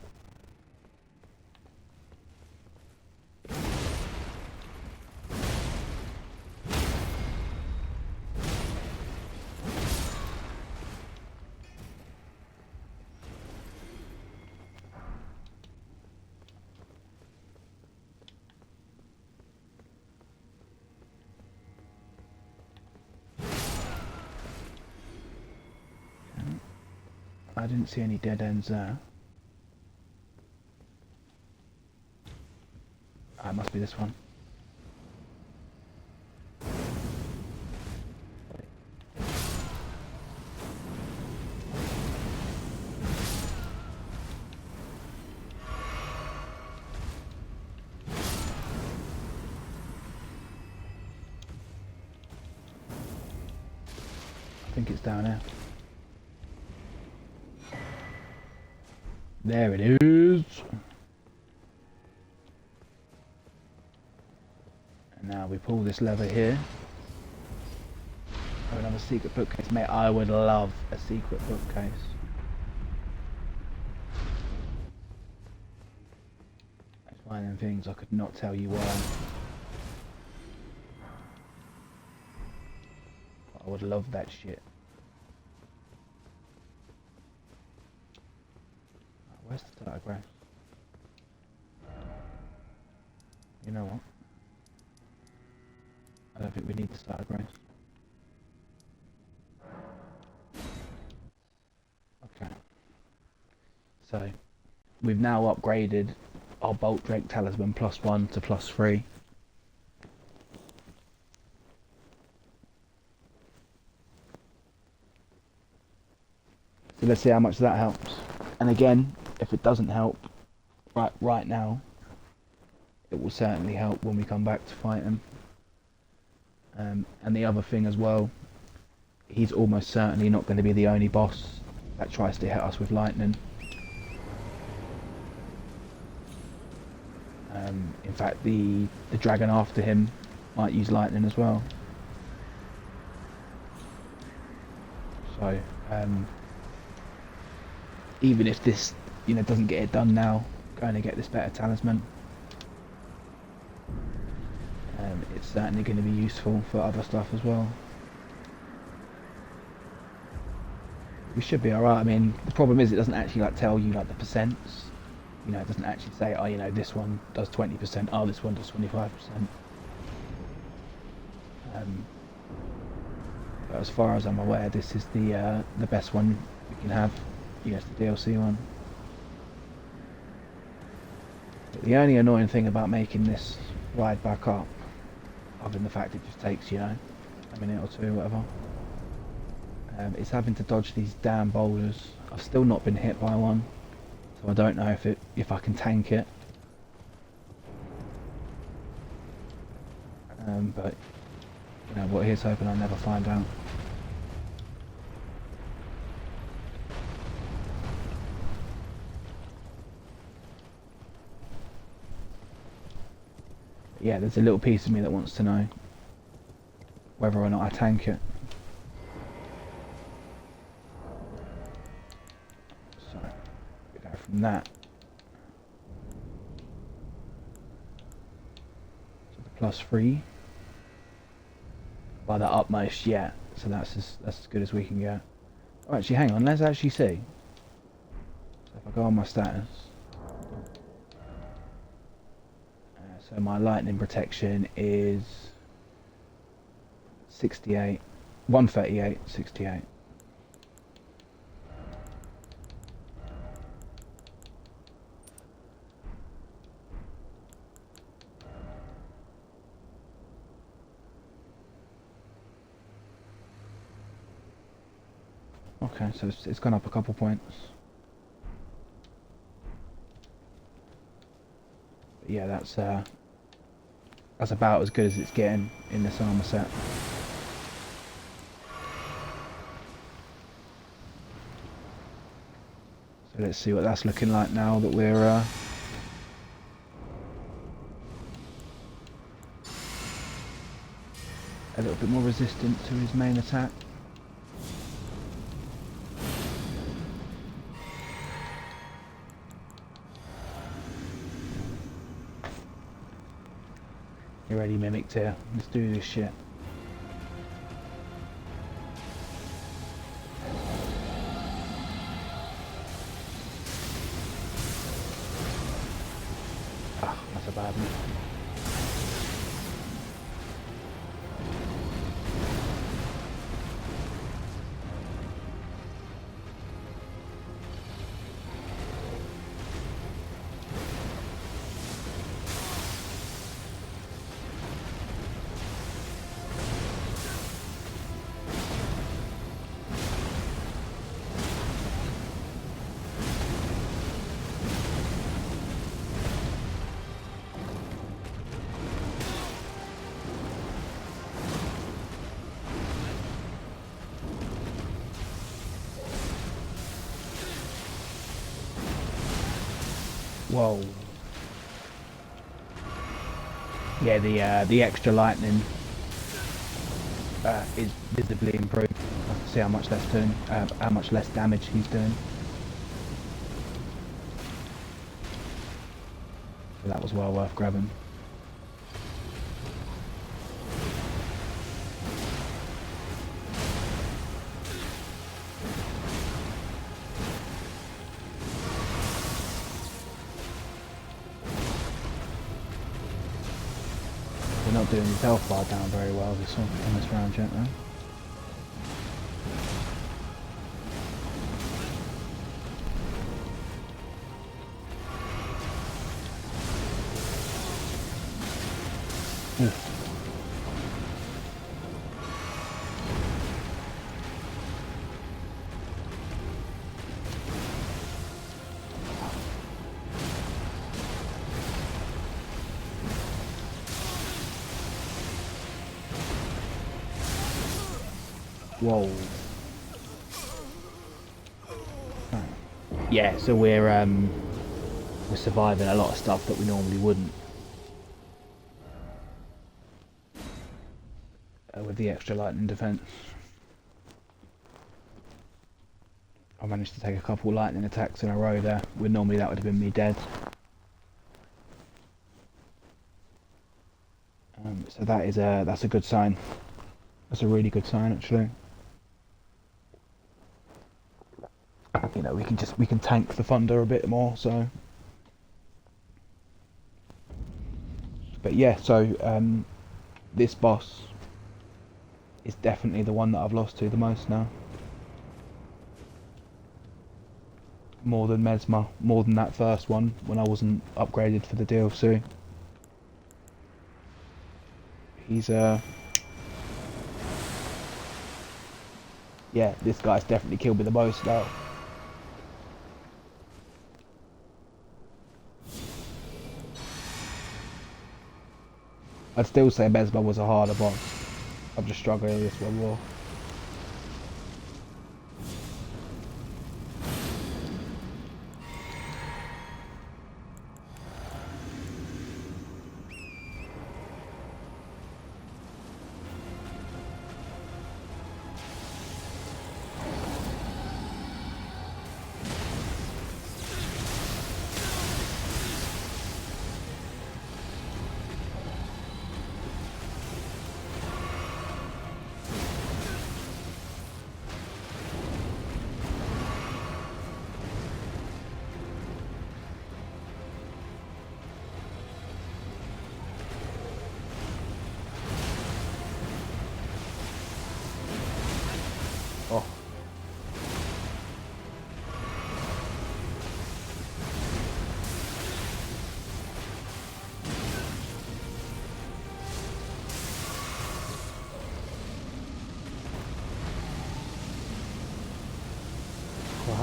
A: I didn't see any dead ends there. Ah, it must be this one. I think it's down here. There it is. And now we pull this lever here. Oh, another secret bookcase. Mate, I would love a secret bookcase. It's one of them things I could not tell you why. But I would love that shit. Where's the starter grass? You know what? I don't think we need the starter grass. Okay. So, we've now upgraded our Bolt Drake Talisman +1 to +3. So let's see how much that helps. And again, if it doesn't help right now, it will certainly help when we come back to fight him. And the other thing as well, he's almost certainly not going to be the only boss that tries to hit us with lightning. In fact, the dragon after him might use lightning as well. So even if this, you know, doesn't get it done now, going to get this better talisman, it's certainly going to be useful for other stuff as well. We should be alright. I mean, the problem is it doesn't actually like tell you like the percents. You know, it doesn't actually say, oh, you know, this one does 20%, oh, this one does 25%. But as far as I'm aware, this is the best one we can have. Yes, the DLC one. But the only annoying thing about making this ride back up, other than the fact it just takes, you know, a minute or two, whatever, is having to dodge these damn boulders. I've still not been hit by one, so I don't know if I can tank it. But you know what? Here's hoping I'll never find out. Yeah, there's a little piece of me that wants to know whether or not I tank it. So, we go from that to the +3 by the utmost yet. So that's as good as we can get. Oh, actually, hang on. Let's actually see. So if I go on my status. So my lightning protection is 68, 138, 68. Okay, so it's gone up a couple points. But yeah, that's about as good as it's getting in this armor set. So let's see what that's looking like now that we're a little bit more resistant to his main attack. You're already mimicked here. Let's do this shit. Ah, that's a bad one. Whoa. Yeah, the extra lightning is visibly improved. I can see how much less how much less damage he's doing. So that was well worth grabbing. We're not doing his health bar down very well this one in this round yet though. Oof. Whoa. Right. Yeah, so we're surviving a lot of stuff that we normally wouldn't. With the extra lightning defense. I managed to take a couple lightning attacks in a row there, when normally that would have been me dead. So that's a good sign. That's a really good sign actually. You know, we can tank the thunder a bit more, so. But yeah, so this boss is definitely the one that I've lost to the most now. More than Mesmer, more than that first one when I wasn't upgraded for the DLC. He's yeah, this guy's definitely killed me the most now. I'd still say Mesmer was a harder boss. I'm just struggling with this one more.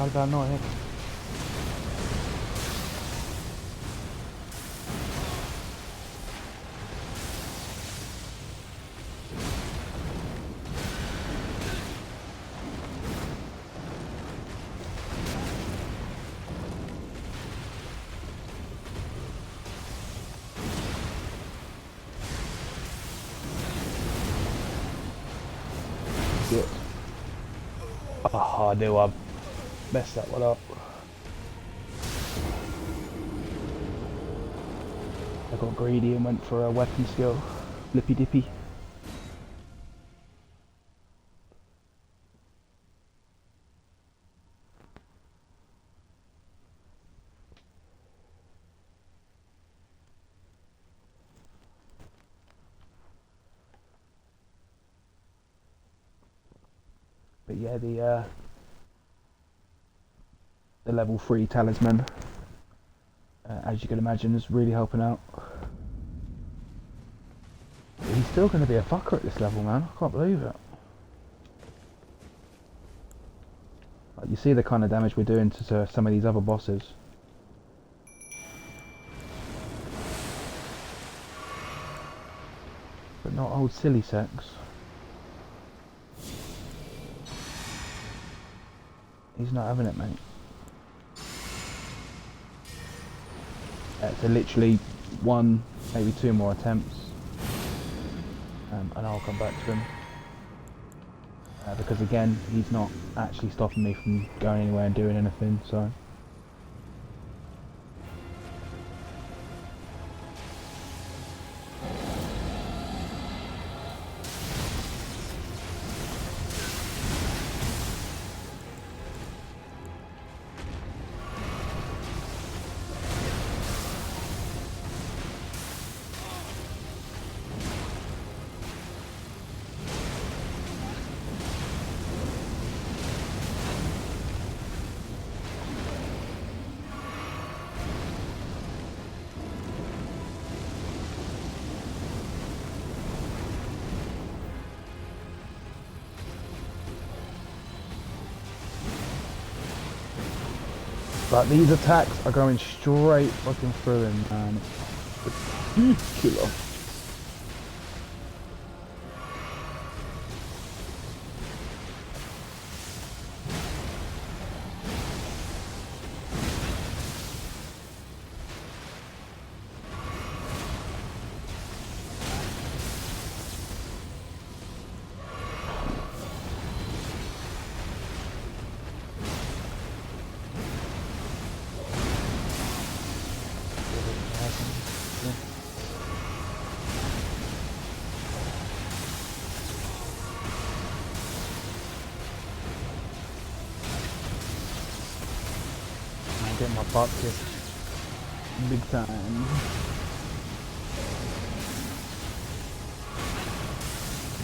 A: How did I not hit? Shit. Oh, I knew I messed that one up. I got greedy and went for a weapon skill. Lippy dippy. But yeah, the level 3 talisman, as you can imagine, is really helping out. But he's still going to be a fucker at this level, man. I can't believe it. Like, you see the kind of damage we're doing to some of these other bosses. But not old silly sex. He's not having it, mate. So literally one, maybe two more attempts, and I'll come back to him. Because again, he's not actually stopping me from going anywhere and doing anything, so... But these attacks are going straight fucking through him, man. It's ridiculous. Getting my butt kicked big time.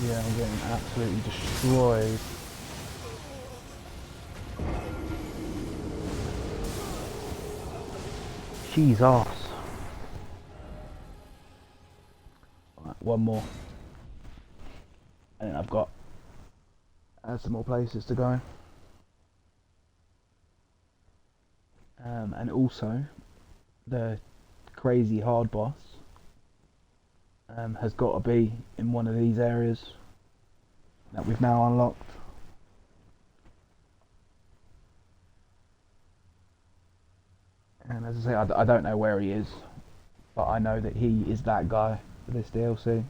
A: Yeah, I'm getting absolutely destroyed. Jesus. Right, one more. And then I've got some more places to go. And also, the crazy hard boss has got to be in one of these areas that we've now unlocked. And as I say, I don't know where he is, but I know that he is that guy for this DLC.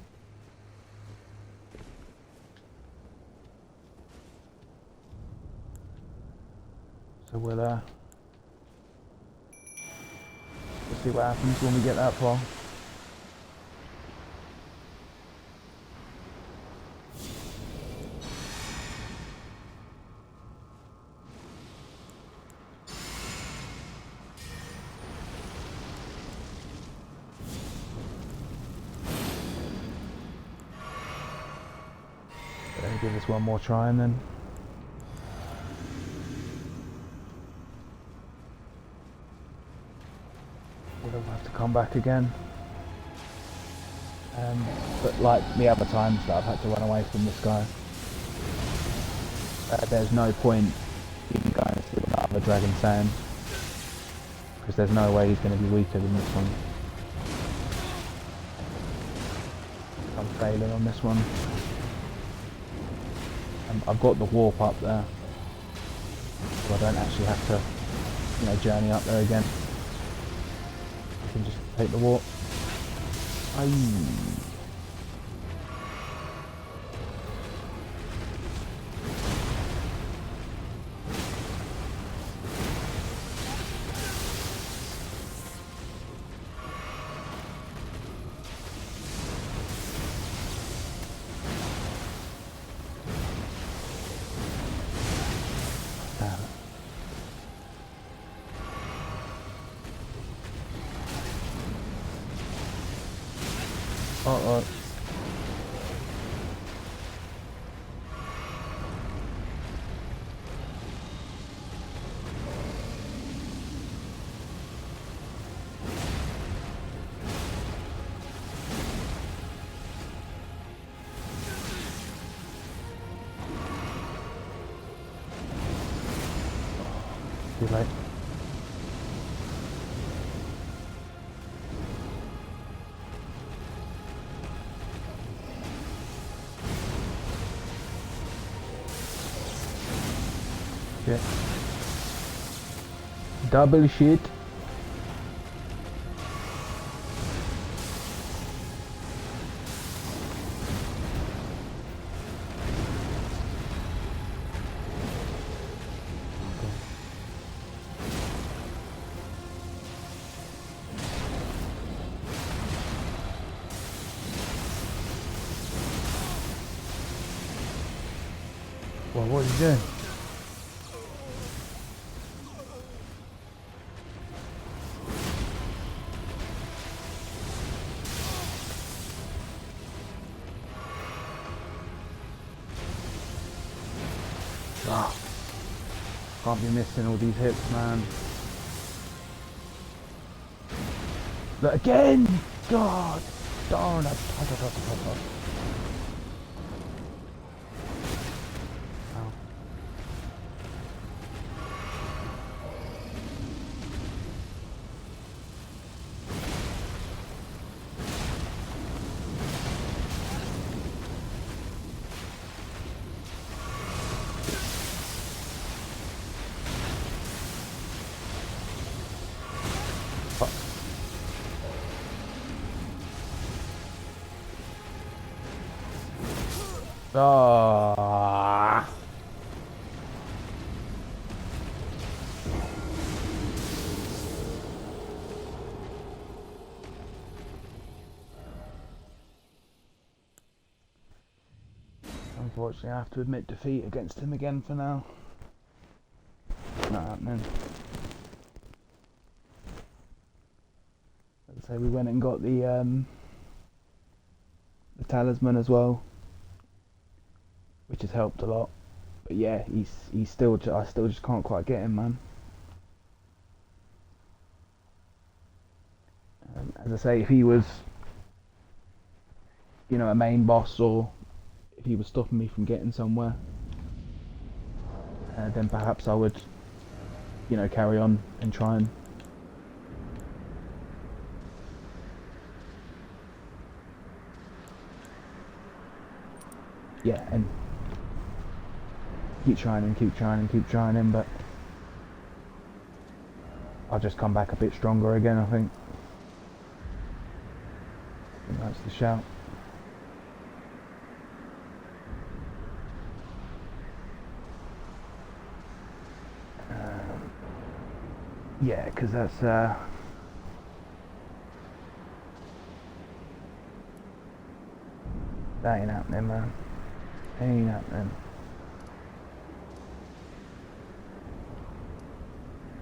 A: So we'll see what happens when we get that far. Let me give this one more try and then we'll have to come back again. But like the other times that I've had to run away from this guy, there's no point even going through that other a dragon sand. Because there's no way he's going to be weaker than this one. I'm failing on this one. I've got the warp up there. So I don't actually have to, journey up there again. I can just take the warp. Aye. Uh-oh. Too late. Shit. Double shit. Well, what are you doing? Ah, can't be missing all these hits, man. Look again! God darn it! Ow. Fuck. Ah. Unfortunately, I have to admit defeat against him again for now. Not happening. Let's say we went and got the talisman as well, which has helped a lot. But yeah, he's still I still just can't quite get him, man. As I say, if he was, a main boss, or if he was stopping me from getting somewhere, then perhaps I would, carry on and try and. Yeah, and keep trying him, but I'll just come back a bit stronger again, I think. And that's the shout. Yeah, because that's that ain't happening, man. Ain't happening.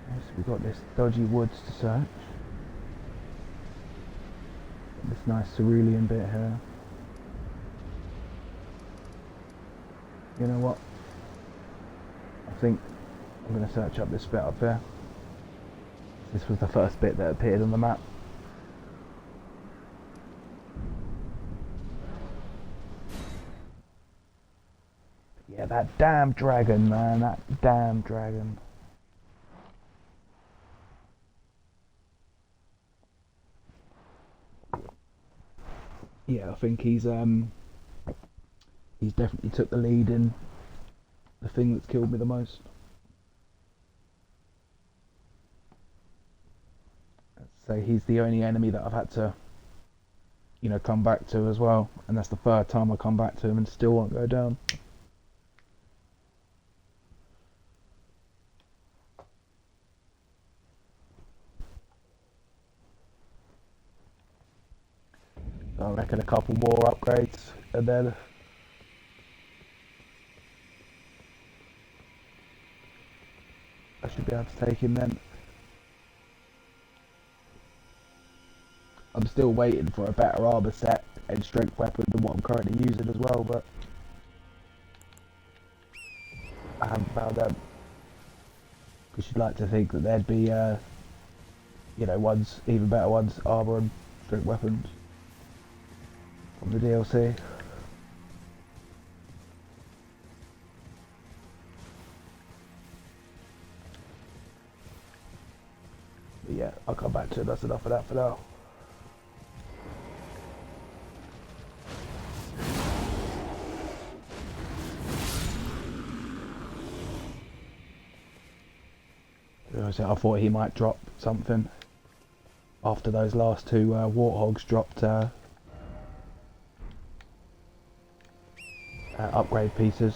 A: Yes, we've got this dodgy woods to search. This nice cerulean bit here. You know what? I think I'm going to search up this bit up there. This was the first bit that appeared on the map. Yeah, that damn dragon, man. That damn dragon. yeah, I think he's definitely took the lead in the thing that's killed me the most. So he's the only enemy that I've had to, come back to as well, and that's the third time I come back to him and still won't go down. So I reckon a couple more upgrades, and then I should be able to take him then. I'm still waiting for a better armor set and strength weapon than what I'm currently using as well, but I haven't found them. Because you'd like to think that there'd be, ones, even better ones, armor and strength weapons from the DLC. But yeah, I'll come back to it. That's enough of that for now. I thought he might drop something after those last two warthogs dropped upgrade pieces.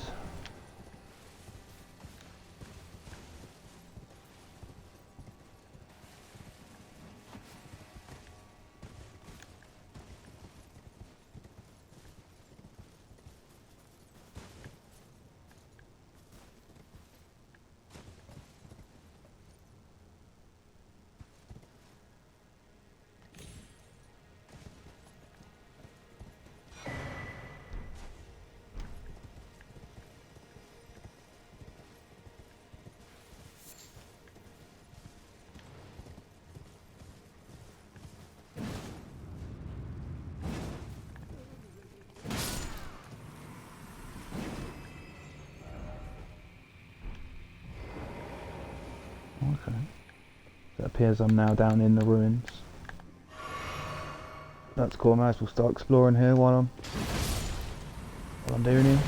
A: Okay. So it appears I'm now down in the ruins. That's cool, I might as well start exploring here while I'm doing it.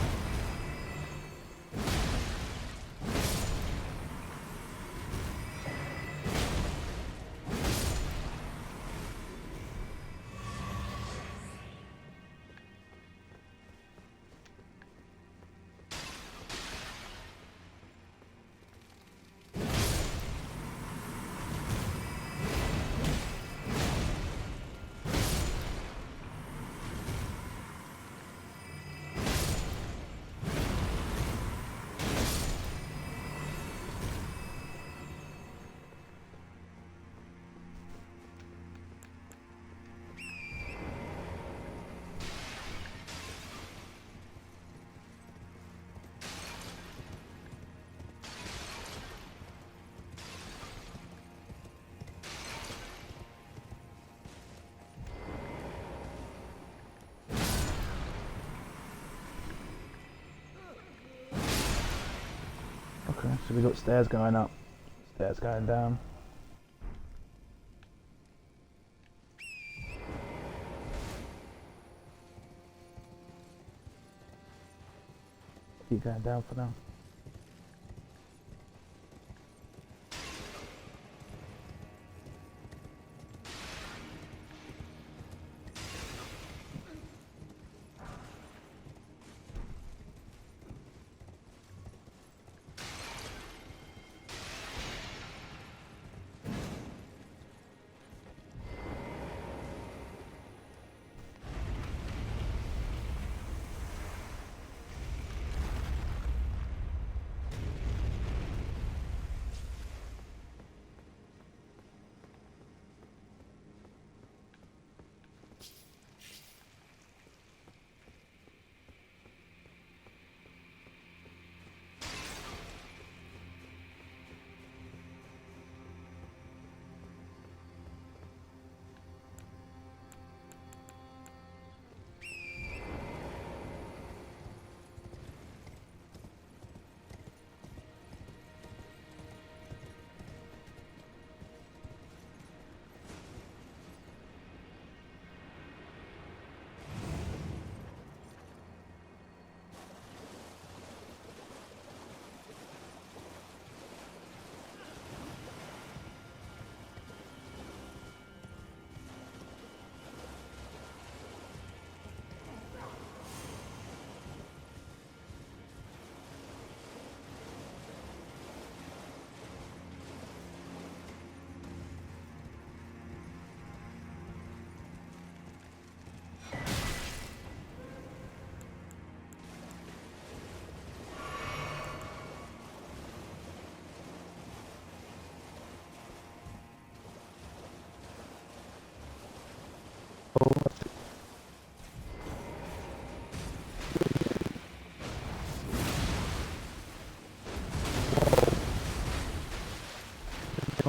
A: Okay, so we've got stairs going up, stairs going down. Keep going down for now.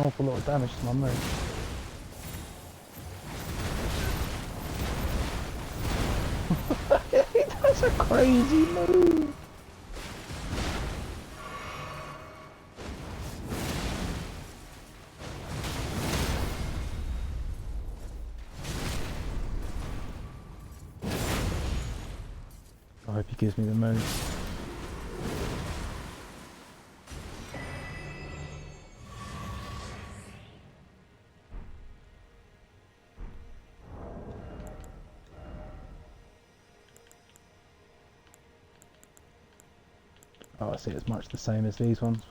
B: an awful lot of damage to my move. That's a crazy move. I hope he gives me the move. Oh, I see, it's much the same as these ones.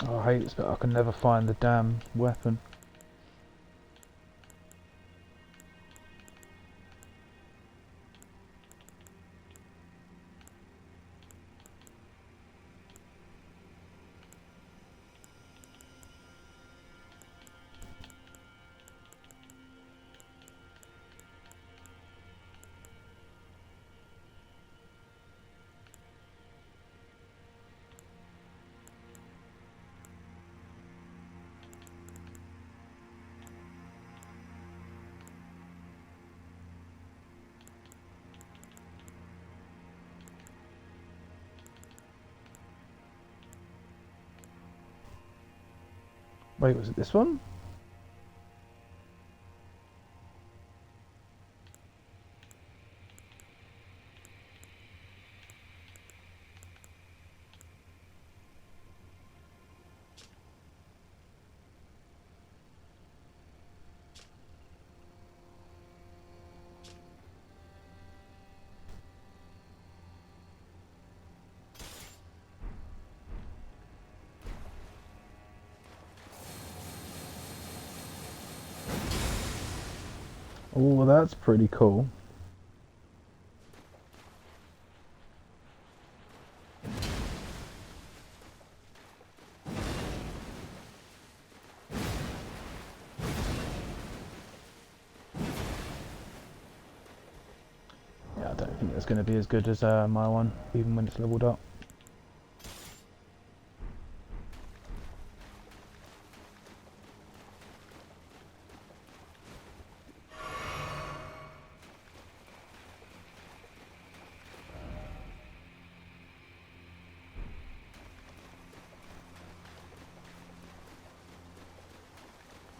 B: Oh, I hate this, but I can never find the damn weapon. Wait, was it this one? Oh, well, that's pretty cool. Yeah, I don't think it's going to be as good as my one, even when it's leveled up.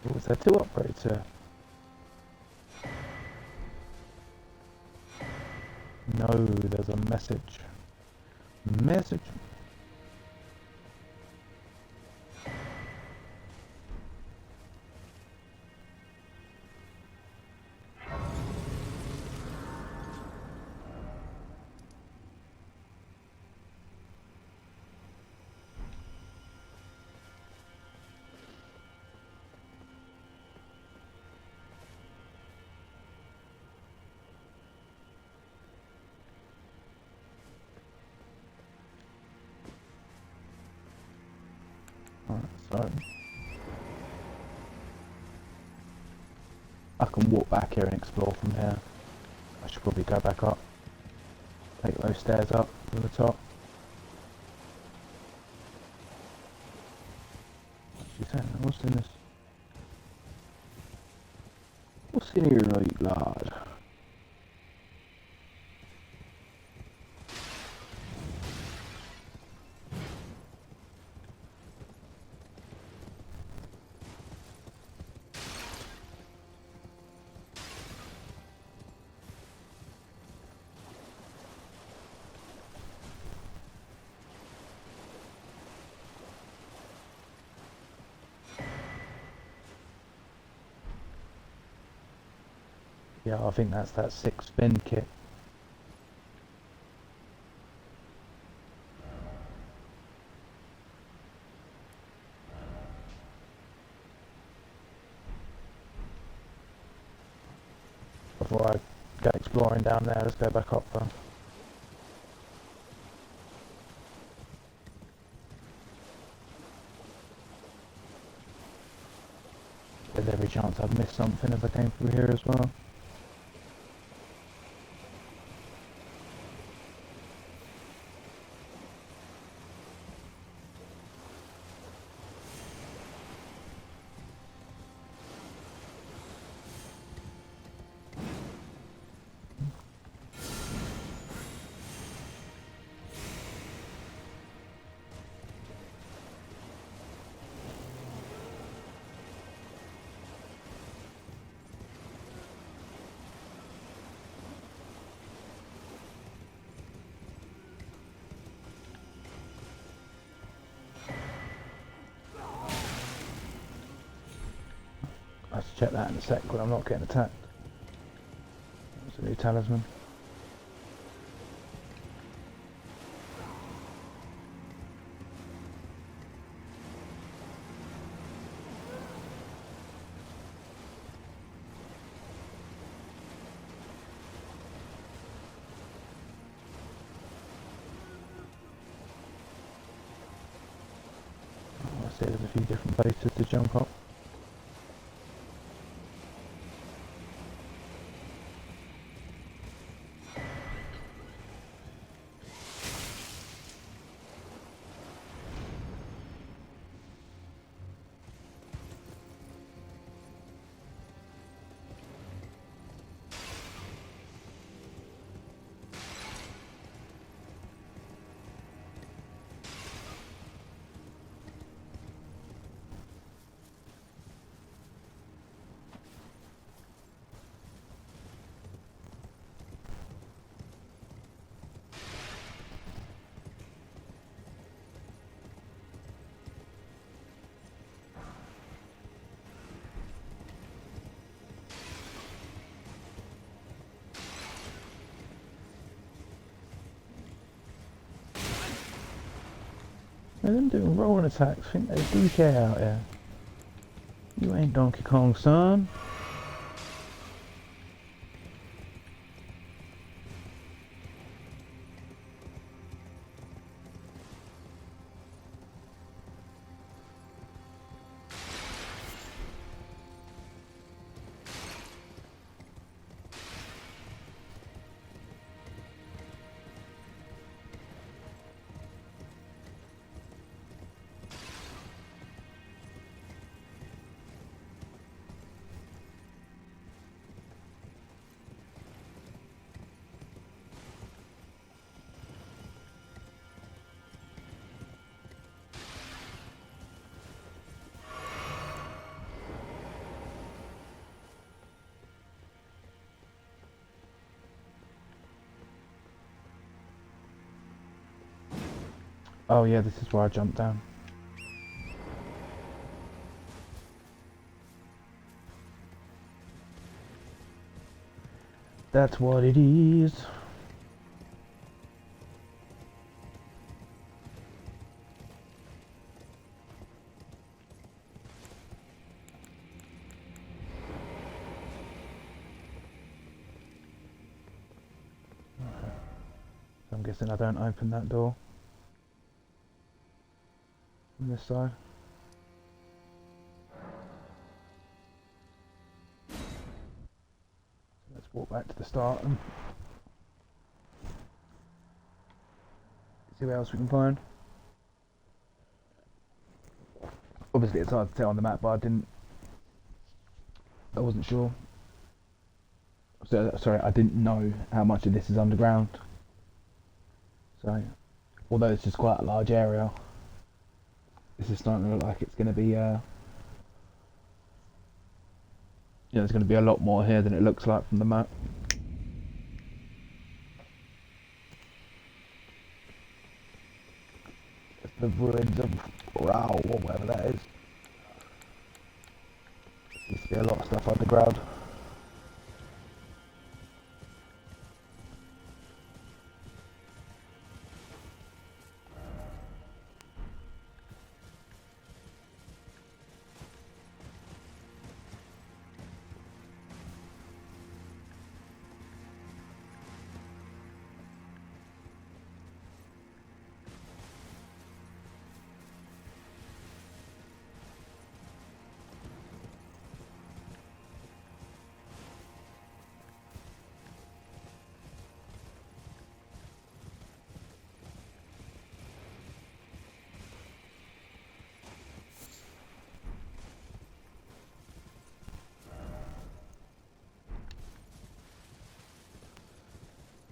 B: Oh, was there 2 upgrades here? No, there's a message. Message. Alright, so I can walk back here and explore from here. I should probably go back up. Take those stairs up to the top. What's she saying? What's in this? What's in here, right, lad? Yeah, I think that's that 6 spin kit. before I go exploring down there. Let's go back up though. There's every chance I'd miss something as I came through here as well. I have to check that in a sec when I'm not getting attacked. That's a new talisman. I see there's a few different places to jump up. They're them doing rolling attacks. Think they do care out here. You ain't Donkey Kong, son. Oh yeah, this is where I jumped down. That's what it is. So I'm guessing I don't open that door on this side. Let's walk back to the start and see what else we can find. Obviously it's hard to tell on the map, but I wasn't sure. So, sorry, I didn't know how much of this is underground. So, although it's just quite a large area, this is starting to look like it's going to be, there's going to be a lot more here than it looks like from the map. The ruins of Rao, or whatever that is. Used to be a lot of stuff underground.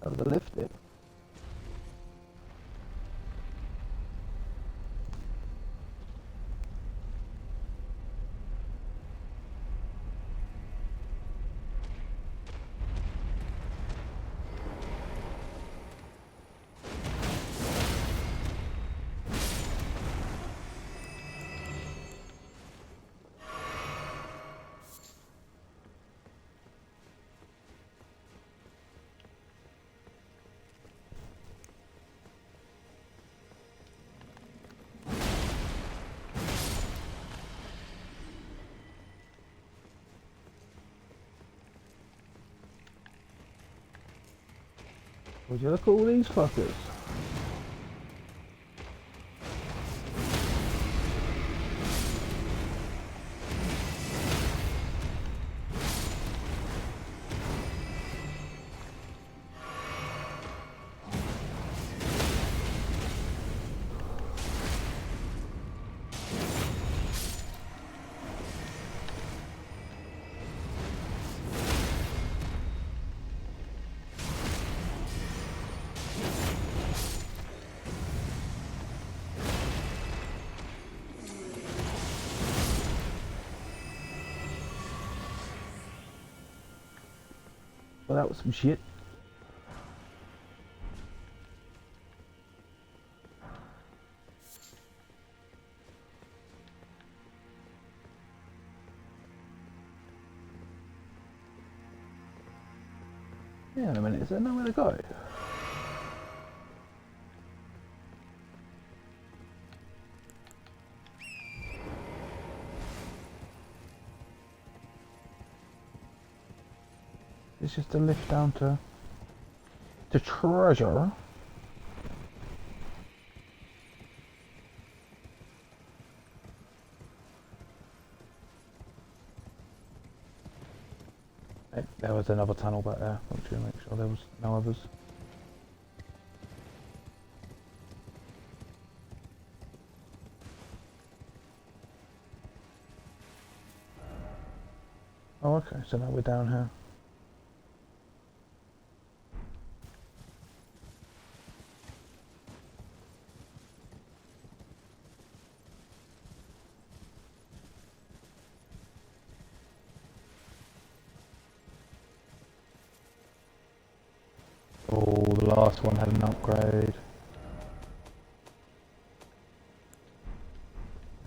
B: That was a lift it. Would you look at all these fuckers? Well, that was some shit. Yeah, in a minute, is there nowhere to go? It's just a lift down to treasure. There was another tunnel back there. Want to make sure there was no others. Oh, okay. So now we're down here. Oh, the last one had an upgrade.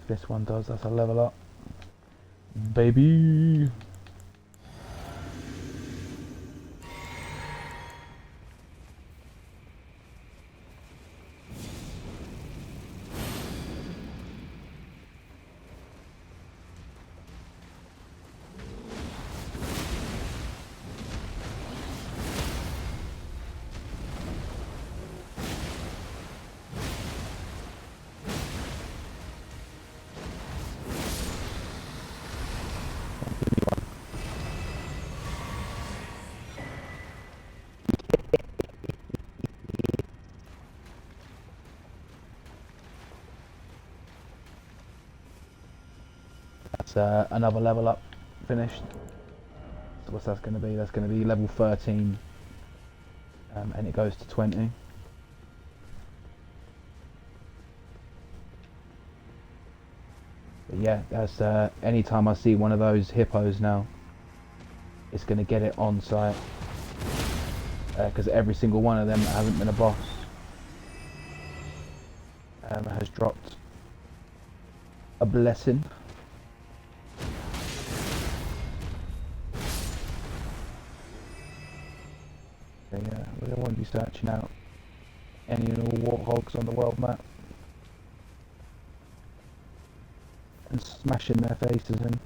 B: If this one does, that's a level up. Baby! That's another level up finished. So what's that going to be? That's going to be level 13 and it goes to 20. But yeah, that's anytime I see one of those hippos now, it's going to get it on site. Because every single one of them that hasn't been a boss has dropped a blessing. So yeah, we don't want to be searching out any and all warthogs on the world map and smashing their faces in.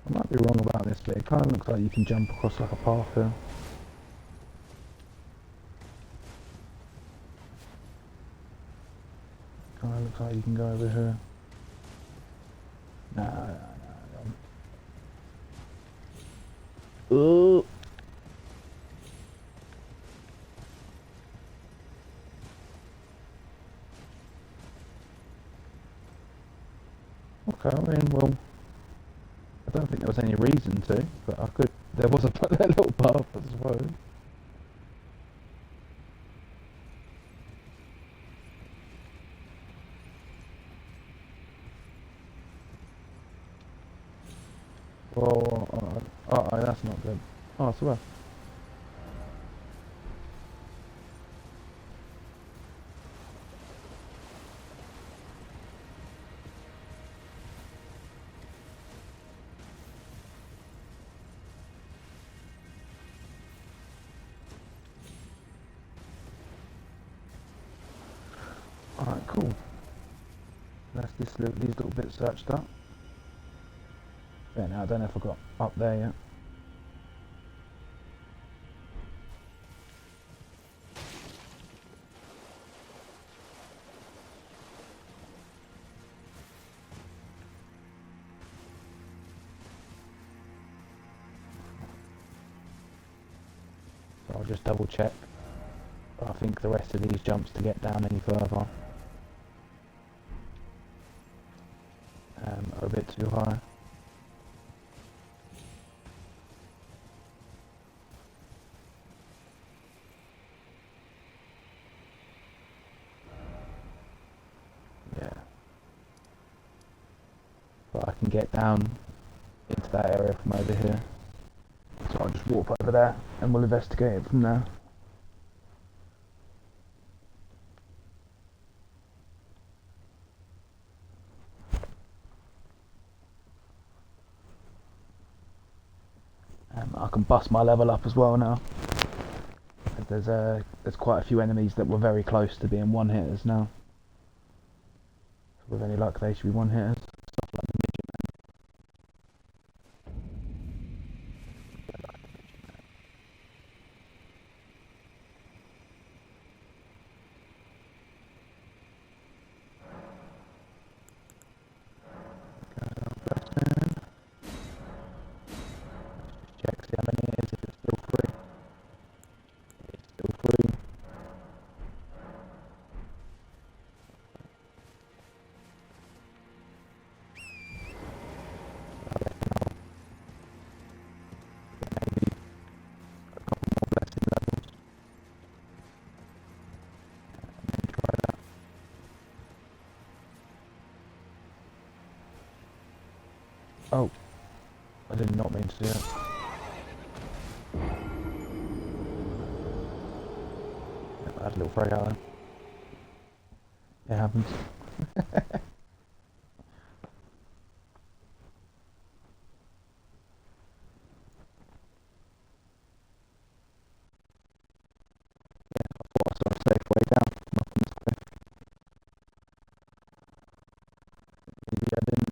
B: I might be wrong about this, but it kind of looks like you can jump across like a path here. Kind of looks like you can go over here. No. Ooh. Okay, I mean, well, I don't think there was any reason to, but I could. There was a little path, I suppose. Well, that's not good. Oh, so well. Alright, cool. That's these little bits searched up. Yeah, now I don't know if I got up there yet. So I'll just double check. I think the rest of these jumps to get down any further are a bit too high. Yeah. But I can get down into that area from over here. So I'll just walk over there and we'll investigate it from there. I can bust my level up as well now. There's quite a few enemies that were very close to being one hitters now. So with any luck, they should be one hitters. Stuff like the midget man. Check, see how many it is, if it's still free. It's still free. Maybe a couple more blessing levels. And then try that. Oh, I did not mean to do that. I had a little frag out there. It happens. Thought I saw a safe way down from up on this cliff. Maybe I didn't.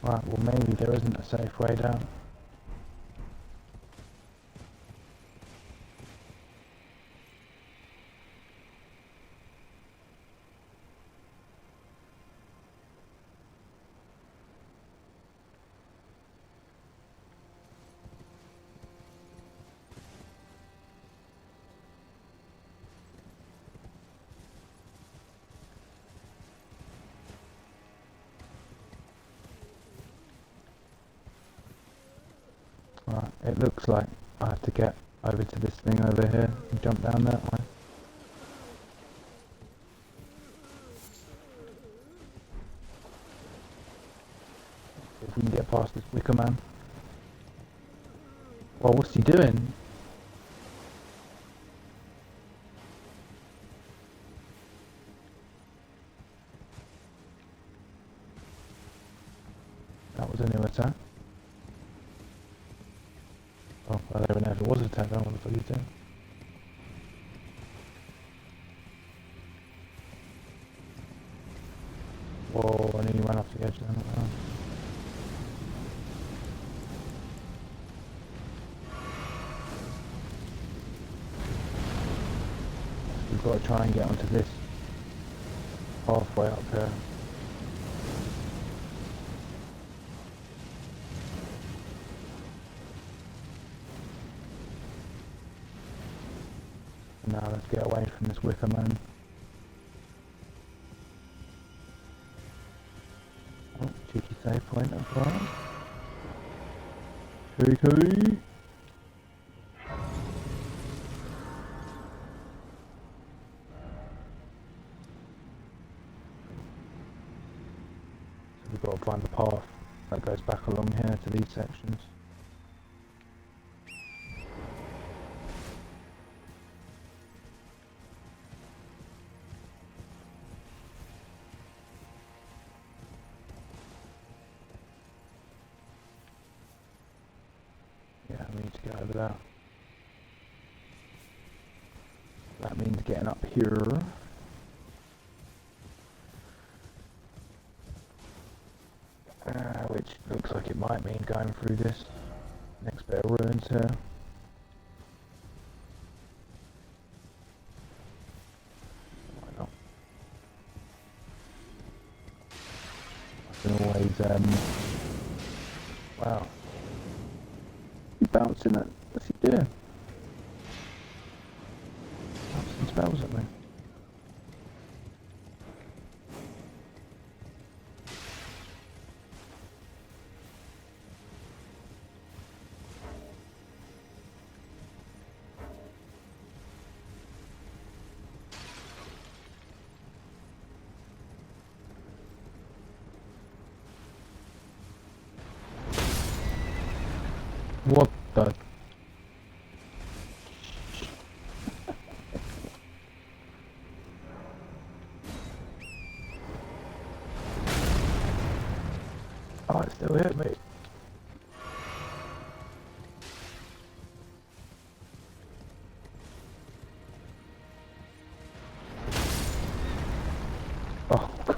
B: Right, well maybe there isn't a safe way down. Right, it looks like I have to get over to this thing over here and jump down that way. past this wicker man. Well, what's he doing? That was a new attack. Oh, I don't even know if it was an attack. I don't know what the fuck he's doing. Whoa, I nearly ran off the edge then. We've got to try and get onto this halfway up here. Now let's get away from this wicker man. Oh, cheeky save point as well. Cheeky! So we've got to find the path that goes back along here to these sections. Yeah, we need to get over there. That means getting up here. Which looks like it might mean going through this next bit of ruins here. Why not? I can always, wow. He's bouncing at, what's he doing? Bouncing spells at me. What the? Oh, it still hit me. Oh, God.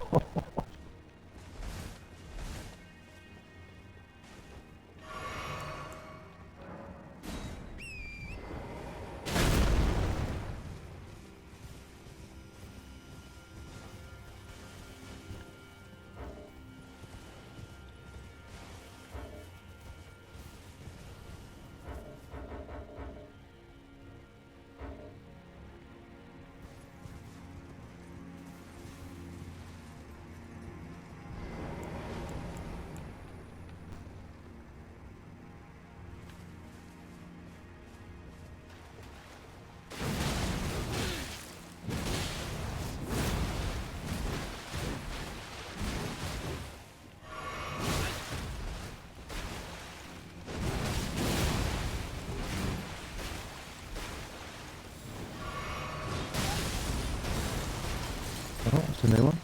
B: Oh, that's a new one.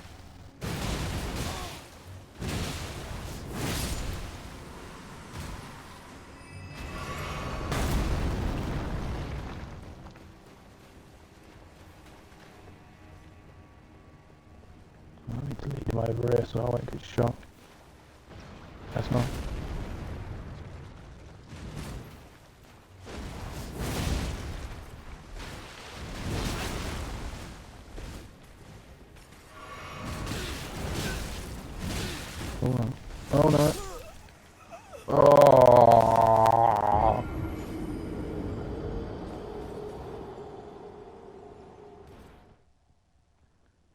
B: I need to lead him over here so I won't get shot. That's not. Oh no. Oh no. Oh.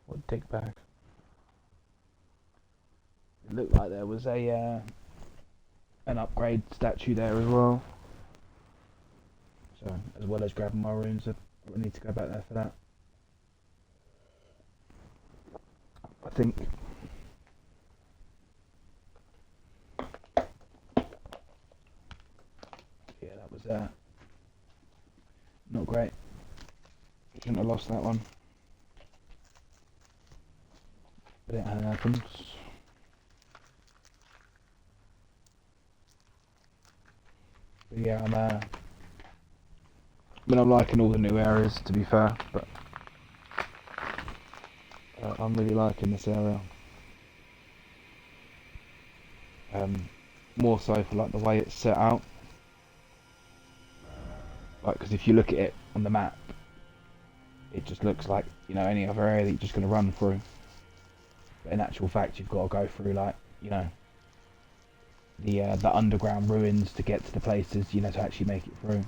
B: What a dick bag. It looked like there was a an upgrade statue there as well. So as well as grabbing my runes, I need to go back there for that. I think. lost that one. But it happens. But yeah, I'm liking all the new areas, to be fair, but I'm really liking this area. More so for like the way it's set out. Like, because if you look at it on the map, it just looks like, you know, any other area that you're just going to run through. But in actual fact, you've got to go through, like, you know, the underground ruins to get to the places, you know, to actually make it through.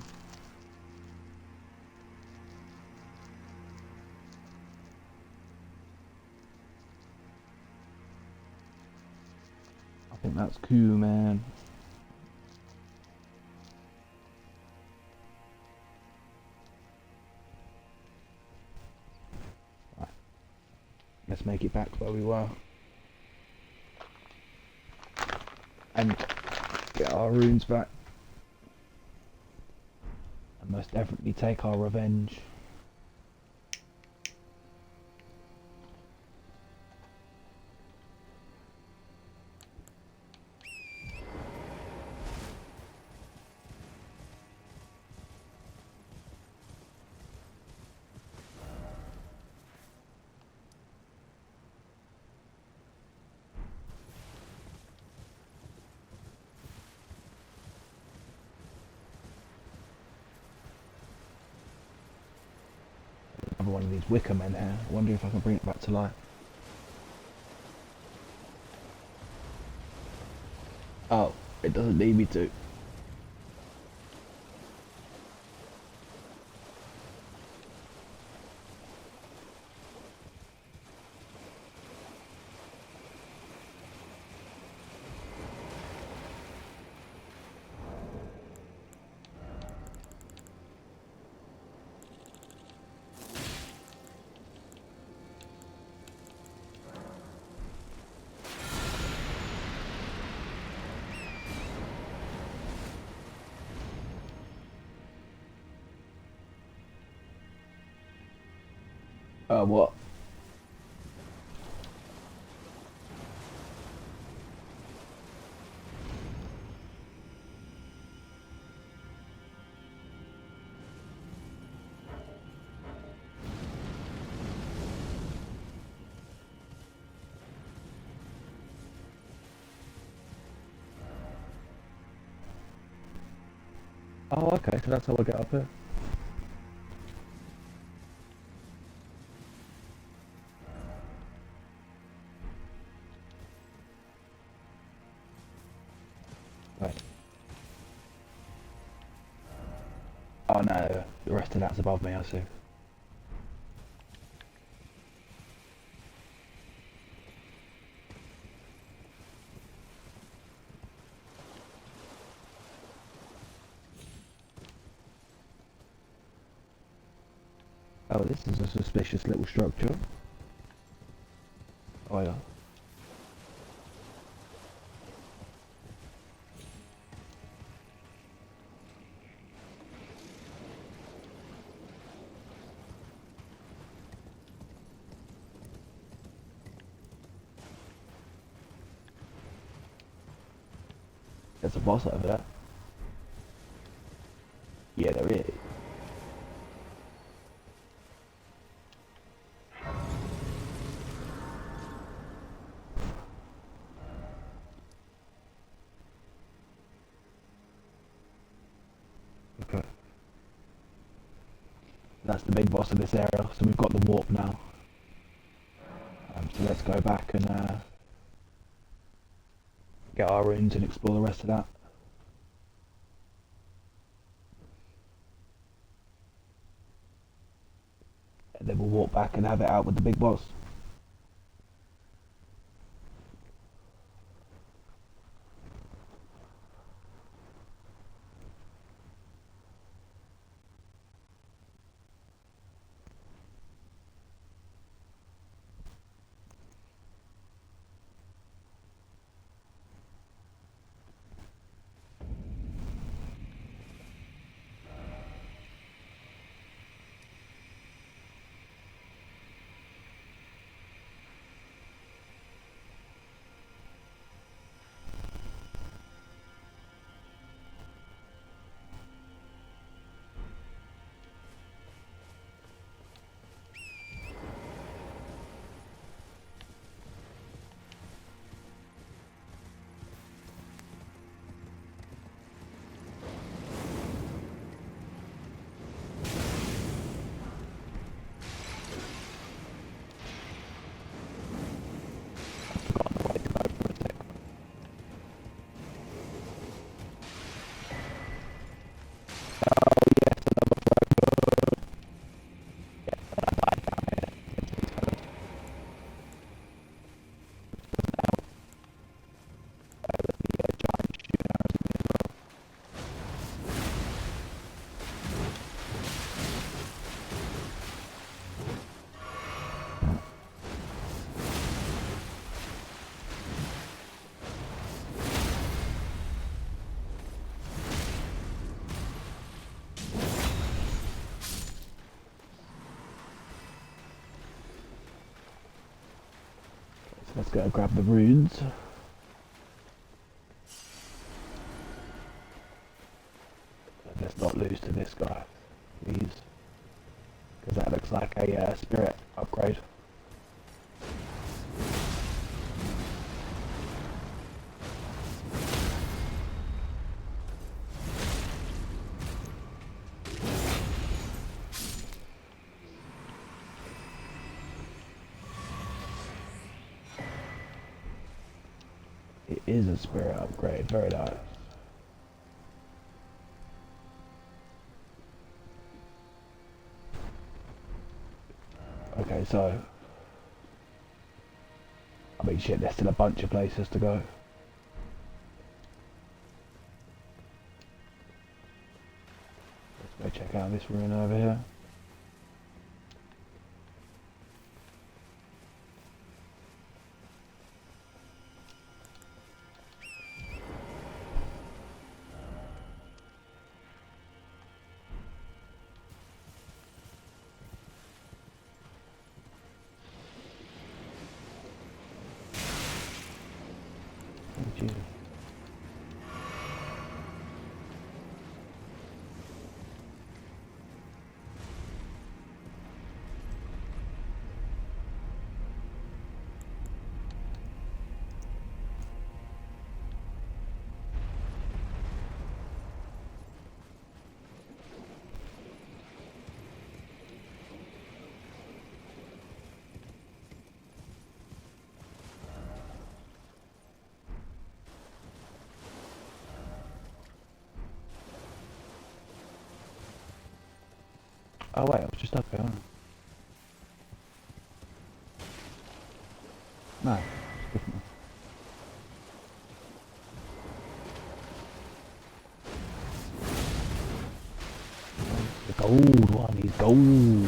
B: I think that's cool, man. Right. Let's make it back where we were. And get our runes back. And most definitely take our revenge. Another one of these wicker men here. I wonder if I can bring it back to life. Oh, it doesn't need me to. What? Oh, okay, so that's how I get up here. Right. Oh no, the rest of that's above me, I see. Oh, this is a suspicious little structure. Oh yeah. There's a boss over there. Yeah, there is. Okay. That's the big boss of this area, so we've got the warp now. So let's go back and get our runes and explore the rest of that. And then we'll walk back and have it out with the big boss. Let's go grab the runes. Let's not lose to this guy, please. Because that looks like a spirit upgrade. It is a spirit upgrade, very nice. Okay, so I mean shit, there's still a bunch of places to go. Let's go check out this ruin over here. Oh, Jesus. Oh wait, I was just up here, wasn't I? No, it's different. The gold one, he's gold.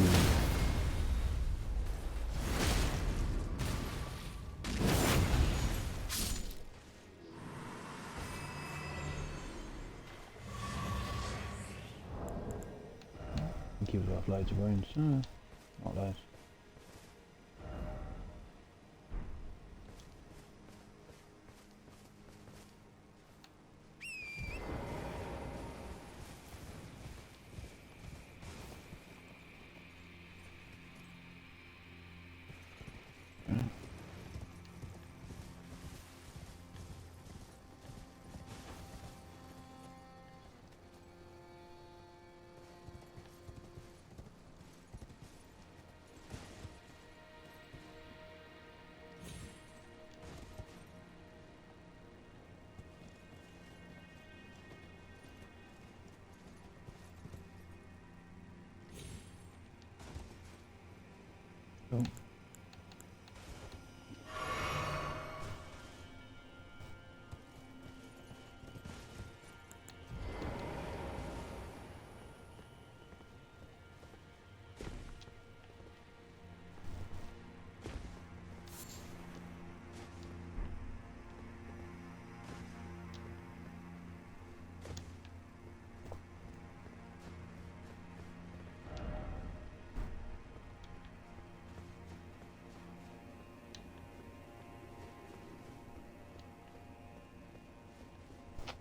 B: I think he was worth loads of runes. No, not loads. Cool.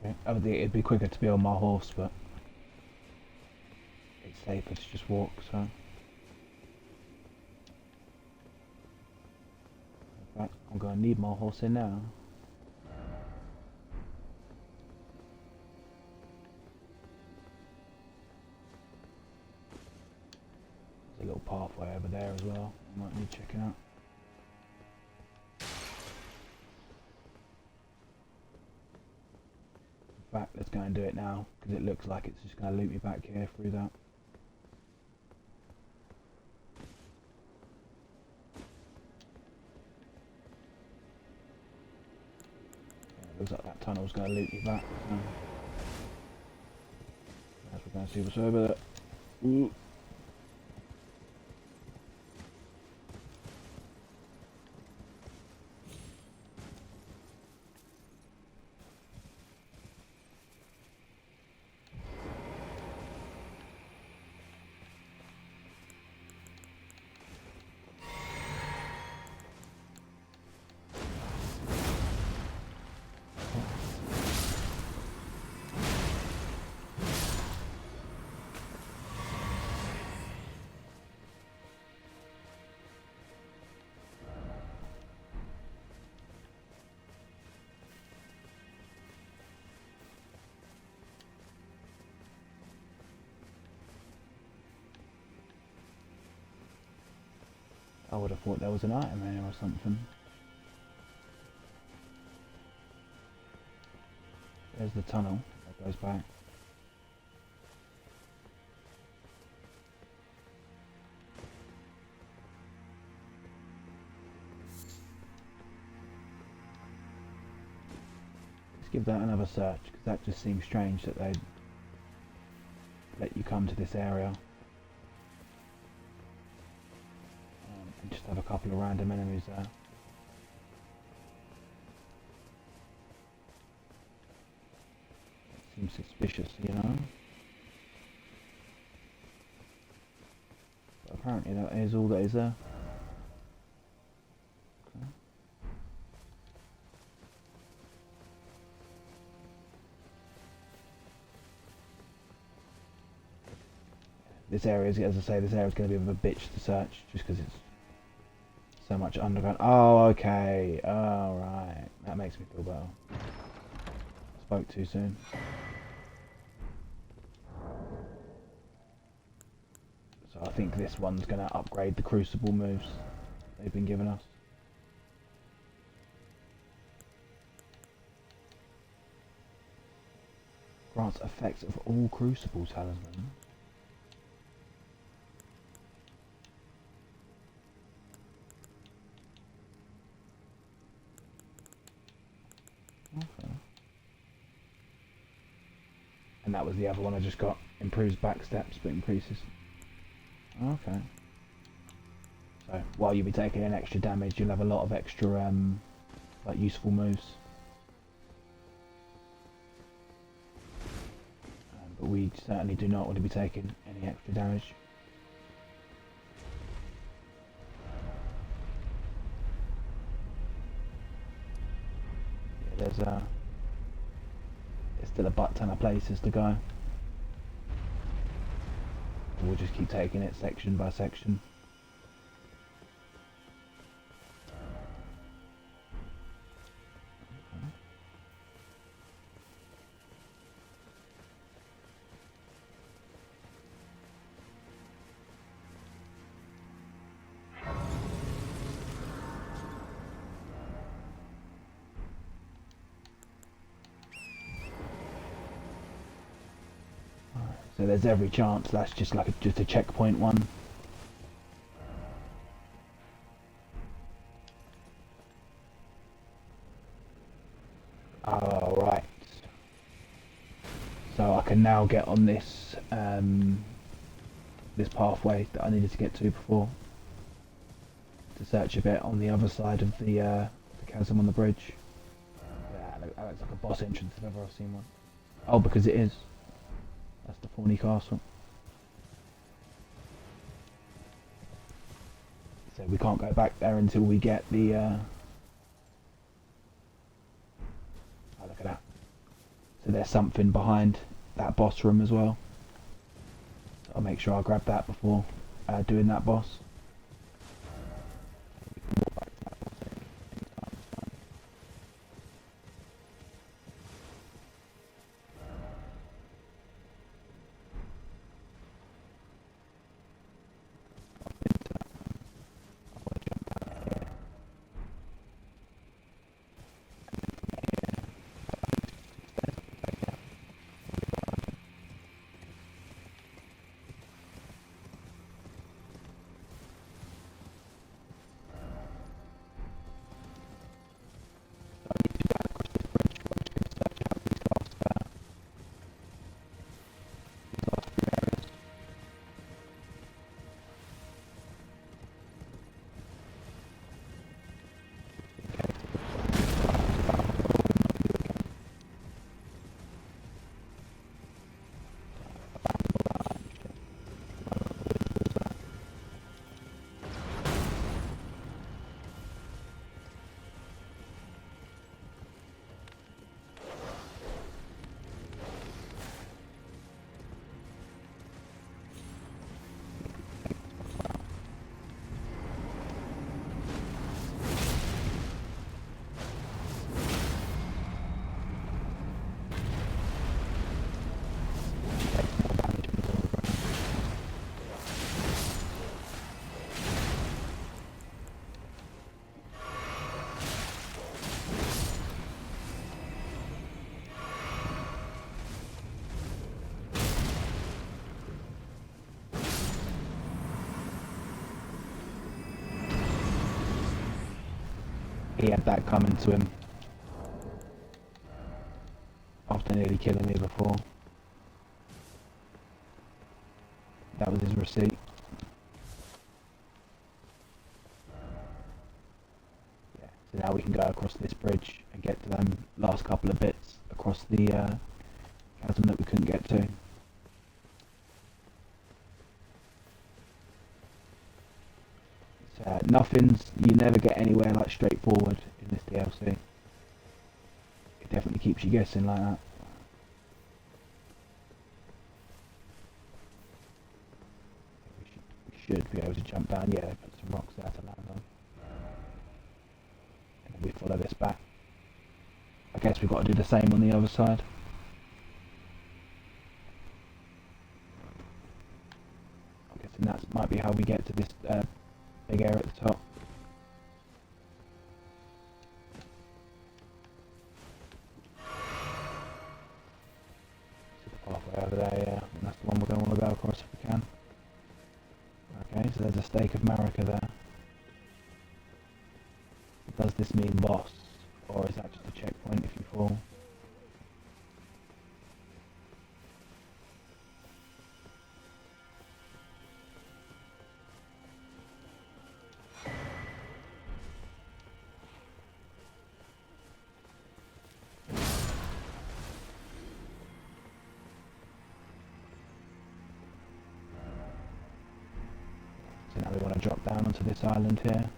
B: Okay. I would think it'd be quicker to be on my horse, but it's safer to just walk, so. In fact, I'm going to need my horse in now. There's a little pathway over there as well. I might need checking out. In fact, let's go and do it now, because it looks like it's just going to loop me back here through that. Yeah, looks like that tunnel's going to loop me back. So. As we're going to see what's over there. Ooh. I would have thought there was an item here or something. There's the tunnel that goes back. Let's give that another search, because that just seems strange that they'd let you come to this area and just have a couple of random enemies there. Seems suspicious, you know? But apparently that is all that is there. Okay. This area is, as I say, this area is going to be a bit of a bitch to search, just because it's so much underground. Oh, okay. Oh, right. That makes me feel better. Spoke too soon. So I think this one's going to upgrade the crucible moves they've been giving us. Grants effects of all crucible talismans. Okay. And that was the other one I just got. Improves back steps but increases. Okay. So while you'll be taking an extra damage, you'll have a lot of extra like useful moves. But we certainly do not want to be taking any extra damage. Yeah, there's still a butt ton of places to go. We'll just keep taking it section by section. So there's every chance that's just like just a checkpoint one. Oh, right. So I can now get on this this pathway that I needed to get to before, to search a bit on the other side of the chasm on the bridge. Yeah, that looks like a boss entrance if ever I've seen one. Oh, because it is. That's the Thorny Castle. So we can't go back there until we get the oh, look at that. So there's something behind that boss room as well. So I'll make sure I grab that before doing that boss. he had that coming to him after nearly killing me before. That was his receipt. Yeah, so now we can go across this bridge and get to them last couple of bits across the chasm that we couldn't get to. So, you never get anywhere like straightforward in this DLC. It definitely keeps you guessing like that. We should be able to jump down. Yeah, they put some rocks there to land on. And then we follow this back. I guess we've got to do the same on the other side. I'm guessing that might be how we get to this big area at the top. See the pathway over there, yeah. And that's the one we're going to want to go across if we can. Okay, so there's a stake of Marika there. Does this mean boss? Or is that just a checkpoint if you fall? So now we want to drop down onto this island here.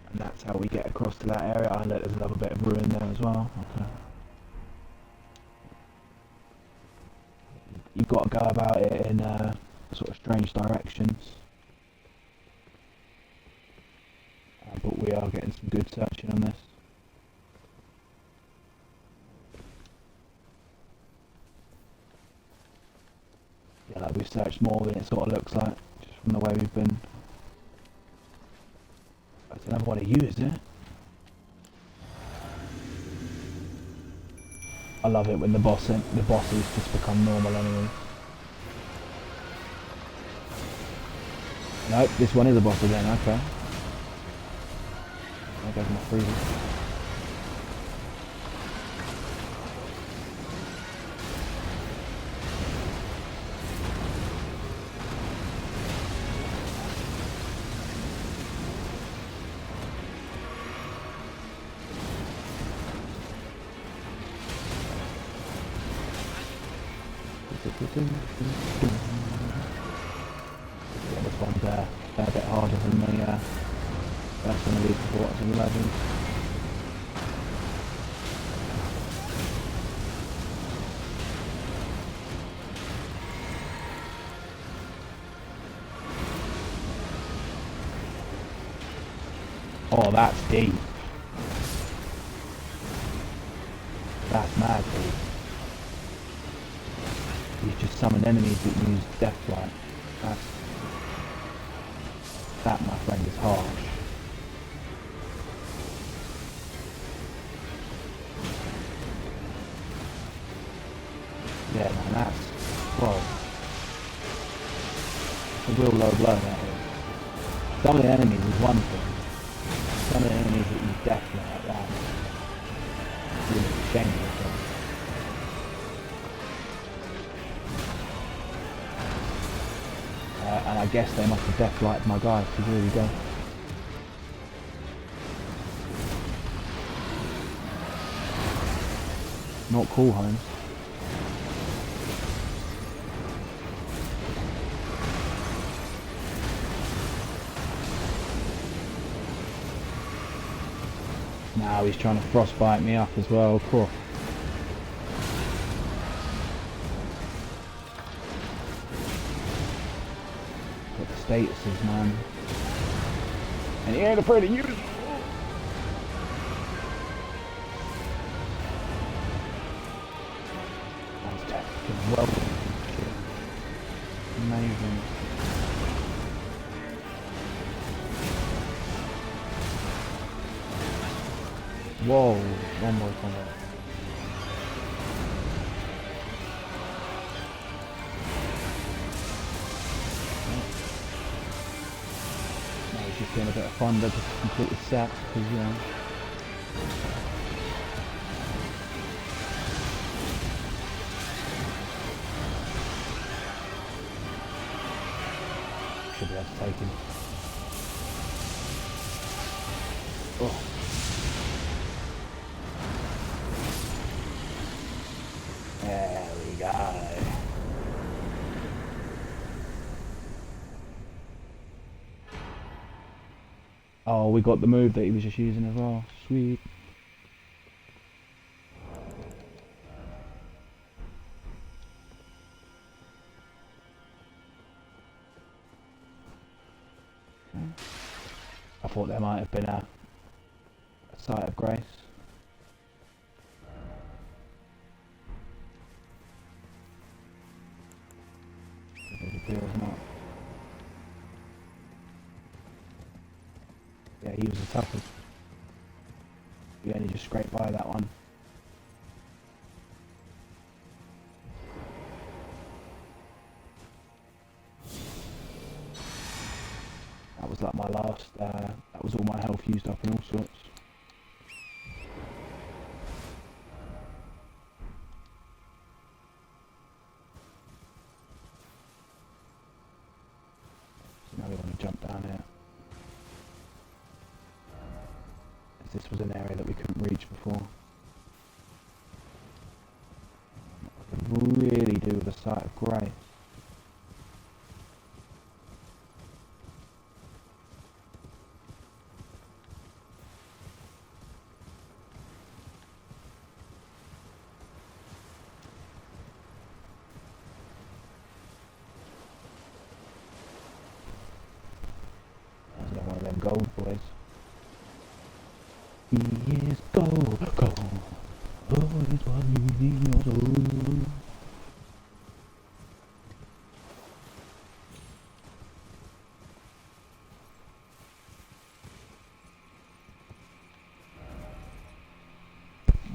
B: And that's how we get across to that area. I know there's another bit of ruin there as well. Okay. You've got to go about it in sort of strange directions. But we are getting some good searching on this. Yeah, like we've searched more than it sort of looks like, just from the way we've been. That's another one of you, is it? I love it when the bosses just become normal enemies. Nope, this one is a boss again, okay. There goes my freezer. Yeah, this one's a fair bit harder than the first one of these before it's in Legends. Oh, that's deep. That's mad deep. He's just summoned enemies that use Deathlight. That, my friend, is harsh. Yeah, man, that's... whoa. It's a real low blow, that is. Some of the enemies is one thing. Some of the enemies that use Deathlight like that. It's really shameful. And I guess they must have deathlighted my guy, because here we go. Not cool, Holmes. Now he's trying to frostbite me up as well, cool. Statuses, man, and he ain't afraid to use them. That's fucking well done. Amazing. Whoa, one more combat. just doing a bit of thunder just to complete the set, because, you know. Should be able to take him. Oh. There we go. Oh, we got the move that he was just using as well. Sweet. I thought there might have been a sight of grace. It appears not. Yeah, he was the toughest. He only just scraped by that one. That was like my last, that was all my health used up and all sorts. So now we want to jump down here. As this was an area that we couldn't reach before. I could really do with a sight of grace. One of them gold boys. He is gold, gold. Oh, it's what you need in your soul.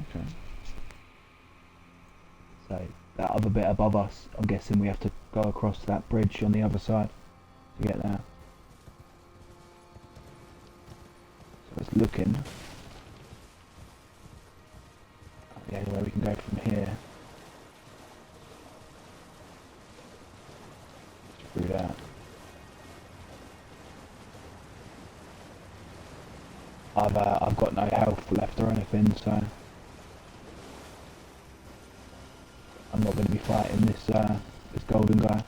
B: Okay. So that other bit above us, I'm guessing we have to go across that bridge on the other side to get there. So it's looking. The only way we can go from here is through that. I've got no health left or anything, so I'm not going to be fighting this golden guy.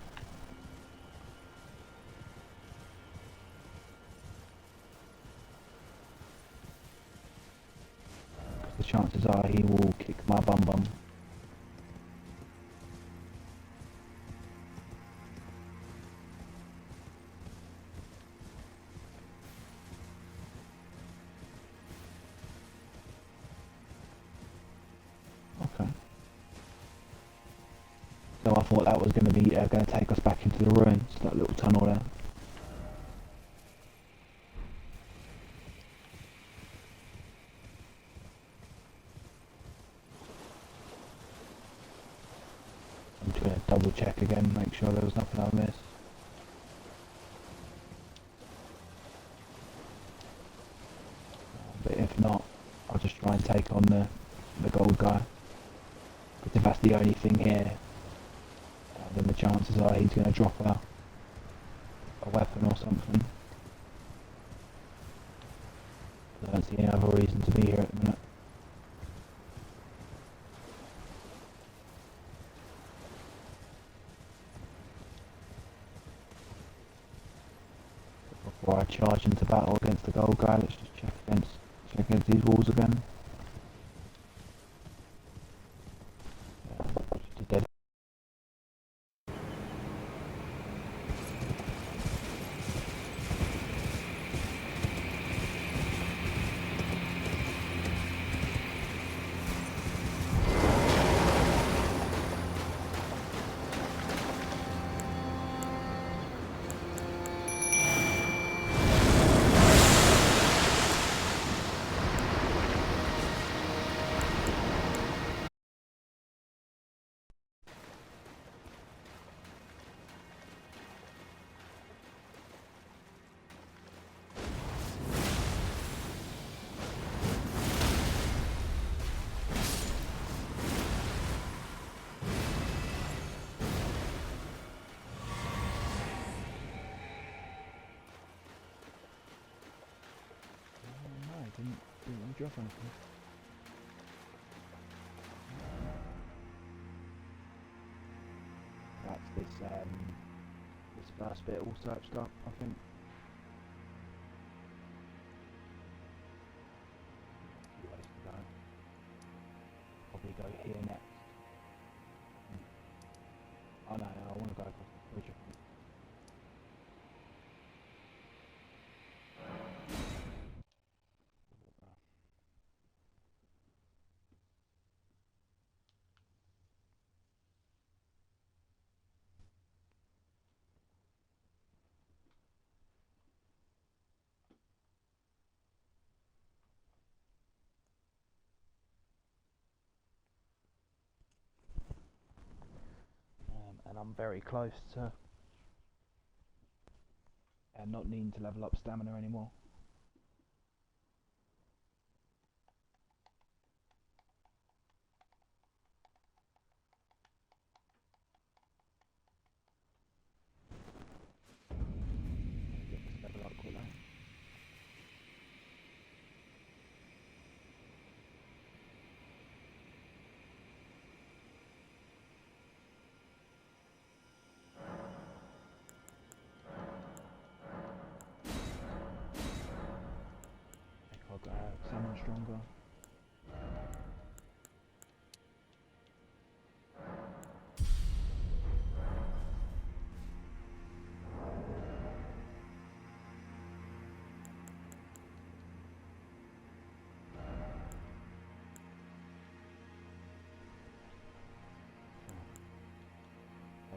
B: The chances are he will kick my bum bum. Okay. So I thought that was going to be going to take us back into the ruins, that little tunnel there. I'm just going to double check again, make sure there was nothing I missed. But if not, I'll just try and take on the gold guy. Because if that's the only thing here, then the chances are he's going to drop a weapon or something. I don't see any other reason to be here at the minute. Before I charge into battle against the gold guy, let's just check against these walls again. Just a dead. drop anything? That's this first bit all searched up, I think. Few ways to go. Probably go here next. Oh no, I want to go across the bridge, I think. And I'm very close to not needing to level up stamina anymore. Get this level up quickly. Make our salmon stronger.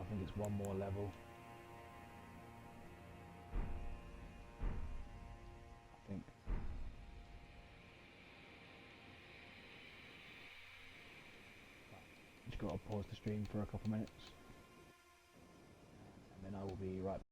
B: I think it's one more level. I think. Just got to pause the stream for a couple minutes, and then I will be right back.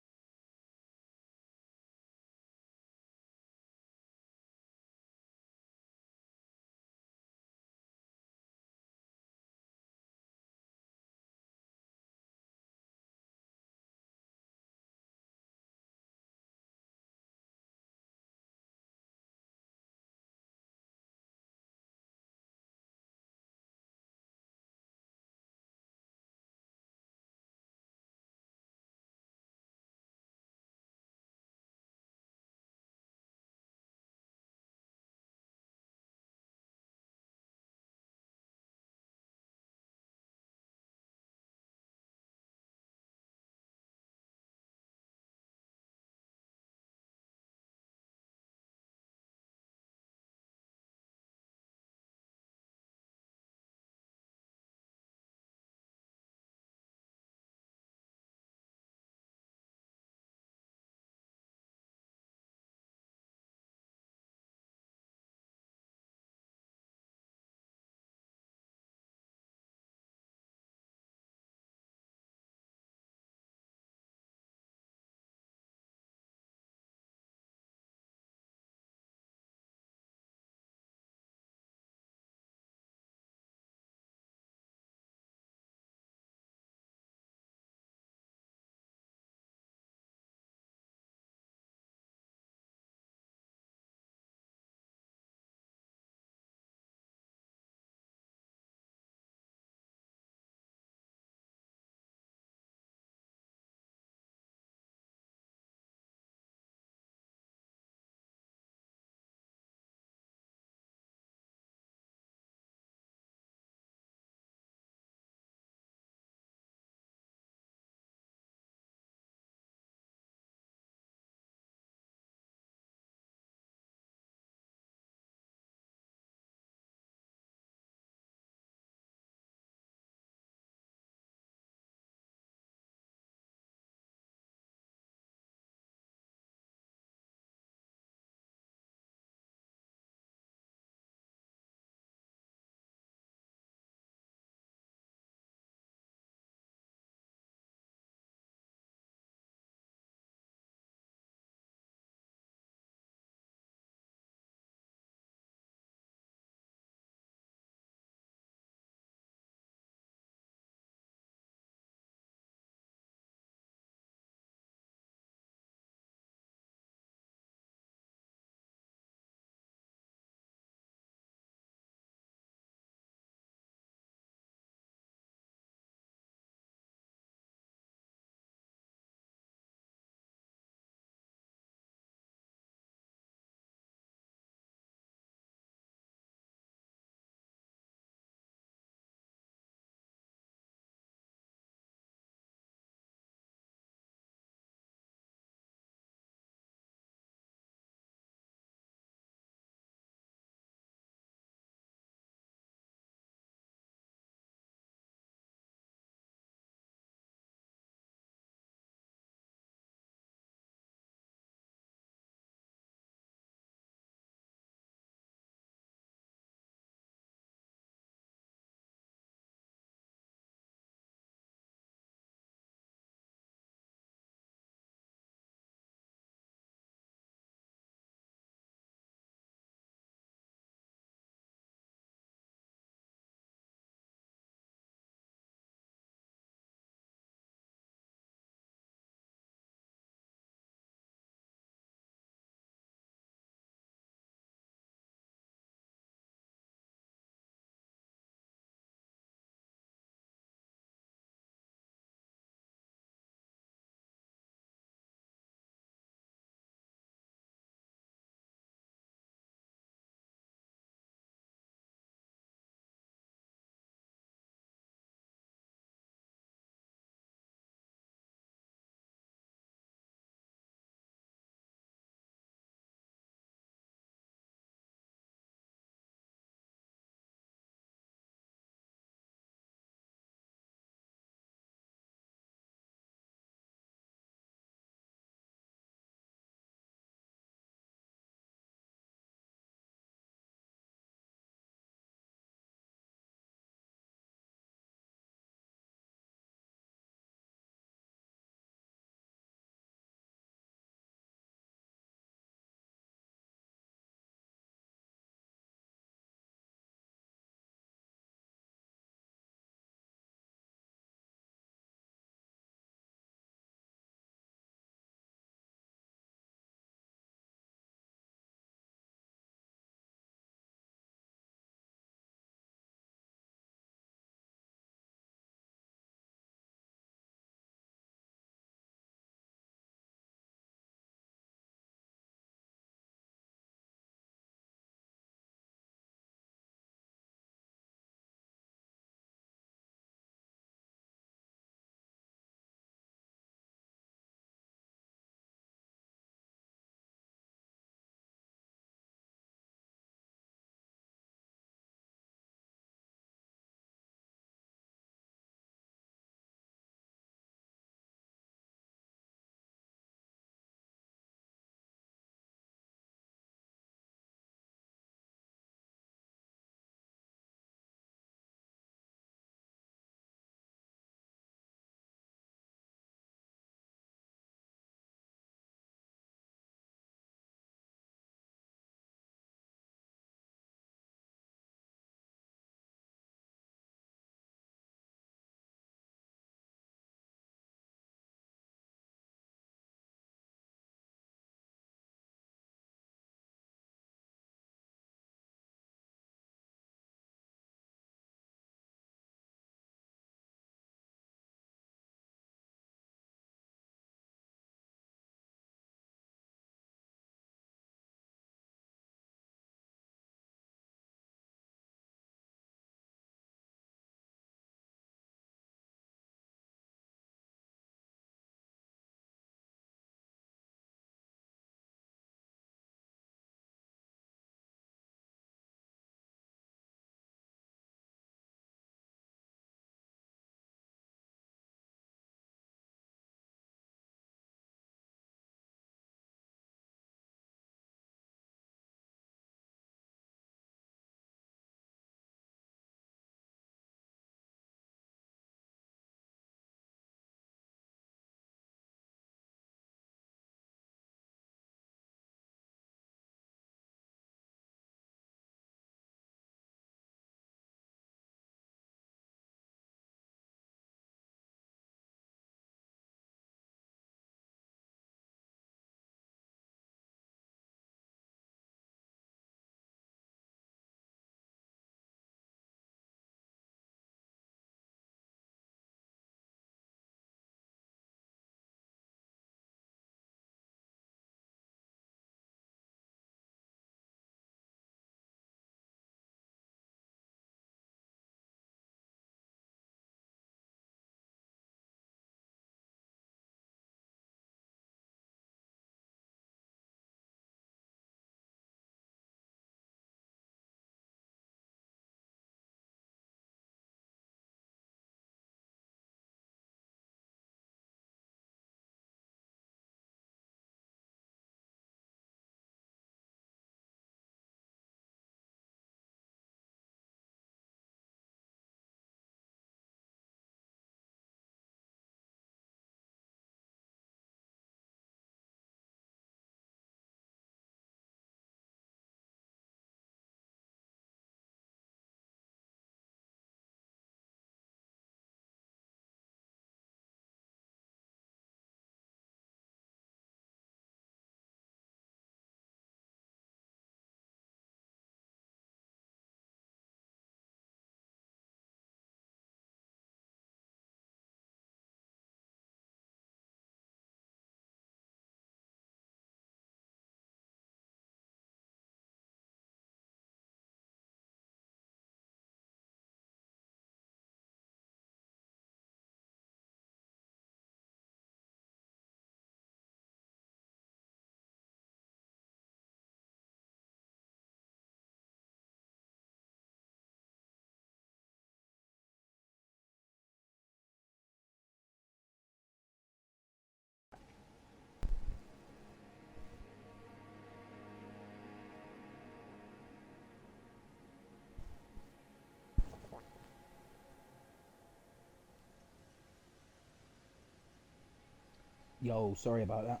B: Yo, sorry about that.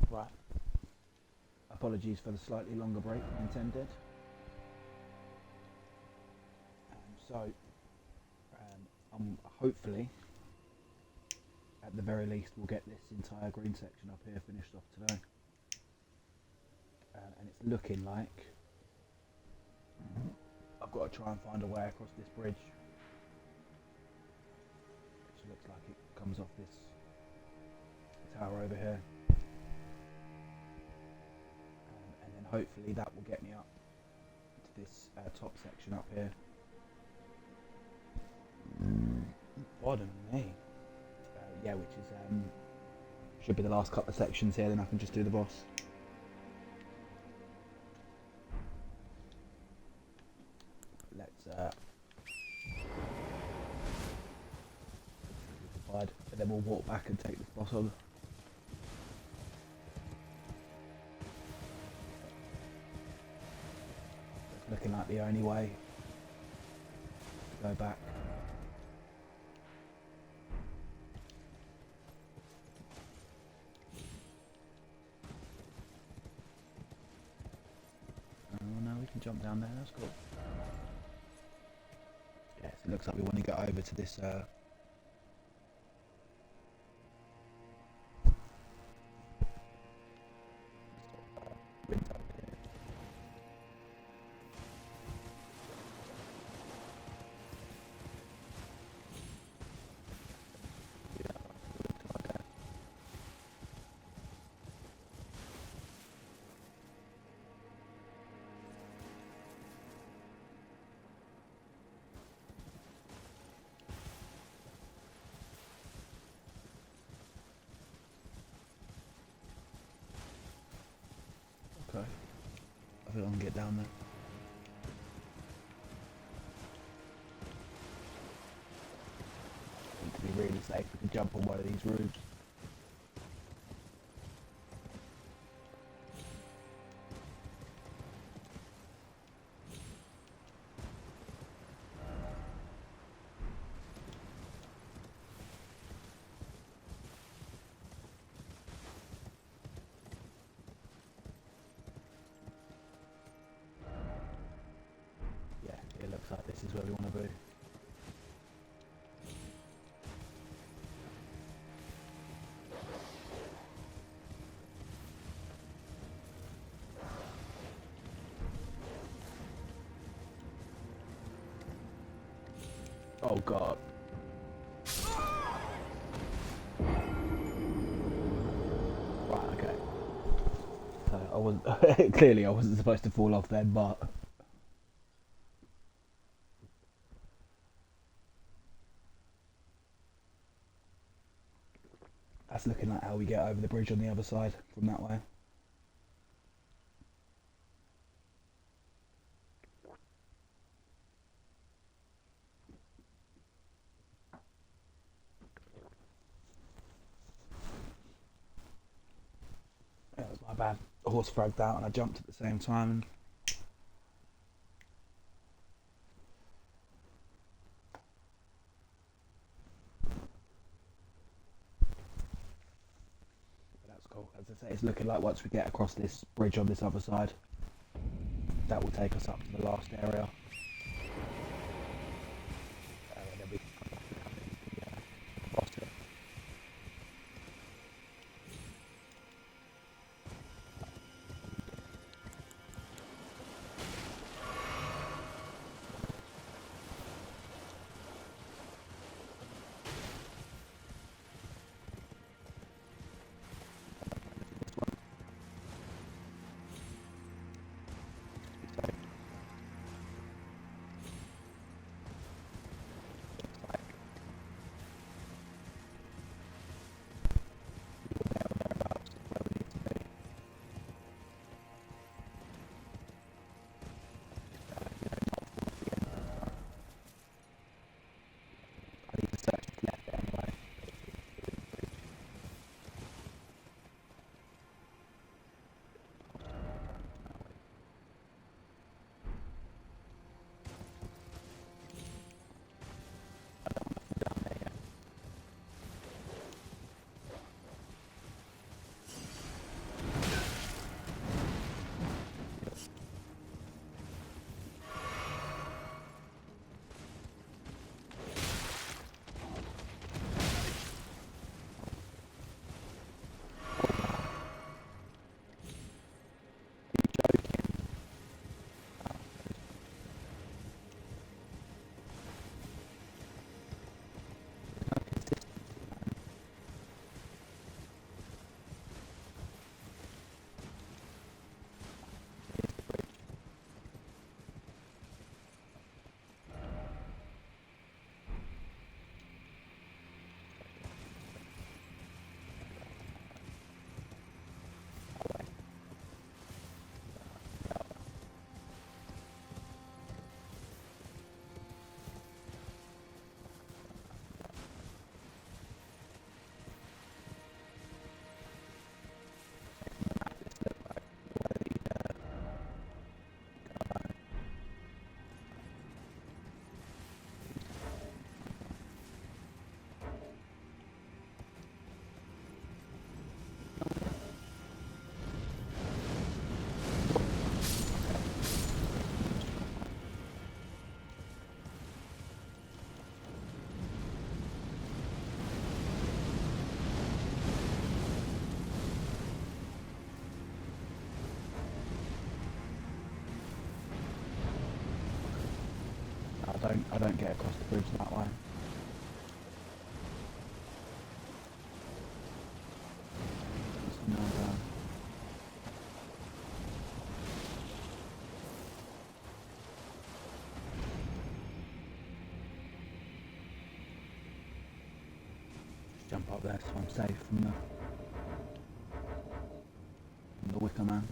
B: Right. Apologies for the slightly longer break than intended. Hopefully, at the very least, we'll get this entire green section up here finished off today. And it's looking like I've got to try and find a way across this bridge, which looks like it comes off this tower over here. And then hopefully that will get me up to this top section up here. Pardon me. Yeah, which is should be the last couple of sections here, then I can just do the boss. Let's and then we'll walk back and take this boss on. It's looking like the only way to go back. Jump down there, that's cool. Yes, it looks like we want to get over to this window here. Okay. I think I can get down there. I think to be really safe, we can jump on one of these roofs. It looks like this is where we want to be. Oh god. Right, okay. So I wasn't clearly I wasn't supposed to fall off then, but that's looking like how we get over the bridge on the other side from that way. That was my bad. The horse fragged out and I jumped at the same time. As I say, it's looking like once we get across this bridge on this other side, that will take us up to the last area. And then we can come back and have the boss here. I don't get across the bridge that way. There's no, just jump up there so I'm safe from the Wicker Man.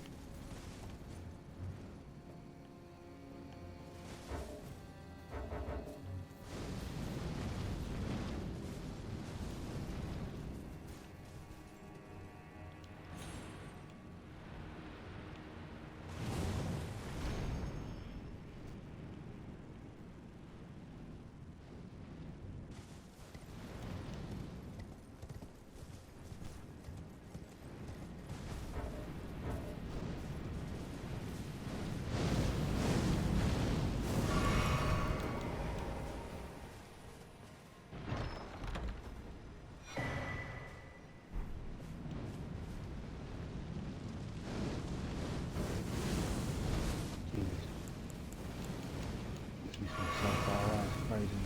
B: So far away, it's crazy.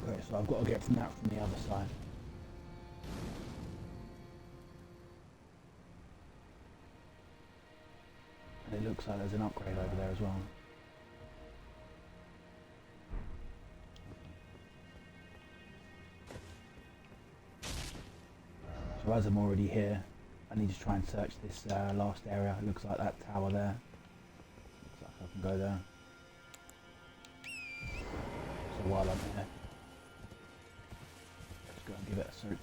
B: Okay, so I've got to get from the other side. And it looks like there's an upgrade over there as well. So as I'm already here, I need to try and search this last area. It looks like that tower there. Looks like I can go there. So while I'm here, let's go and give it a search.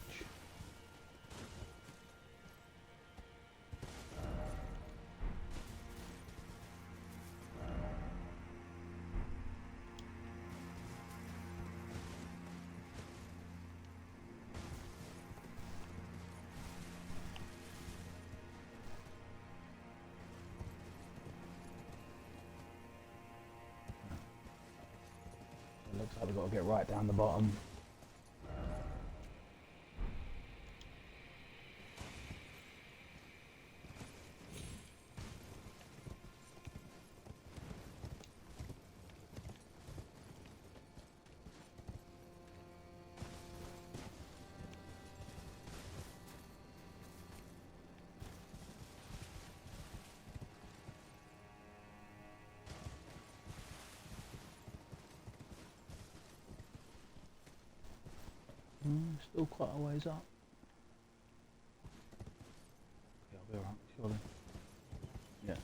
B: Looks like we've got to get right down the bottom. Still quite a ways up. Yeah, I'll be alright, surely. Yeah.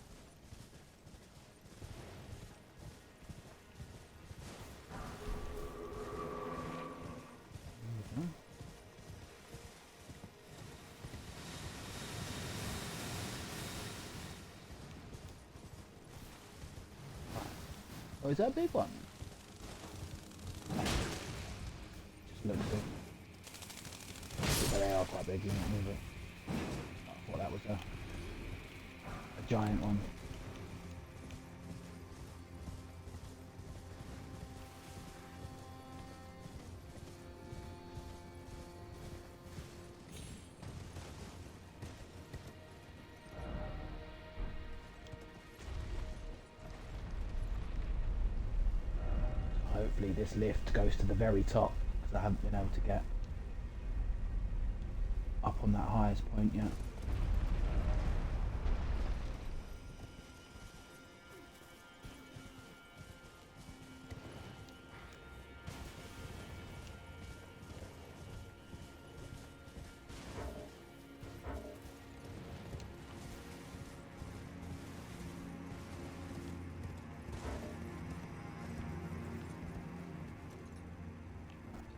B: Okay. Oh, is that a big one? Just looks big. But they are quite big, you know what I mean? But I thought that was a giant one. Hopefully this lift goes to the very top, because I haven't been able to get up on that highest point yet.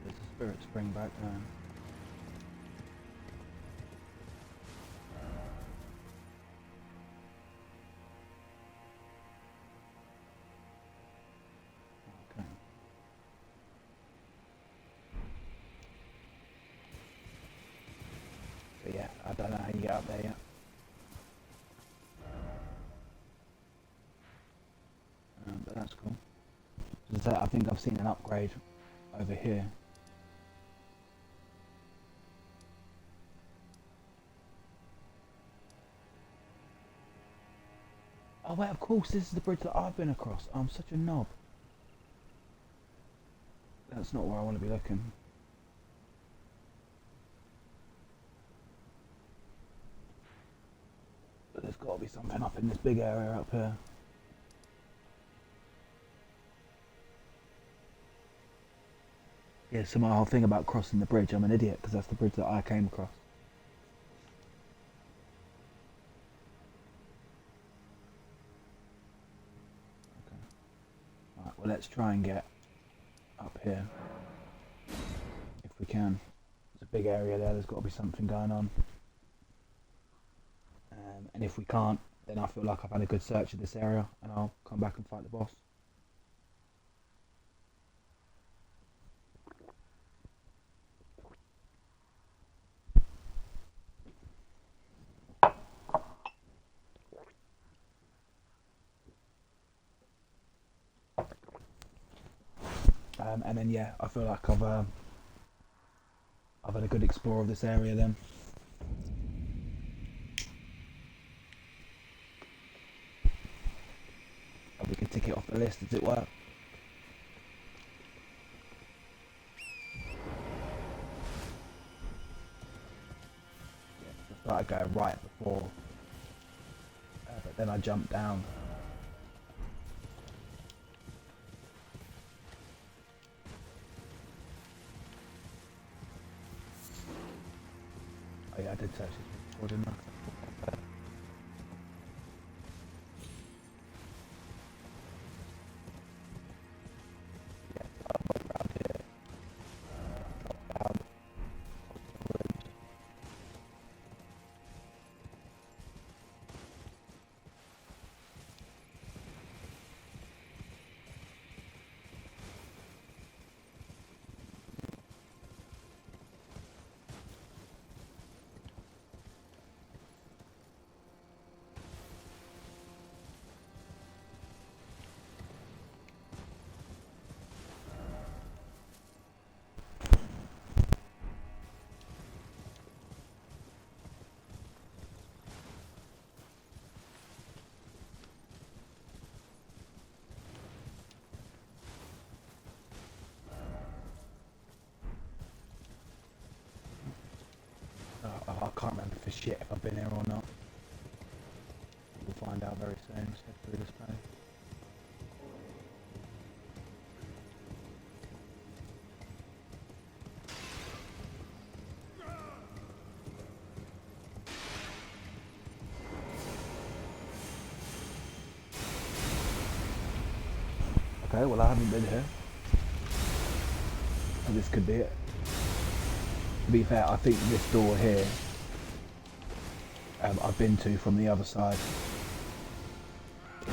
B: There's a spirit spring back there. Okay. So yeah, I don't know how you get up there yet. But that's cool. So I think I've seen an upgrade over here.
A: Oh wait, of course, this is the bridge that I've been across. I'm such a knob. That's not where I want to be looking. But there's got to be something up in this big area up here. Yeah, so my whole thing about crossing the bridge, I'm an idiot because that's the bridge that I came across. Okay. Right, well let's try and get up here if we can. There's a big area there, there's got to be something going on. And if we can't, then I feel like I've had a good search of this area and I'll come back and fight the boss. And then yeah, I feel like I've had a good explore of this area then. And we can tick it off the list as it were. Yeah, I started going right before, but then I jumped down. Oh yeah, I did search this before, didn't I? I can't remember for shit if I've been here or not. We'll find out very soon. Let's head through this place. Okay, well I haven't been here. So this could be it. To be fair, I think this door here I've been to from the other side. I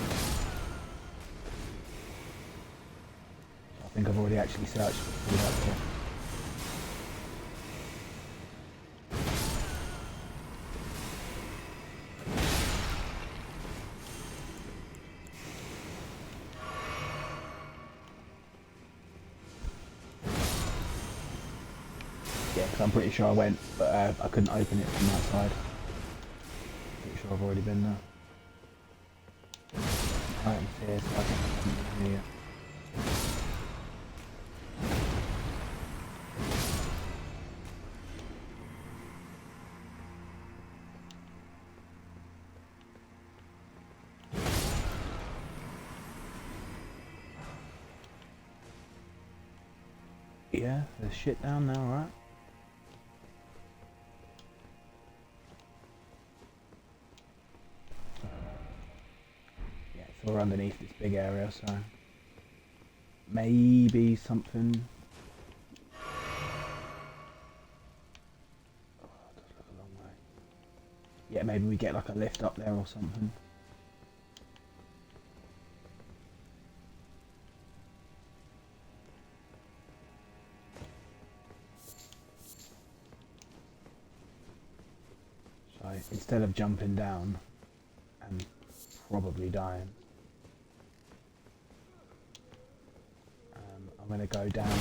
A: think I've already actually searched through that door. Yeah, because I'm pretty sure I went, but I couldn't open it from that side. Pretty sure I've already been there. Items here, so I think I haven't been here. Yeah, there's shit down there, right? Yeah, it's all underneath this big area, so maybe something. Oh, it does look a long way. Yeah, maybe we get like a lift up there or something. So instead of jumping down and probably dying, I'm going to go down.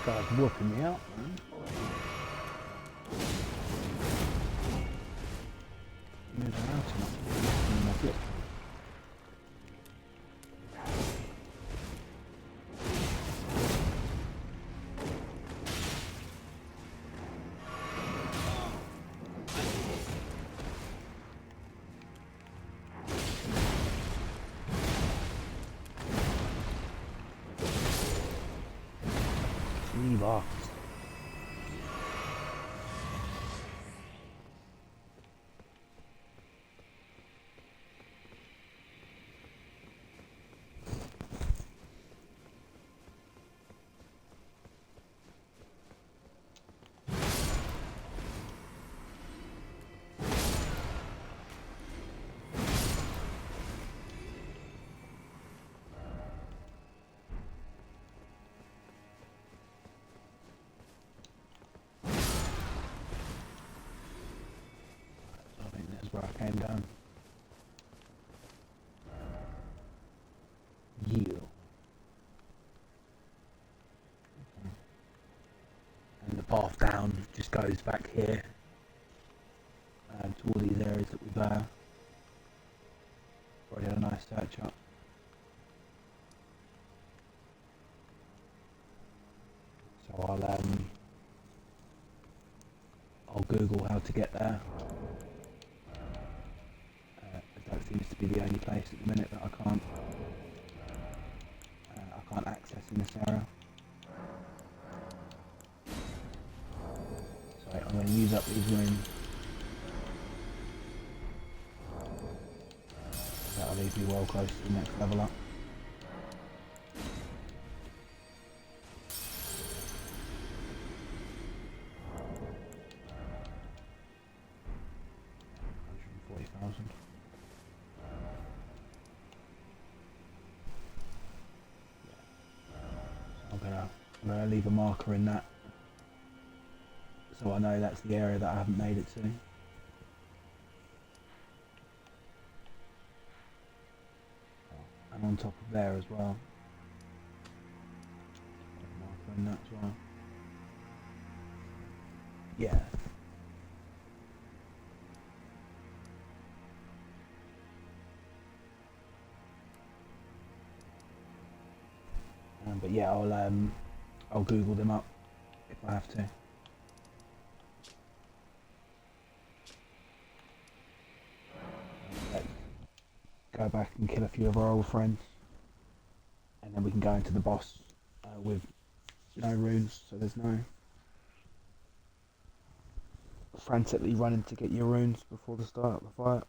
B: guy's whooping me up, man. Move around too much. Leave off. I think that's where I came down. You. And the path down just goes back here to all these areas that we've already had a nice search up. So I'll Google how to get there. That seems to be the only place at the minute that I can't access in this area. So I'm going to use up these rooms. That'll leave me well close to the next level up. I'm going to leave a marker in that so I know that's the area that I haven't made it to. And on top of there as well. Marker in that as well. Yeah. But yeah, I'll Google them up if I have to. Let's go back and kill a few of our old friends, and then we can go into the boss with no runes, so there's no frantically running to get your runes before the start of the fight.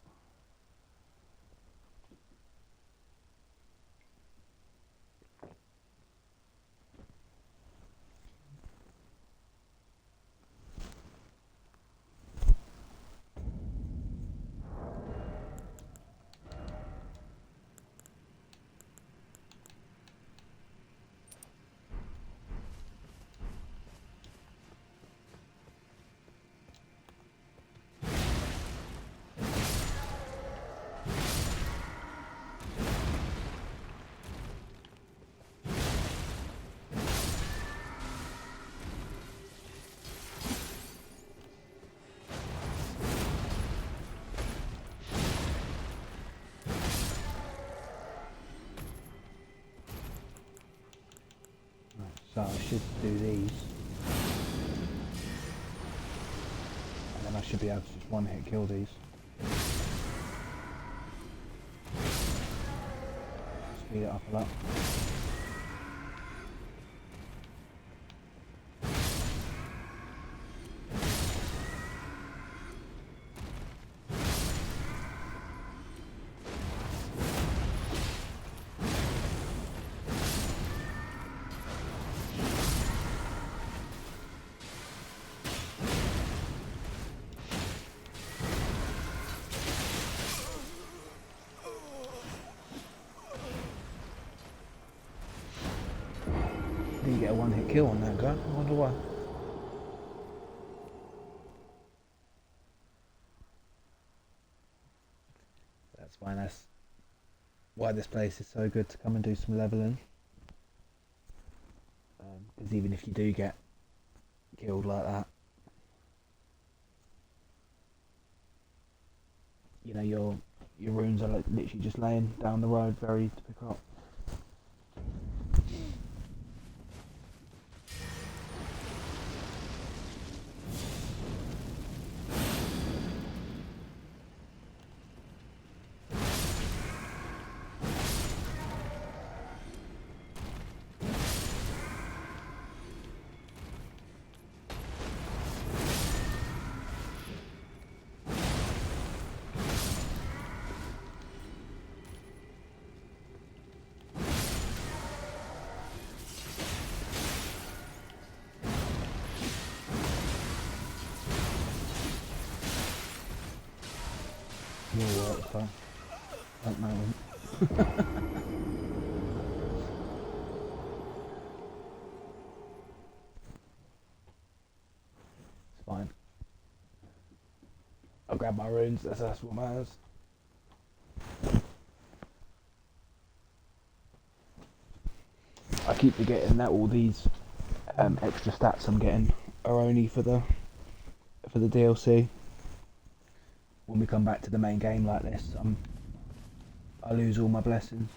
B: So I should do these, and then I should be able to just one hit kill these. Speed it up a lot. Didn't get a one hit kill on that guy, I wonder why. That's fine, that's why this place is so good to come and do some leveling.
A: Because even if you do get killed like that, you know your runes are like literally just laying down the road, ready to pick up. You're right, so don't know him. It's fine. I'll grab my runes, that's what matters. I keep forgetting that all these extra stats I'm getting are only for the DLC. When we come back to the main game like this, I lose all my blessings.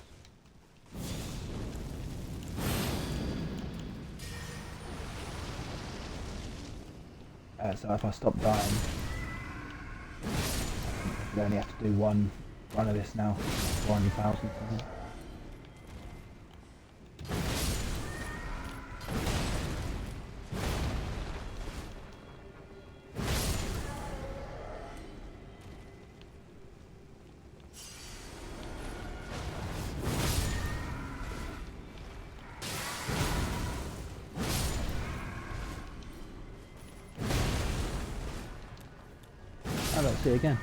A: So if I stop dying, we only have to do one run of this now, 400,000. I don't see it again.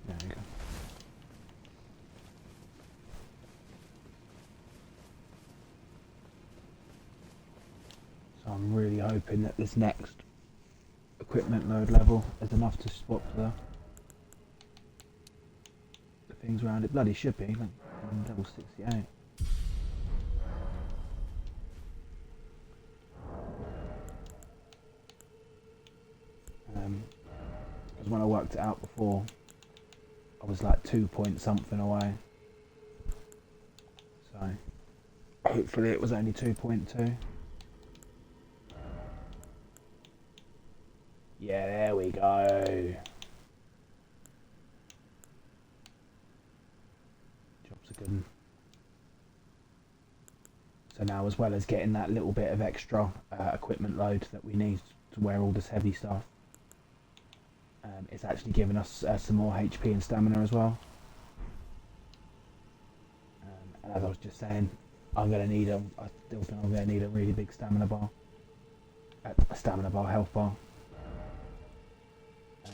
A: There you go. So I'm really hoping that this next equipment load level is enough to swap the things around it. Bloody should be, like level 68. Because when I worked it out before, I was like 2 point something away. So hopefully it was only 2.2. Yeah, there we go. Job's a good one. So now, as well as getting that little bit of extra equipment load that we need to wear all this heavy stuff, it's actually giving us some more HP and stamina as well. And as I was just saying, I still think I'm going to need a really big stamina bar. Health bar.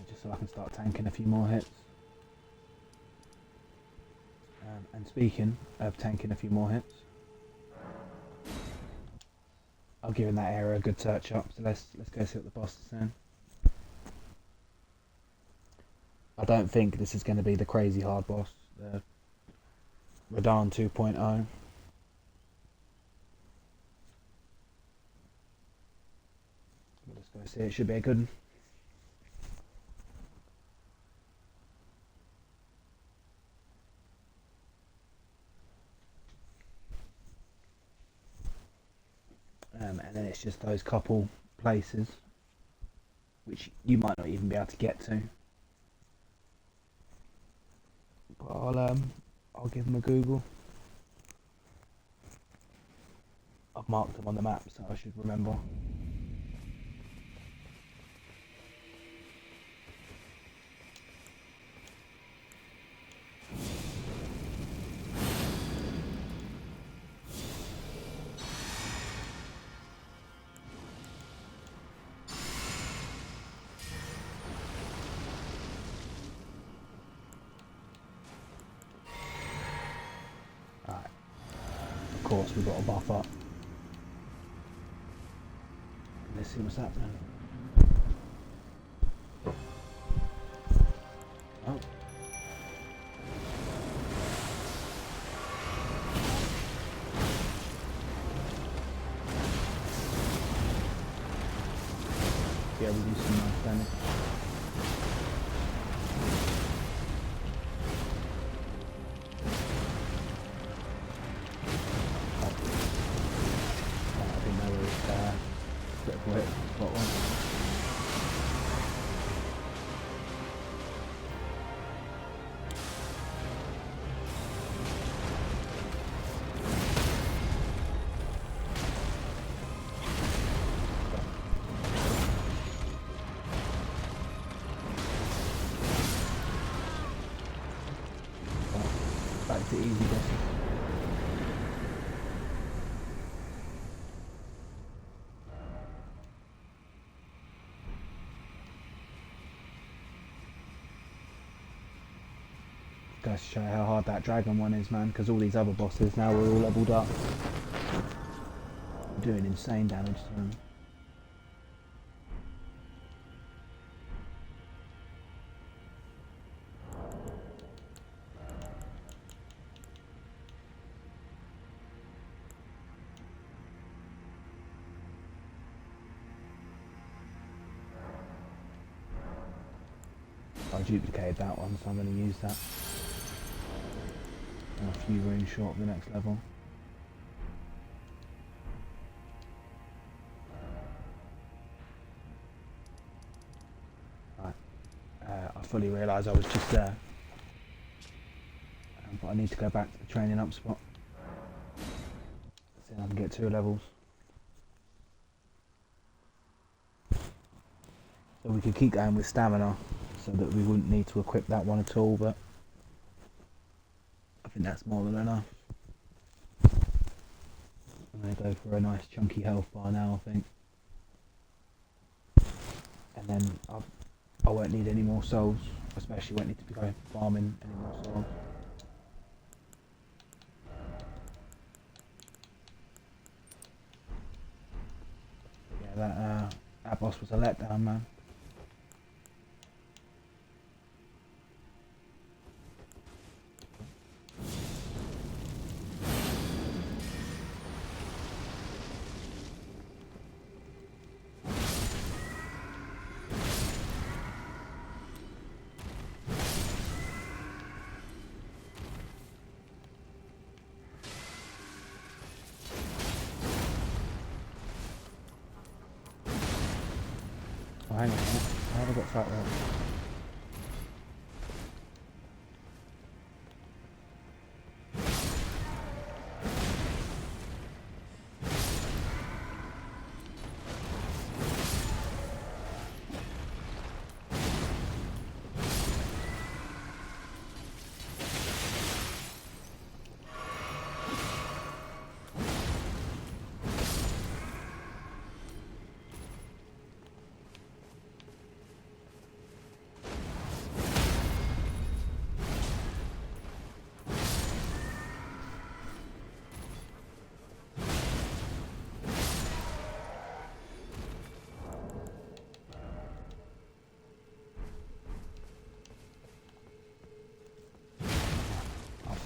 A: Just so I can start tanking a few more hits. And speaking of tanking a few more hits, I've given that area a good touch up, so let's go see what the boss is saying. I don't think this is going to be the crazy hard boss, the Radahn 2.0. Let's go see, it should be a good one. And then it's just those couple places which you might not even be able to get to. But I'll give them a Google. I've marked them on the map, so I should remember. Of course, we've got a buff up.
B: see what's happening. Oh. Yeah, we do some nice damage. I didn't know it was critical hit. Spot one. Back to easy bosses. Goes to show how hard that dragon one is, man, because all these other bosses now we're all leveled up. We're doing insane damage to them. I duplicated that one, so I'm going to use that. I'm a few runes short of the next level. Right. I fully realise I was just there. But I need to go back to the training up spot. See if I can get 2 levels. So we could keep going with stamina, so that we wouldn't need to equip that one at all, but I think that's more than enough. I'm going to go for a nice chunky health bar now, I think. And then I won't need any more souls, especially won't need to be going farming any more souls. Yeah, that boss was a letdown, man. Oh, hang on a minute. How have I got fat roll?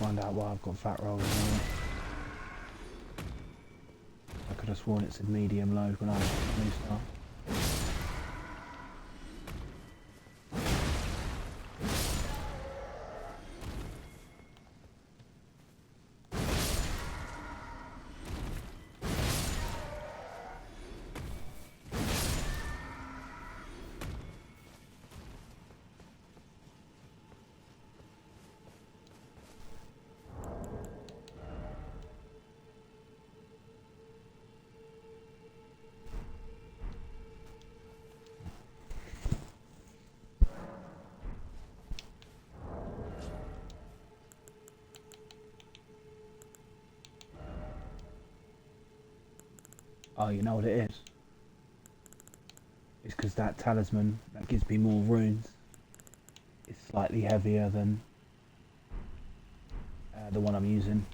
B: Find out why I've got fat rolls on it. I could have sworn it said medium load when I new start. Oh, you know what it is? It's because that talisman that gives me more runes is slightly heavier than the one I'm using.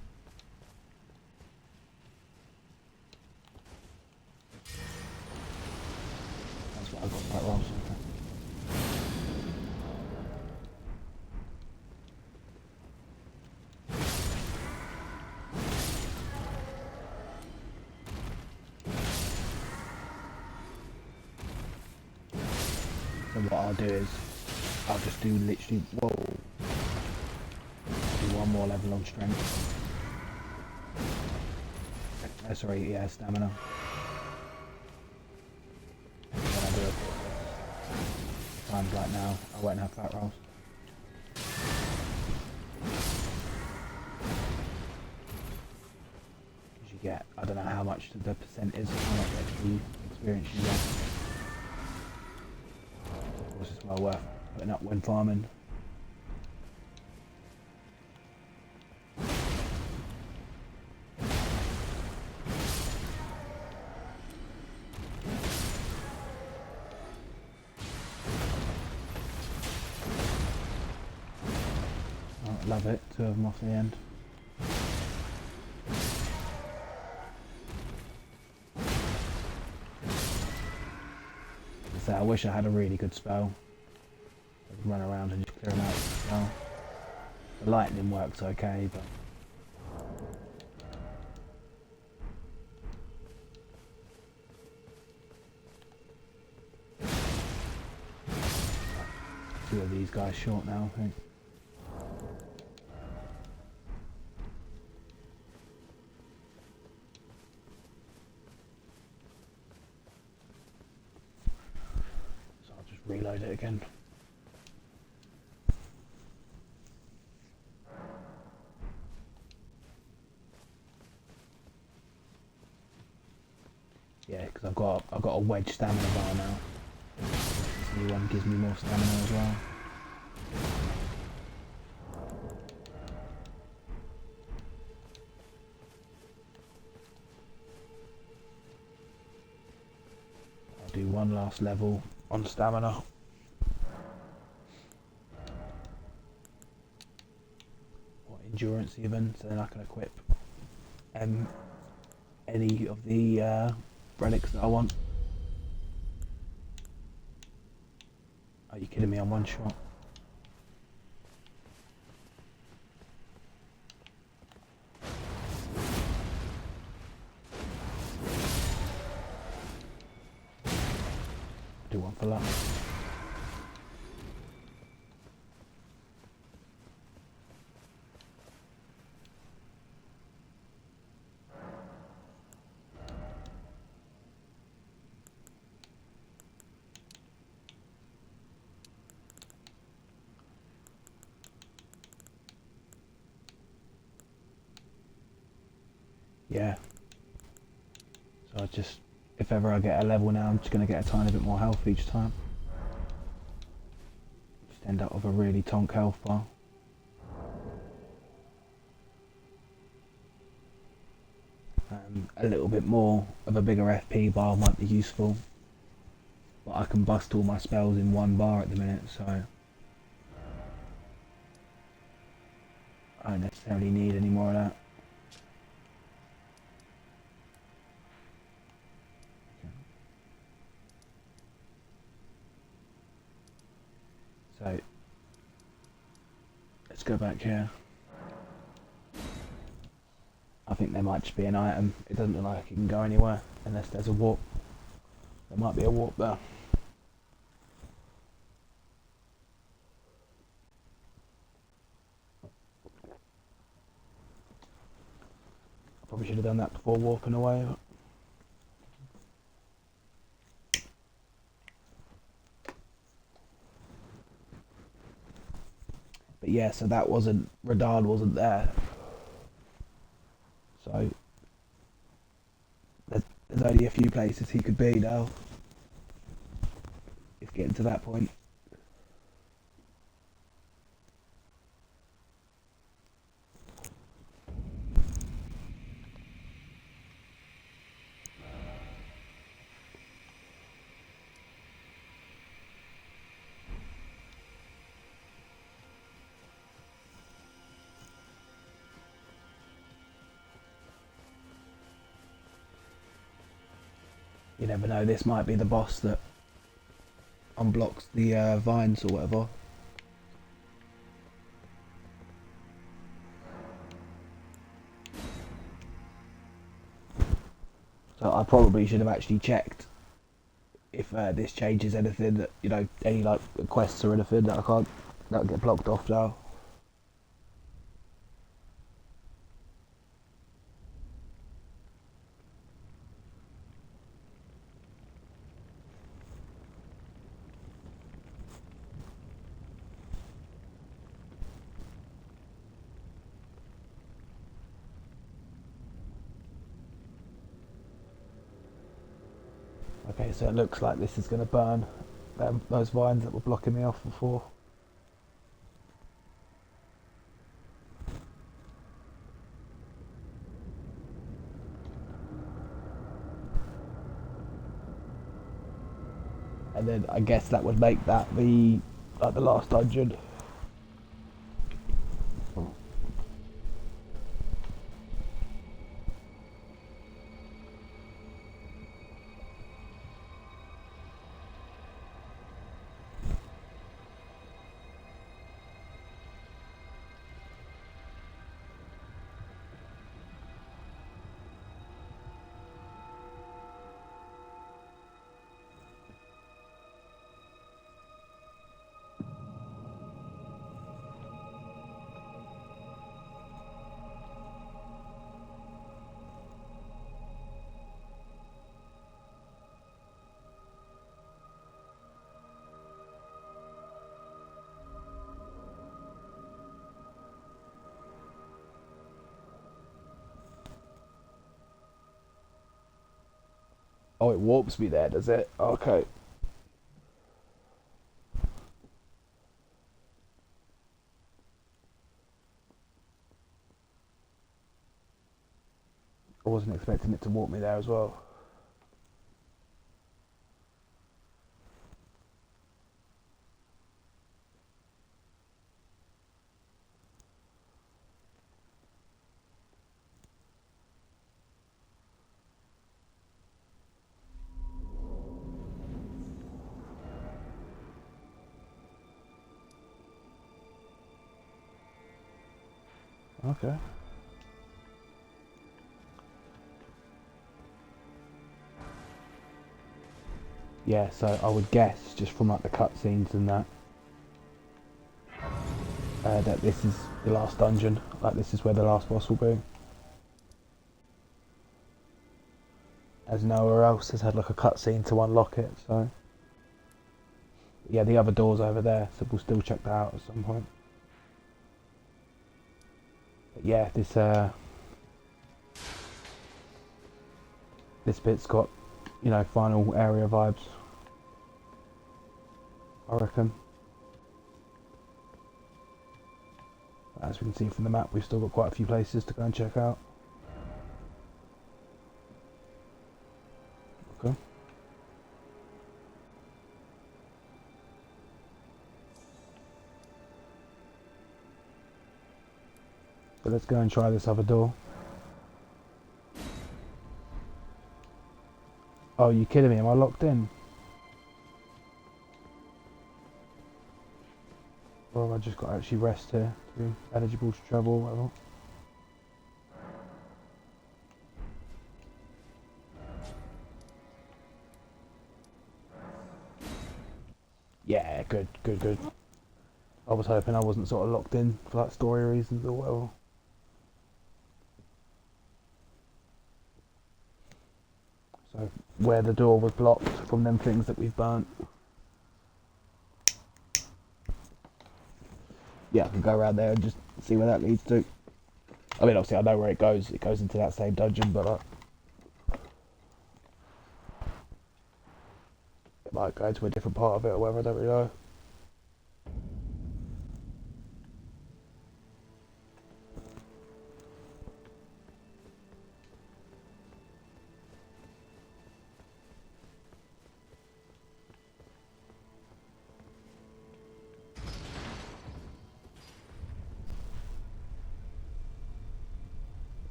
B: I got that wrong. So what I'll do is, I'll just do literally, whoa, do one more level on strength. Sorry, yeah, stamina. And then I'll do it. Times like now, I won't have fat rolls. Because you get, I don't know how much the percent is, how much extra experience you get. Of course it's well worth putting up when farming. Love it, 2 of them off the end. So I wish I had a really good spell. I could run around and just clear them out with the spell. The lightning works okay, but two of these guys short now, I think. Reload it again. Yeah, because I've got a wedge stamina bar now. This new one gives me more stamina as well. I'll do one last level on stamina. Or endurance even, so then I can equip any of the relics that I want. Are you kidding me, on one shot? Do one for luck. Yeah. So I just, if ever I get a level now, I'm just going to get a tiny bit more health each time. Just end up with a really tonk health bar. A little bit more of a bigger FP bar might be useful. But I can bust all my spells in one bar at the minute, so I don't necessarily need any more of that. So let's go back here. I think there might just be an item. It doesn't look like it can go anywhere unless there's a warp. There might be a warp there. I probably should have done that before walking away. But yeah, so that wasn't, Radard wasn't there. So there's only a few places he could be now. If getting to that point. You never know, this might be the boss that
A: unblocks the vines or whatever. So I probably should have actually checked if this changes anything that, you know, any like quests or anything that I can't, that get blocked off now. Okay, so it looks like this is going to burn those vines that were blocking me off before. And then I guess that would make that the like the last dungeon. Oh, it warps me there, does it? Okay. I wasn't expecting it to warp me there as well. Okay. Yeah, so I would guess just from like the cutscenes and that, that this is the last dungeon. Like this is where the last boss will be. As nowhere else has had like a cutscene to unlock it. So yeah, the other door's over there, so we'll still check that out at some point. But yeah, this bit's got, you know, final area vibes, I reckon. As we can see from the map, we've still got quite a few places to go and check out. Okay. So let's go and try this other door. Oh, you kidding me? Am I locked in? Or have I just got to actually rest here to be eligible to travel or whatever? Yeah, good, good, good. I was hoping I wasn't sort of locked in for like story reasons or whatever. So where the door was blocked from them things that we've burnt. Yeah, I can go around there and just see where that leads to. I mean, obviously I know where it goes. It goes into that same dungeon, but it might go to a different part of it or whatever, I don't really know.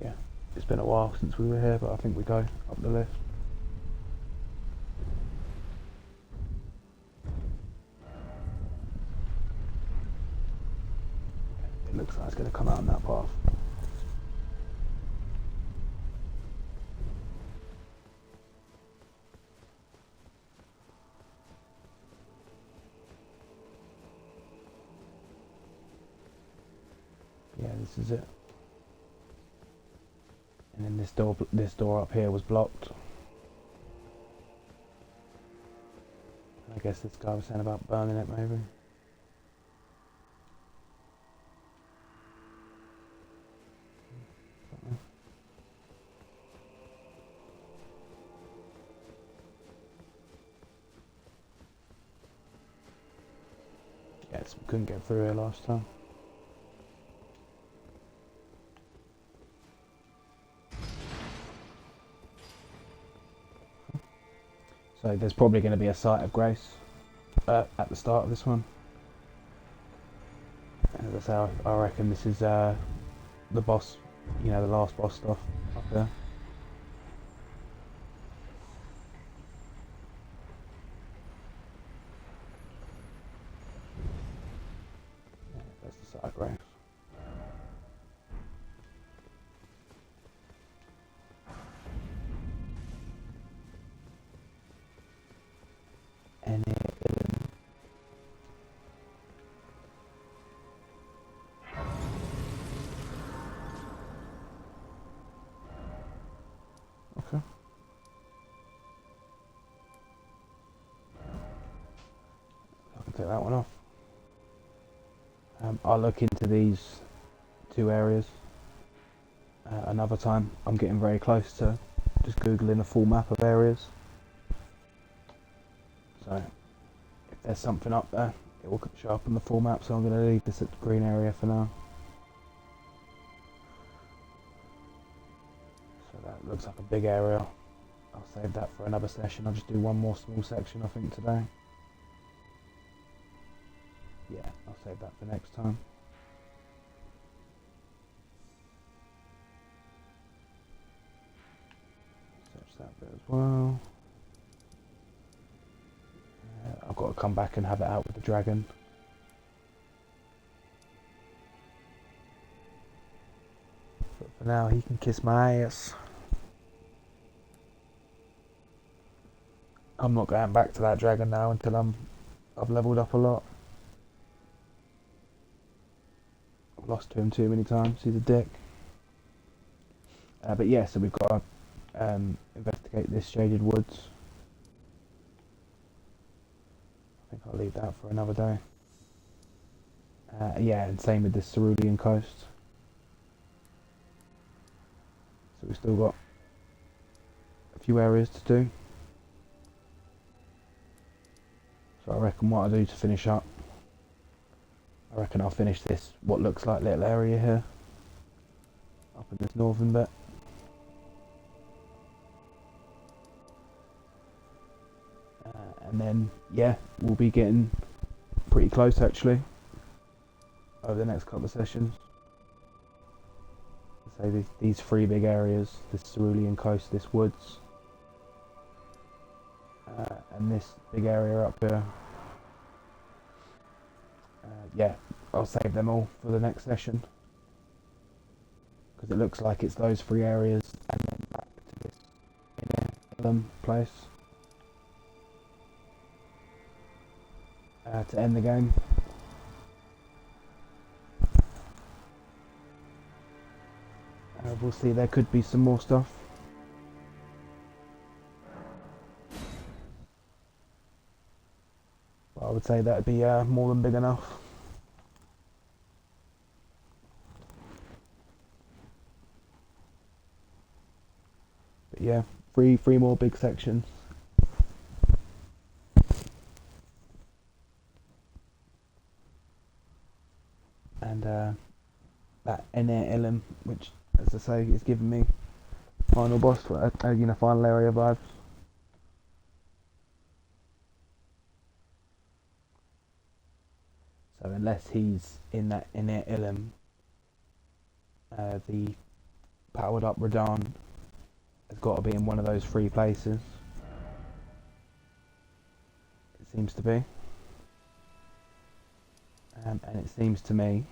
A: Yeah, it's been a while since we were here, but I think we go up the lift.
B: should have come out on that path. Yeah, this is it. And then this door up here was blocked. I guess this guy was saying about burning it, maybe. Yes, we couldn't get through here last time. So there's probably going to be a site of grace at the start of this one. As I say, I reckon this is the boss, you know, the last boss stuff up there. Yeah, that's the site of grace. And okay. I can take that one off. I'll look into these two areas another time. I'm getting very close to just googling a full map of areas. So if there's something up there, it will show up on the full map. So I'm going to leave this at the green area for now. So that looks like a big area. I'll save that for another session. I'll just do one more small section, I think, today. Yeah, I'll save that for next time. Search that bit as well. I've got to come back and have it out with the dragon. But for now, he can kiss my ass. I'm not going back to that dragon now until I've leveled up a lot. I've lost to him too many times. He's a dick. But yeah, so we've got to investigate this shaded woods. I think I'll leave that for another day. Yeah, and same with this Cerulean coast. So we've still got a few areas to do. So I reckon what I'll do to finish up, I reckon I'll finish this, what looks like little area here, up in this northern bit. And then, yeah, we'll be getting pretty close actually over the next couple of sessions. So these three big areas, this Cerulean coast, this woods, and this big area up here. Yeah, I'll save them all for the next session, because it looks like it's those three areas and then back to this Elden place to end the game. We'll see, there could be some more stuff. But I would say that would be more than big enough. But yeah, three more big sections. And that Elden, which, as I say, is giving me final boss, final area vibes. So unless he's in that Elden, the powered up Radahn has got to be in one of those three places. It seems to be. And it seems to me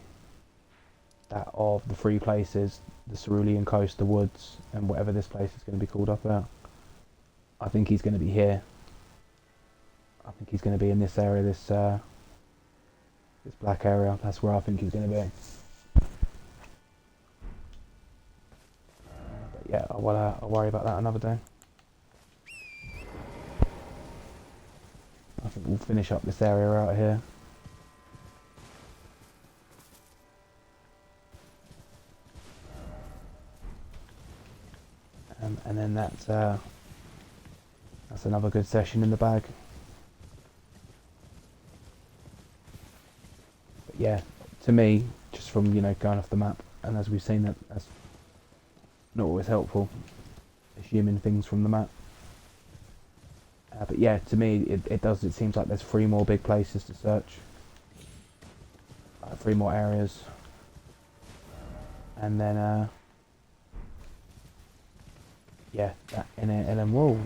B: that of the three places, the Cerulean Coast, the woods, and whatever this place is going to be called up there. I think he's going to be here. I think he's going to be in this area, this black area. That's where I think he's going to be. But yeah, I'll worry about that another day. I think we'll finish up this area out here. And then that's another good session in the bag. But yeah, to me, just from going off the map, and as we've seen, that's not always helpful, assuming things from the map. But yeah, to me, it seems like there's 3 more big places to search, 3 more areas, and then yeah, that in it, and then whoa.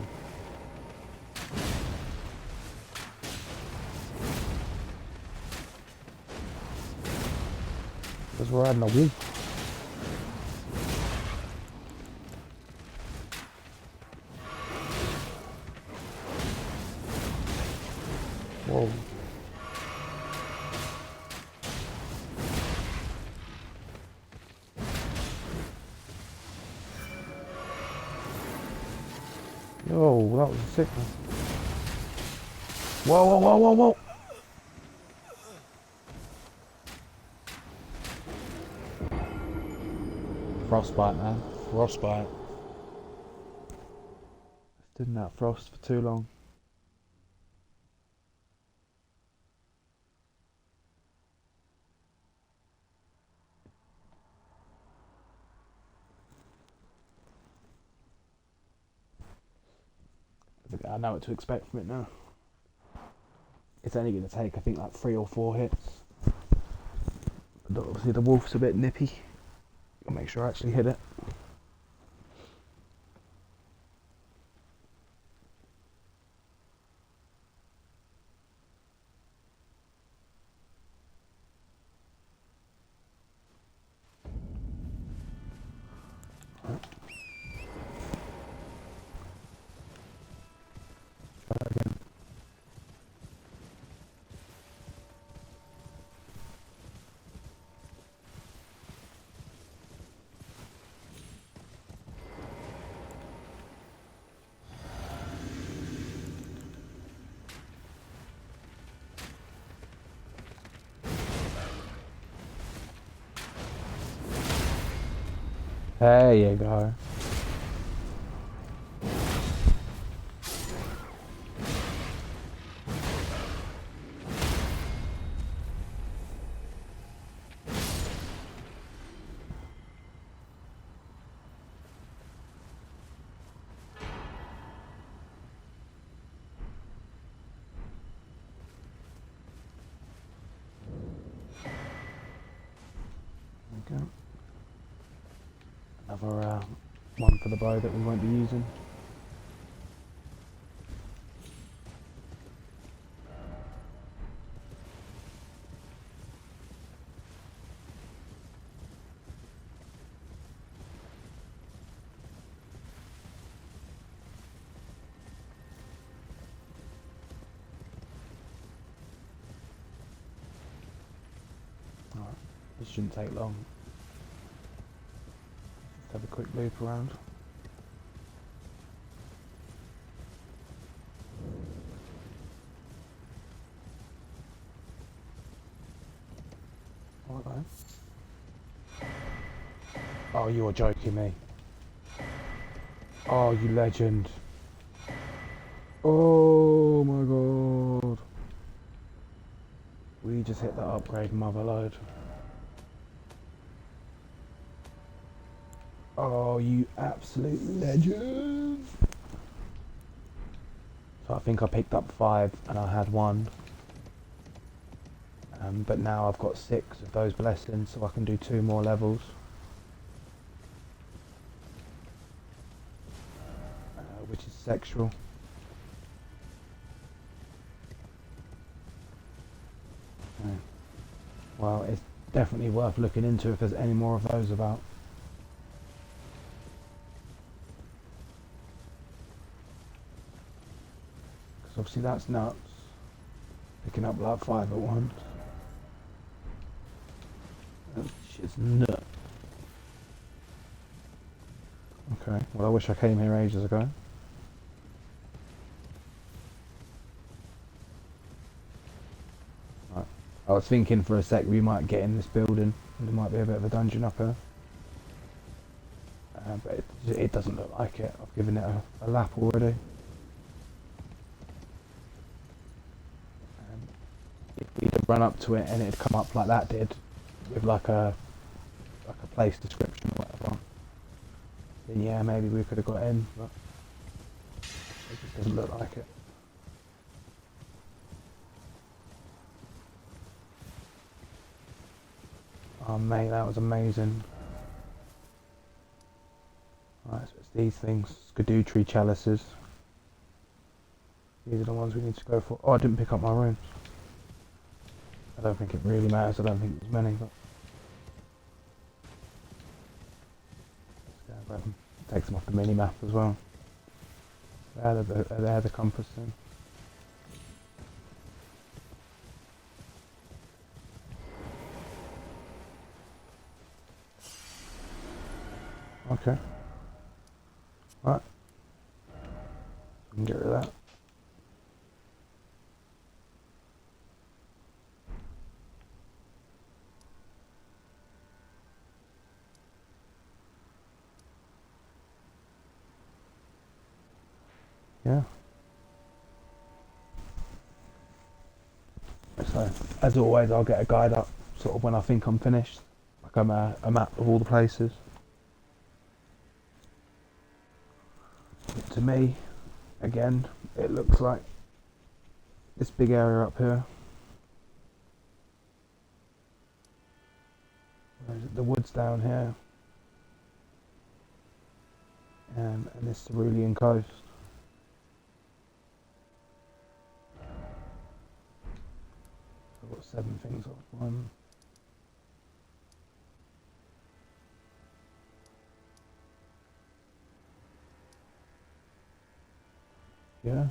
B: Because we're riding a wolf. Whoa. Yo, that was a sick one. Whoa, whoa, whoa, whoa, whoa. Frostbite, man. Frostbite. Stood in that frost for too long. I know what to expect from it now. It's only going to take, I think, like 3 or 4 hits. But obviously the wolf's a bit nippy. I'll make sure I actually hit it. There you go. Okay. Another one for the bow that we won't be using. Alright, this shouldn't take long. Just have a quick loop around. Alright. Oh, you are joking me. Oh, you legend. Oh my god. We just hit that upgrade motherload. Oh, you absolute legend. So I think I picked up 5 and I had 1. But now I've got 6 of those blessings, so I can do 2 more levels. Which is sexual. Okay. Well, Definitely worth looking into if there's any more of those about. Because obviously that's nuts. Picking up like 5 at once. That shit's nuts. Okay, well I wish I came here ages ago. Right. I was thinking for a sec we might get in this building and there might be a bit of a dungeon up here. But it doesn't look like it. I've given it a lap already. If we'd have run up to it and it'd come up like that did, with like a place description or whatever, then yeah, maybe we could have got in, but it just doesn't look like it. Oh mate, that was amazing. Right, so it's these things, Erdtree chalices. These are the ones we need to go for. Oh, I didn't pick up my runes. I don't think it really matters, I don't think there's many, but let's go grab them. Takes them off the mini map as well. They're the compass thing. Okay. Right. We can get rid of that. Yeah. So, as always, I'll get a guide up sort of when I think I'm finished. Like a map of all the places. But to me, again, it looks like this big area up here. Where is it? The woods down here. And this cerulean coast. I've got 7 things off one. Yeah.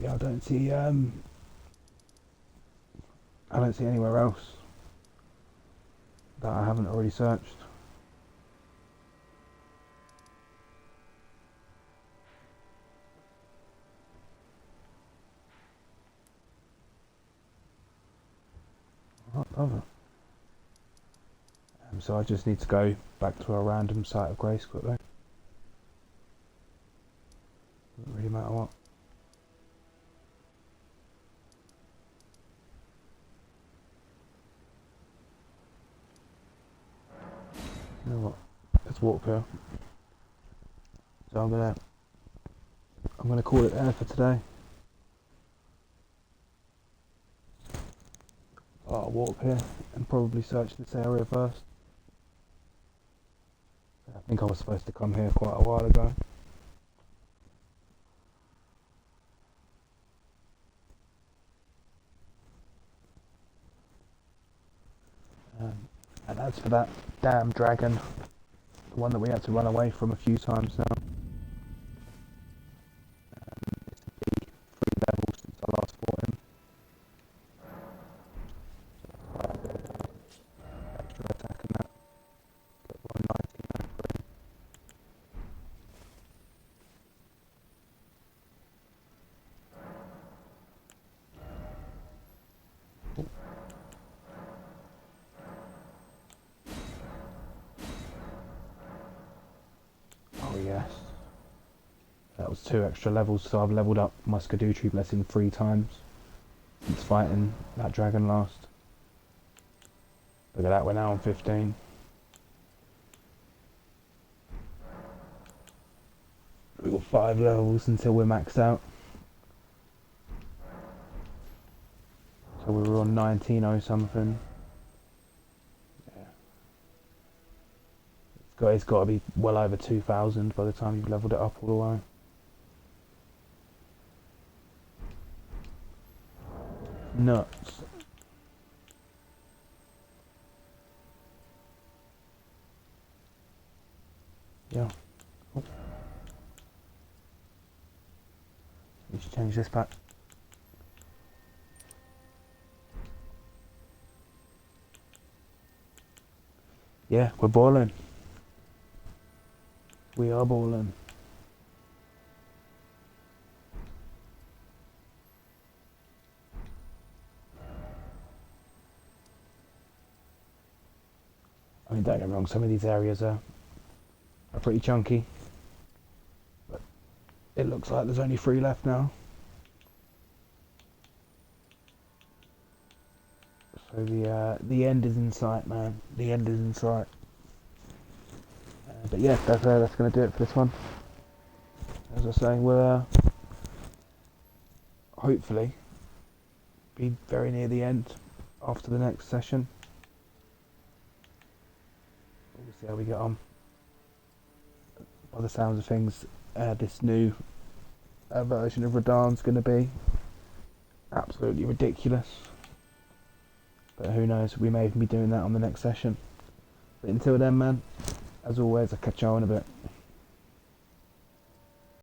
B: Yeah, I don't see anywhere else that I haven't already searched. Love it. So I just need to go back to a random site of grace quickly. Doesn't really matter what. You know what? Let's walk here. So I'm gonna call it there for today. I'll walk here and probably search this area first. I think I was supposed to come here quite a while ago. And as for that damn dragon, the one that we had to run away from a few times now. It's the 3 levels since I last fought him. Extra attack and that. Got 190 now for him. Oh yes. That was 2 extra levels, so I've leveled up my Erdtree blessing 3 times since fighting that dragon last. Look at that, we're now on 15. We've got 5 levels until we're maxed out. So we were on 19 something. Yeah. It's got to be well over 2,000 by the time you've leveled it up all the way. Nuts. chill. Oh. We should change this back. Yeah, we're balling. We are balling. I mean, don't get me wrong, some of these areas are pretty chunky. But it looks like there's only 3 left now. So the end is in sight, man. The end is in sight. But yeah, that's going to do it for this one. As I say, we'll hopefully be very near the end after the next session. We'll see how we get on. By the sounds of things, this new version of Radan's going to be absolutely ridiculous. But who knows, we may even be doing that on the next session. But until then, man, as always, I'll catch you on in a bit.